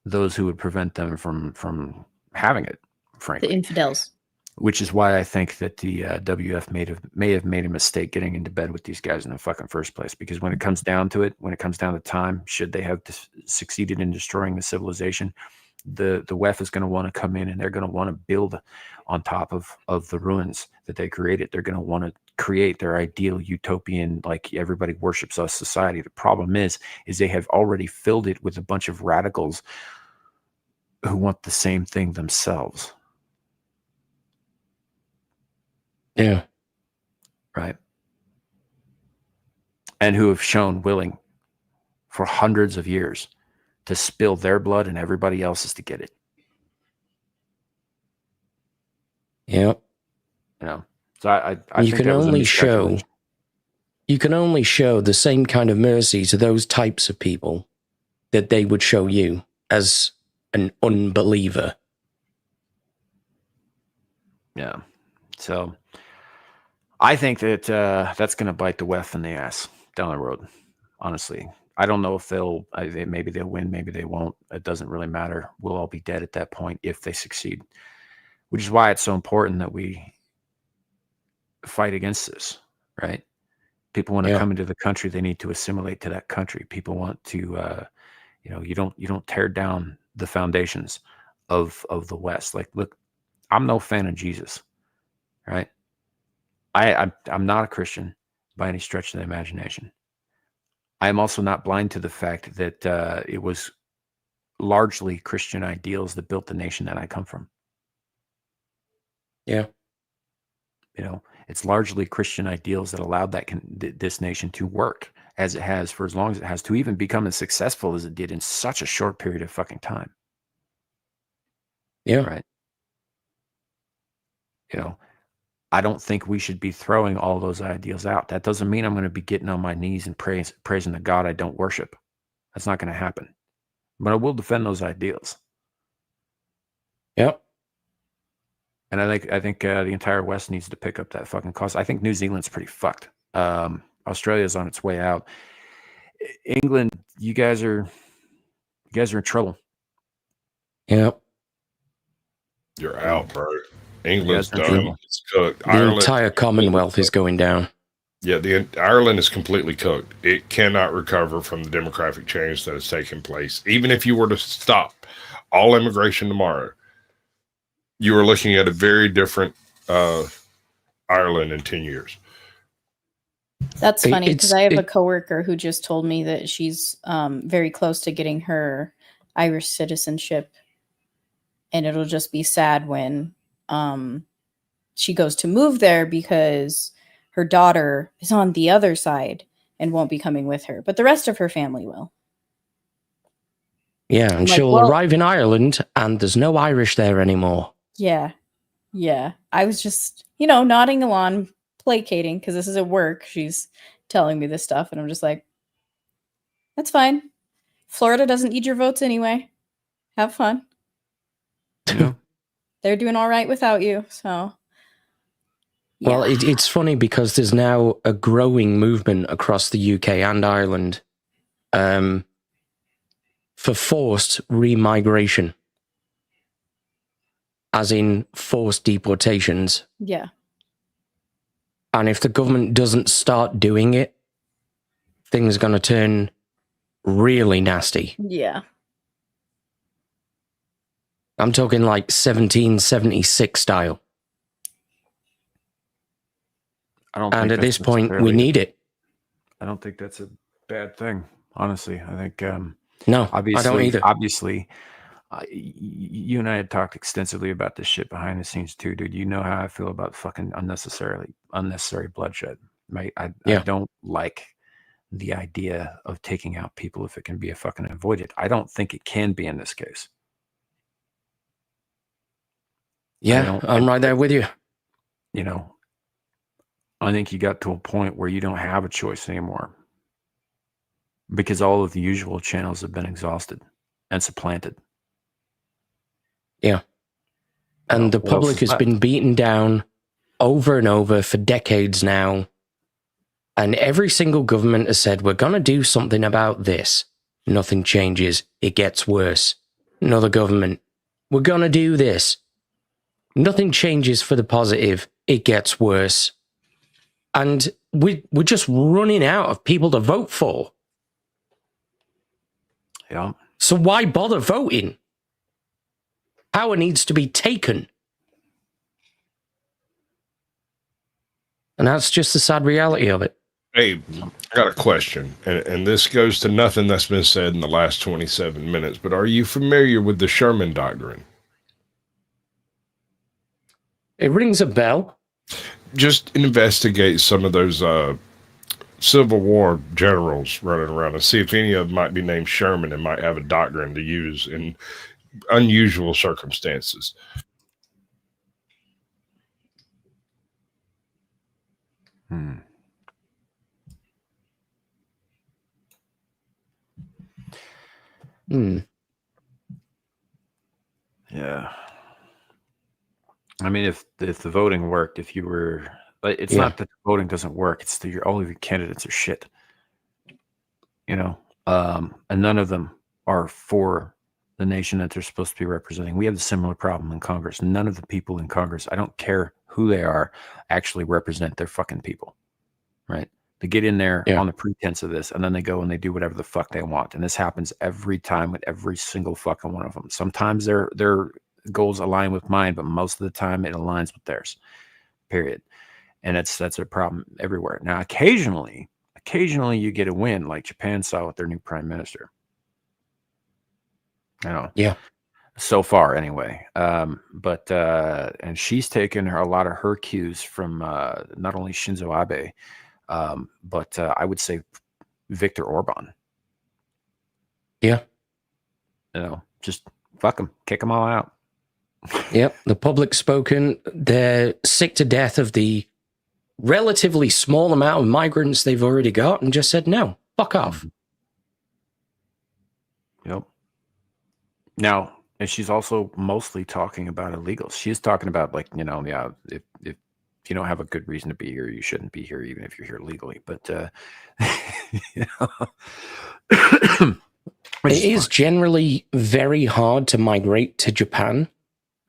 those who would prevent them from having it, frankly. The infidels. Which is why I think that the WF may have made a mistake getting into bed with these guys in the fucking first place. Because when it comes down to it, when it comes down to time, should they have succeeded in destroying the civilization, the WEF is going to want to come in and they're going to want to build on top of the ruins that they created. They're going to want to create their ideal utopian, like everybody worships us society. The problem is they have already filled it with a bunch of radicals who want the same thing themselves. Yeah. Right. And who have shown willing for hundreds of years to spill their blood and everybody else's to get it. Yeah. So I you think can that was only show the same kind of mercy to those types of people that they would show you as an unbeliever. Yeah. So I think that that's going to bite the WEF in the ass down the road. Honestly, I don't know if maybe they'll win, maybe they won't. It doesn't really matter. We'll all be dead at that point if they succeed, which is why it's so important that we fight against this, right? People want to come into the country, they need to assimilate to that country. People want to, you don't tear down the foundations of the West. Like, look, I'm no fan of Jesus, right? I'm not a Christian by any stretch of the imagination. I am also not blind to the fact that it was largely Christian ideals that built the nation that I come from. Yeah. It's largely Christian ideals that allowed this nation to work as it has for as long as it has, to even become as successful as it did in such a short period of fucking time. Yeah. Right. I don't think we should be throwing all those ideals out. That doesn't mean I'm going to be getting on my knees and praising the God I don't worship. That's not going to happen. But I will defend those ideals. Yep. And I think the entire West needs to pick up that fucking cause. I think New Zealand's pretty fucked. Australia's on its way out. England, you guys are in trouble. Yep. You're out, bro. England's Yeah, done. It's cooked. The entire Commonwealth is going down. Yeah, Ireland is completely cooked. It cannot recover from the demographic change that has taken place. Even if you were to stop all immigration tomorrow, you are looking at a very different Ireland in 10 years. That's funny because I have a coworker who just told me that she's very close to getting her Irish citizenship, and it'll just be sad when she goes to move there because her daughter is on the other side and won't be coming with her, but the rest of her family will. Yeah, and she'll arrive in Ireland, and there's no Irish there anymore. Yeah. I was just, nodding along, placating, because this is at work. She's telling me this stuff, and I'm just like, that's fine. Florida doesn't need your votes anyway. Have fun. Yeah. They're doing all right without you, so. Yeah. Well, it's funny because there's now a growing movement across the UK and Ireland for forced remigration, as in forced deportations. Yeah. And if the government doesn't start doing it, things are going to turn really nasty. Yeah. I'm talking like 1776 style. And at this point, we need it. I don't think that's a bad thing, honestly. I think no, obviously, I don't either. Obviously, you and I had talked extensively about this shit behind the scenes too, dude. You know how I feel about fucking unnecessary bloodshed. Right? I don't like the idea of taking out people if it can be fucking avoided. I don't think it can be in this case. Yeah, I'm right there with you. I think you got to a point where you don't have a choice anymore because all of the usual channels have been exhausted and supplanted. Yeah. And the public has been beaten down over and over for decades now. And every single government has said, we're going to do something about this. Nothing changes. It gets worse. Another government, we're going to do this. Nothing changes for the positive. It gets worse. And we're just running out of people to vote for. Yeah. So why bother voting? Power needs to be taken. And that's just the sad reality of it. Hey, I got a question, and this goes to nothing that's been said in the last 27 minutes, but are you familiar with the Sherman Doctrine? It rings a bell. Just investigate some of those Civil War generals running around and see if any of them might be named Sherman and might have a doctrine to use in unusual circumstances. Yeah. I mean, if the voting worked, if you were, it's not that the voting doesn't work. It's that all of your candidates are shit. And none of them are for the nation that they're supposed to be representing. We have a similar problem in Congress. None of the people in Congress, I don't care who they are, actually represent their fucking people, right? They get in there on the pretense of this, and then they go and they do whatever the fuck they want. And this happens every time with every single fucking one of them. Sometimes their goals align with mine, but most of the time it aligns with theirs, period. And that's a problem everywhere. Now, occasionally you get a win, like Japan saw with their new prime minister. Yeah. So far, anyway. But and she's taken a lot of her cues from not only Shinzo Abe, but I would say Viktor Orban. Yeah. Just fuck them, kick them all out. Yep, the public's spoken. They're sick to death of the relatively small amount of migrants they've already got and just said, no, fuck off. Yep. Now, and she's also mostly talking about illegals. She's talking about if you don't have a good reason to be here, you shouldn't be here, even if you're here legally. But It is generally very hard to migrate to Japan.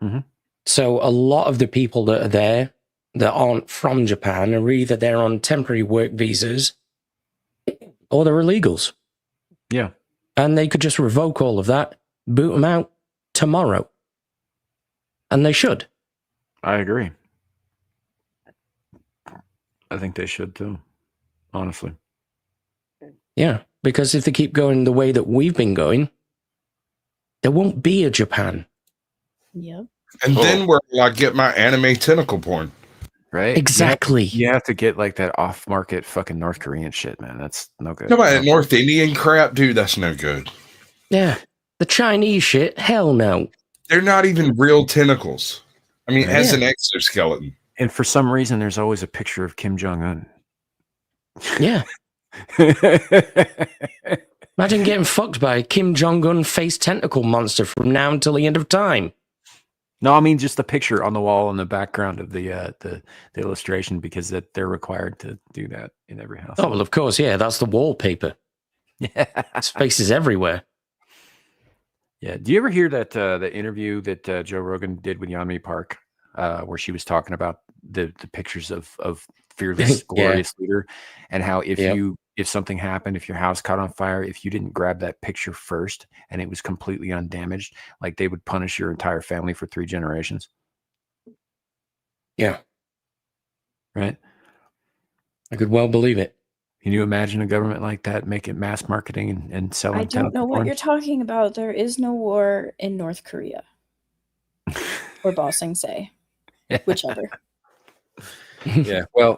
Mm-hmm. So a lot of the people that are there that aren't from Japan are either there on temporary work visas or they're illegals. Yeah. And they could just revoke all of that, boot them out tomorrow. And they should. I agree. I think they should too, honestly. Yeah, because if they keep going the way that we've been going, there won't be a Japan. Yep. And then where will I get my anime tentacle porn? Right? Exactly. You have to get like that off-market fucking North Korean shit, man. That's no good. No, that North Indian crap, dude, that's no good. Yeah. The Chinese shit, hell no. They're not even real tentacles. I mean, it has an exoskeleton. And for some reason, there's always a picture of Kim Jong-un. Yeah. Imagine getting fucked by a Kim Jong-un face tentacle monster from now until the end of time. No, I mean just the picture on the wall in the background of the illustration, because they're required to do that in every house. Oh, well, of course, yeah, that's the wallpaper. Yeah. His face is everywhere. Yeah. Do you ever hear that the interview that Joe Rogan did with Yeonmi Park, where she was talking about the pictures of fearless, glorious leader, and how if something happened, if your house caught on fire, if you didn't grab that picture first and it was completely undamaged, like they would punish your entire family for 3 generations. Yeah. Right. I could well believe it. Can you imagine a government like that making mass marketing and selling? I don't know what you're talking about. There is no war in North Korea. Or Ba Sing Se. Whichever. Yeah. Well,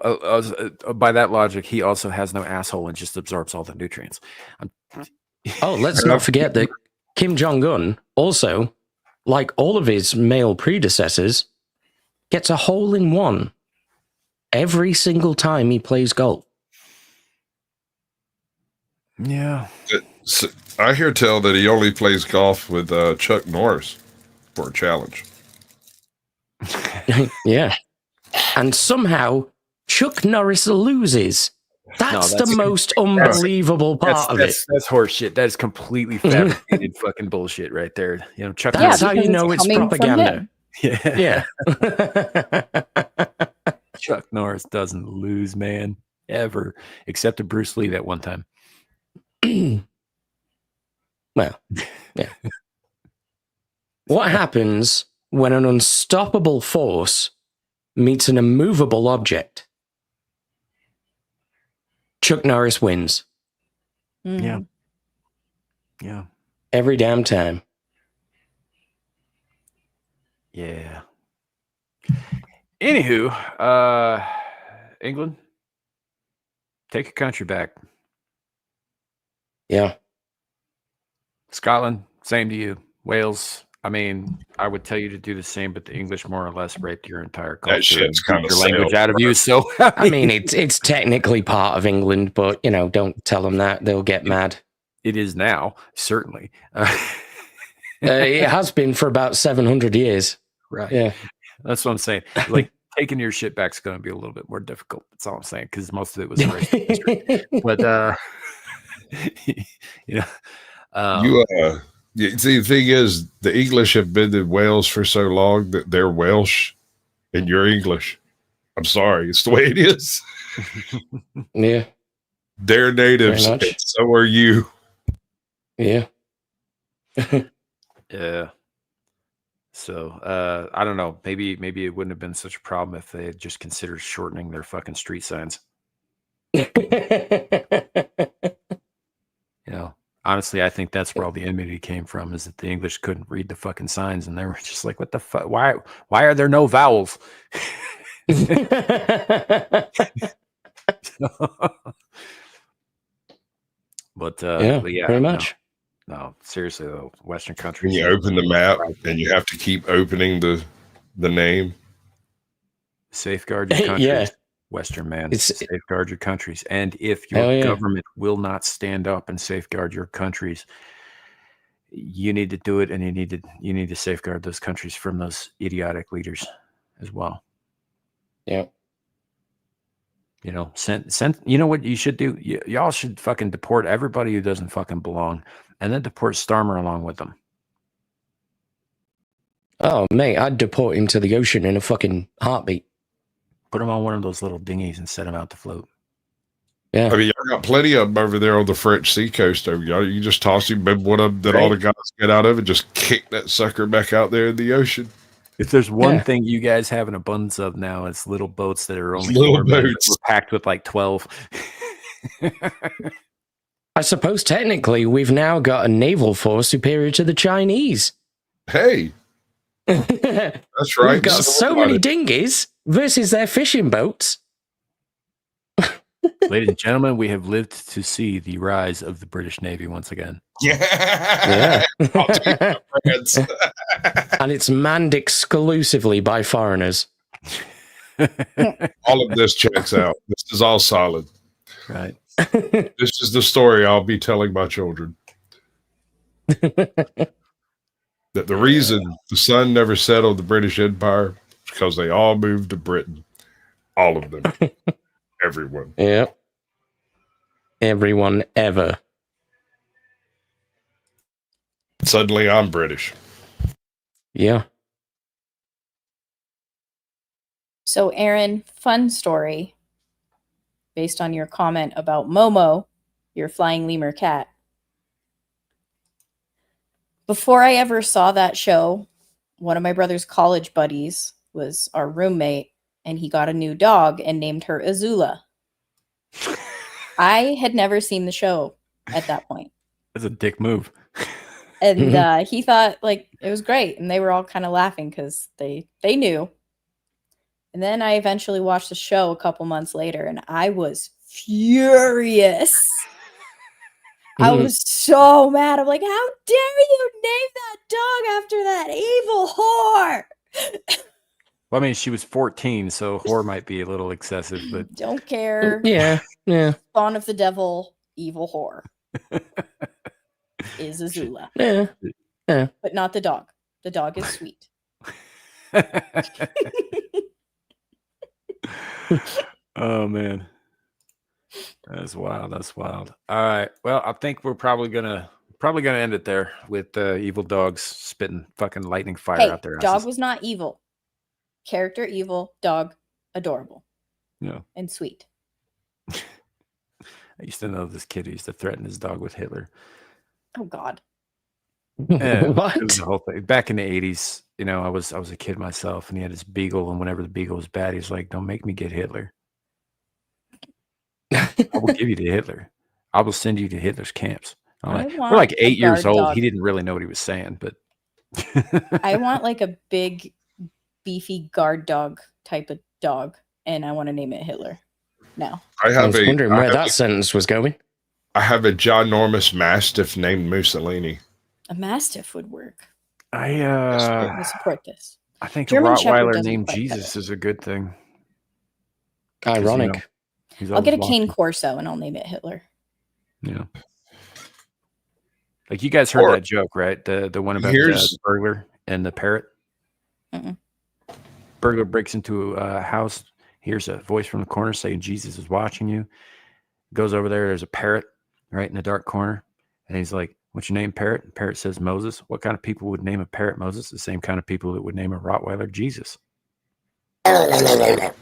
by that logic, he also has no asshole and just absorbs all the nutrients. Oh, let's not forget that Kim Jong-un also, like all of his male predecessors, gets a hole in one every single time he plays golf. Yeah. I hear tell that he only plays golf with Chuck Norris for a challenge. Yeah. And somehow Chuck Norris loses. That's the most unbelievable part of it. That's horseshit. That is completely fabricated fucking bullshit right there. You know, Chuck. That's how you know it's propaganda. Yeah. Chuck Norris doesn't lose, man, ever, except to Bruce Lee that one time. Well, yeah. What happens when an unstoppable force meets an immovable object? Chuck Norris wins. Yeah. Yeah. Every damn time. Yeah. Anywho, England, take a country back. Yeah. Scotland, same to you. Wales, I mean, I would tell you to do the same, but the English more or less raped your entire culture. That shit's kind of your language out of you. So I mean, it's technically part of England, but don't tell them that; they'll get mad. It is now, certainly. It has been for about 700 years. Right. Yeah. That's what I'm saying. Like taking your shit back is going to be a little bit more difficult. That's all I'm saying, because most of it was racist history. But see, the thing is, the English have been in Wales for so long that they're Welsh and you're English. I'm sorry, it's the way it is. Yeah. They're natives, and so are you. Yeah. Yeah. So I don't know. Maybe it wouldn't have been such a problem if they had just considered shortening their fucking street signs. Honestly, I think that's where all the enmity came from, is that the English couldn't read the fucking signs, and they were just like, what the fuck? Why are there no vowels? But yeah, very much. No, seriously though, Western countries. When you open the map and you have to keep opening the name. Safeguard your countries. Yeah. Western man, safeguard your countries. And if your government will not stand up and safeguard your countries, you need to do it, and you need to safeguard those countries from those idiotic leaders as well. Yeah. You know, send. You know what you should do? Y'all should fucking deport everybody who doesn't fucking belong, and then deport Starmer along with them. Oh, mate, I'd deport him to the ocean in a fucking heartbeat. Put him on one of those little dinghies and set him out to float. Yeah. I mean, y'all got plenty of them over there on the French seacoast. You just toss him in one of them that all the guys get out of and just kick that sucker back out there in the ocean. If there's one thing you guys have an abundance of now, it's little boats that are only little boats. We're packed with like 12. I suppose technically we've now got a naval force superior to the Chinese. Hey. That's right. We've got so many dinghies versus their fishing boats. Ladies and gentlemen, we have lived to see the rise of the British Navy once again. Yeah. And it's manned exclusively by foreigners. All of this checks out. This is all solid. Right. This is the story I'll be telling my children. That the reason the sun never set on the British Empire is because they all moved to Britain. All of them. Everyone. Yep. Everyone ever. Suddenly I'm British. Yeah. So, Aaron, fun story based on your comment about Momo, your flying lemur cat. Before I ever saw that show, one of my brother's college buddies was our roommate, and he got a new dog and named her Azula. I had never seen the show at that point. That's a dick move. And he thought like it was great, and they were all kind of laughing because they knew. And then I eventually watched the show a couple months later, and I was furious. I was so mad. I'm like, how dare you name that dog after that evil whore? Well, I mean, she was 14, so whore might be a little excessive, but don't care. Yeah. Spawn of the devil, evil whore. Is Azula. Yeah. But not the dog. The dog is sweet. Oh man, that's wild. That's wild. All right. Well, I think we're probably gonna end it there with evil dogs spitting fucking lightning fire out there. Dog was not evil. Character evil. Dog adorable. Yeah. And sweet. I used to know this kid who used to threaten his dog with Hitler. Oh God. Yeah, what? It was the whole thing. Back in the 80s, you know, I was a kid myself, and he had his beagle, and whenever the beagle was bad, he's like, "Don't make me get Hitler. I will give you to Hitler. I will send you to Hitler's camps." We're like 8 years old. Dog. He didn't really know what he was saying, but I want like a big, beefy guard dog type of dog, and I want to name it Hitler. No. I was wondering where that sentence was going. I have a ginormous mastiff named Mussolini. A mastiff would work. I support this. I think German a Shepherd Rottweiler doesn't named quite Jesus is a good thing. Ironic. You know, I'll get a cane corso and I'll name it Hitler. Yeah. Like you guys heard that joke, right? The one about the burglar and the parrot. Mm-mm. Burglar breaks into a house. Hears a voice from the corner saying Jesus is watching you. Goes over there. There's a parrot right in the dark corner. And he's like, "What's your name, parrot?" And parrot says, "Moses." What kind of people would name a parrot Moses? The same kind of people that would name a Rottweiler Jesus. I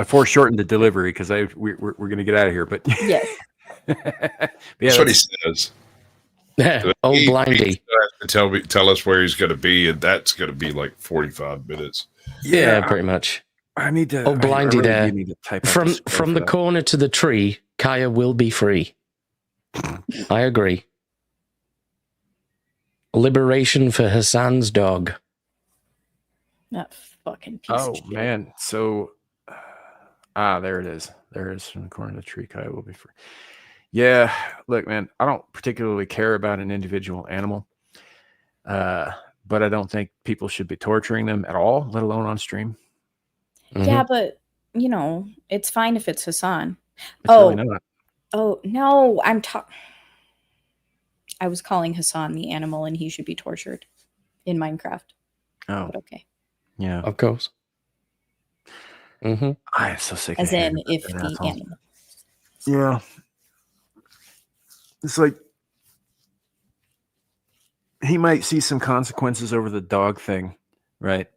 foreshortened the delivery because we're going to get out of here. But yes. That's what he says. Old blindy. He has to tell us where he's going to be, and that's going to be like 45 minutes. Yeah, pretty much. I need to. Old blindy really there. need to type From the corner to the tree, Kaya will be free. I agree. Liberation for Hassan's dog. That fucking piece Oh of shit. man, so there it is. There it is from the corner of the tree. Kaya will be free. Yeah, look, man, I don't particularly care about an individual animal, but I don't think people should be torturing them at all, let alone on stream. Mm-hmm. Yeah, but you know, it's fine if it's Hassan. It's really not. Oh no, I was calling Hassan the animal, and he should be tortured in Minecraft. Oh, but okay. Yeah. Of course. Mm-hmm. I am so sick As of in, hearing if about that the asshole. animal. Yeah. It's like he might see some consequences over the dog thing, right?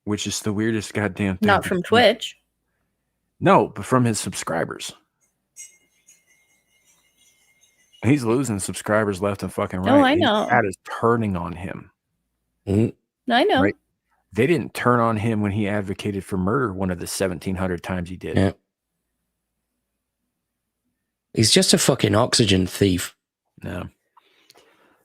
Which is the weirdest goddamn thing. Not from Twitch. No, but from his subscribers. He's losing subscribers left and fucking right. Oh, I know. That is turning on him. Mm-hmm. I know. Right? They didn't turn on him when he advocated for murder one of the 1,700 times he did. Yeah. He's just a fucking oxygen thief. No.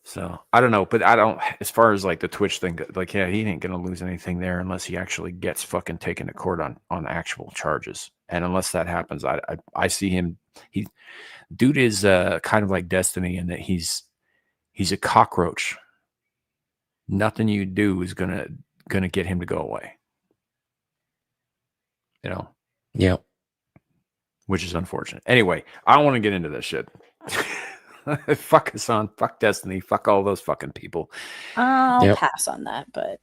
So I don't know, but I don't, as far as like the Twitch thing, like, yeah, he ain't going to lose anything there unless he actually gets fucking taken to court on actual charges. And unless that happens, I see him, dude is kind of like Destiny in that he's a cockroach. Nothing you do is gonna get him to go away. You know? Yeah. Which is unfortunate. Anyway, I don't want to get into this shit. Fuck Hassan, fuck Destiny, fuck all those fucking people. I'll pass on that, but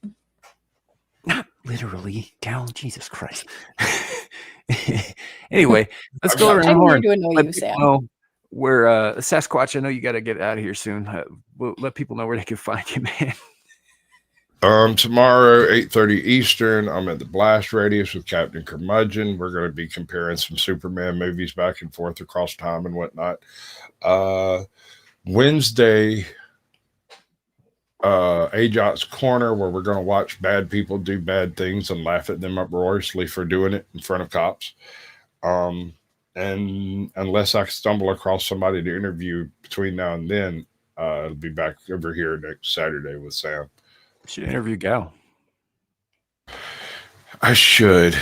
not literally, Gal. Jesus Christ. Anyway, let's go around the horn. To annoy you, Sam. We're Sasquatch. I know you got to get out of here soon. We'll let people know where they can find you, man. Tomorrow, 8:30 Eastern, I'm at the Blast Radius with Captain Curmudgeon. We're going to be comparing some Superman movies back and forth across time and whatnot. Wednesday, Ajot's Corner, where we're going to watch bad people do bad things and laugh at them uproariously for doing it in front of cops. And unless I stumble across somebody to interview between now and then, I'll be back over here next Saturday with Sam. You should interview Gal. I should.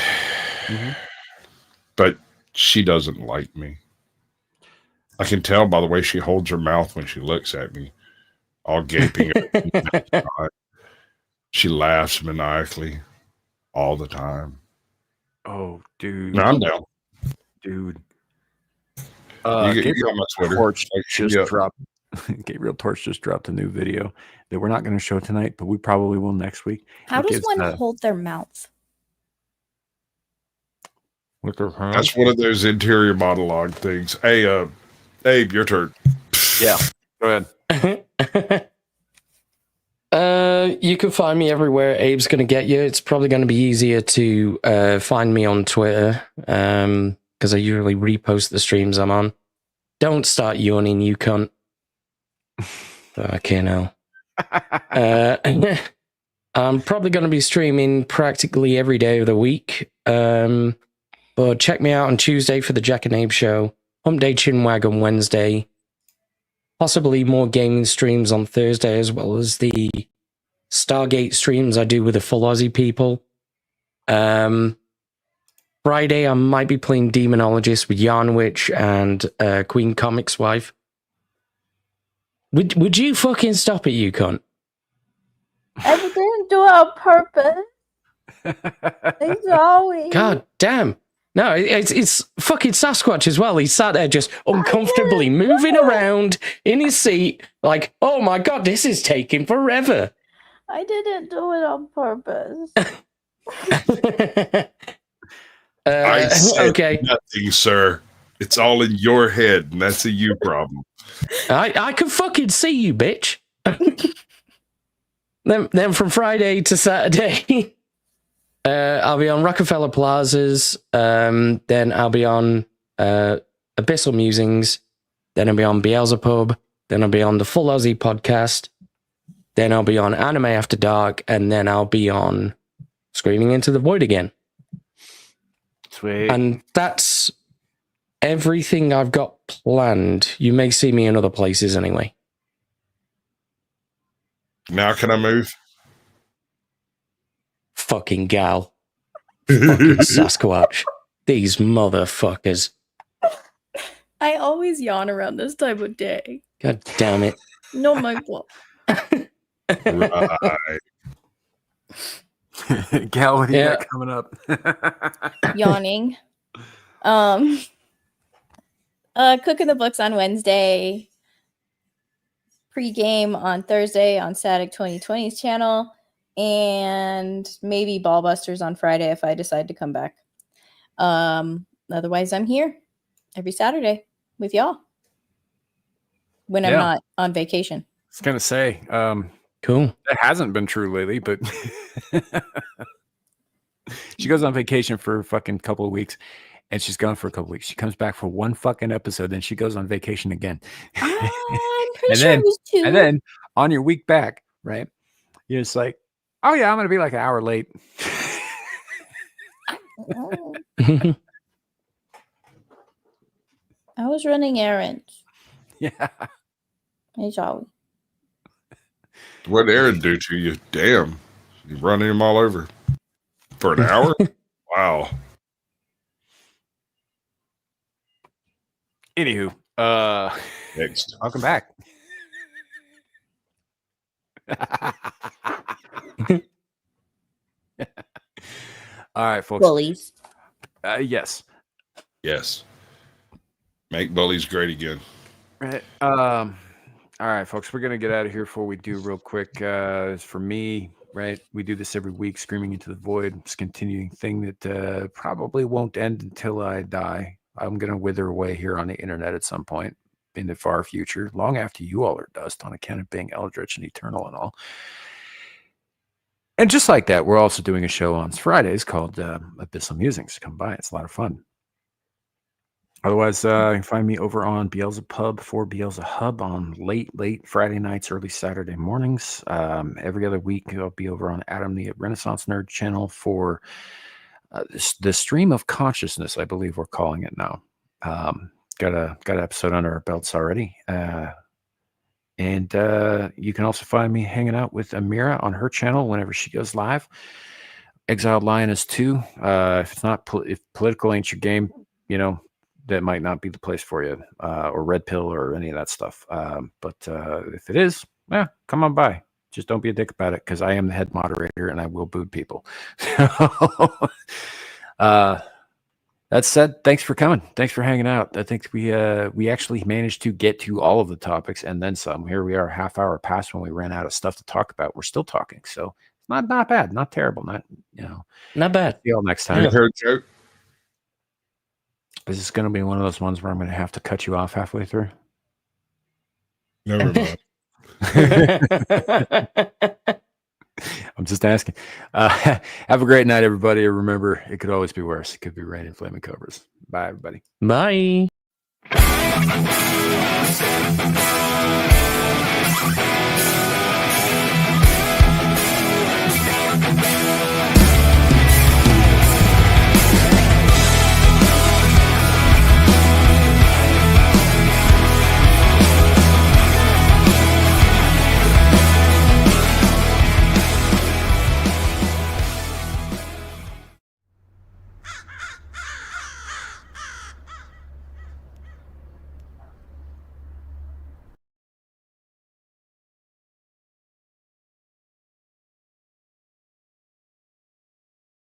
But she doesn't like me. I can tell by the way she holds her mouth when she looks at me, all gaping. She laughs maniacally all the time. Oh, dude. No, I'm down. Dude. You got my Twitter. Torch just dropped. Gabriel Torch just dropped a new video that we're not going to show tonight, but we probably will next week. How does one hold their mouth? With their hands? That's one of those interior monologue things. Hey, Abe, your turn. Yeah, go ahead. You can find me everywhere. Abe's going to get you. It's probably going to be easier to find me on Twitter because I usually repost the streams I'm on. Don't start yawning, you cunt. Okay, now. I'm probably going to be streaming practically every day of the week. But check me out on Tuesday for the Jack and Abe show. Hump Day Chinwag on Wednesday. Possibly more gaming streams on Thursday, as well as the Stargate streams I do with the Full Aussie people. Friday, I might be playing Demonologist with Yarnwich and Queen Comic's wife. Would you fucking stop it, you cunt? I didn't do it on purpose. It's always. God damn. No, it's fucking Sasquatch as well. He's sat there just uncomfortably moving around in his seat like, oh my God, this is taking forever. I didn't do it on purpose. I said nothing, sir. It's all in your head, and that's a you problem. I can fucking see you, bitch. Then from Friday to Saturday, I'll be on Rockefeller Plazas. Then I'll be on Abyssal Musings. Then I'll be on Beelzebub. Then I'll be on the Full Aussie podcast. Then I'll be on Anime After Dark. And then I'll be on Screaming Into the Void again. Sweet. And that's everything I've got planned. You may see me in other places anyway. Now can I move? Fucking gal. Fucking Sasquatch. These motherfuckers. I always yawn around this time of day. God damn it. No, Michael. Right. Gal, what do you got coming up? Yawning. Cooking the books on Wednesday. Pre-game on Thursday on Static 2020's channel. and maybe Ballbusters on Friday if I decide to come back. Otherwise, I'm here every Saturday with y'all when I'm not on vacation. I was going to say, cool. That hasn't been true lately, but she goes on vacation for a fucking couple of weeks, and she's gone for a couple of weeks. She comes back for one fucking episode, then she goes on vacation again. I'm pretty sure it was 2. And then on your week back, right? You're just like, oh yeah, I'm going to be like an hour late. I was running errands. Yeah. Hey, Charlie. What did Aaron do to you? Damn. You running him all over for an hour? Wow. Anywho, next. Welcome back. All right, folks. Bullies. Yes. Yes. Make bullies great again. Right. All right, folks. We're gonna get out of here before we do real quick. For me, right, we do this every week, Screaming into the Void. It's a continuing thing that probably won't end until I die. I'm gonna wither away here on the internet at some point in the far future, long after you all are dust, on account of being eldritch and eternal and all. And just like that, we're also doing a show on Fridays called Abyssal Musings. Come by; it's a lot of fun. Otherwise, you can find me over on Beelzepub for Beelzehub on late Friday nights, early Saturday mornings. Every other week, I'll be over on Adam the Renaissance Nerd channel for the Stream of Consciousness, I believe we're calling it now. Got an episode under our belts already. And you can also find me hanging out with Amira on her channel whenever she goes live. Exiled Lioness 2. If it's not, if political ain't your game, you know, that might not be the place for you, or Red Pill or any of that stuff. But if it is, yeah, come on by. Just don't be a dick about it, because I am the head moderator and I will boot people. That said, thanks for coming. Thanks for hanging out. I think we actually managed to get to all of the topics and then some. Here we are, a half hour past when we ran out of stuff to talk about. We're still talking, so not bad, not terrible, not not bad. See y'all next time. You heard joke? Is this going to be one of those ones where I'm going to have to cut you off halfway through? Never mind. I'm just asking. Have a great night, everybody. Remember, it could always be worse. It could be raining flaming cobras. Bye, everybody. Bye.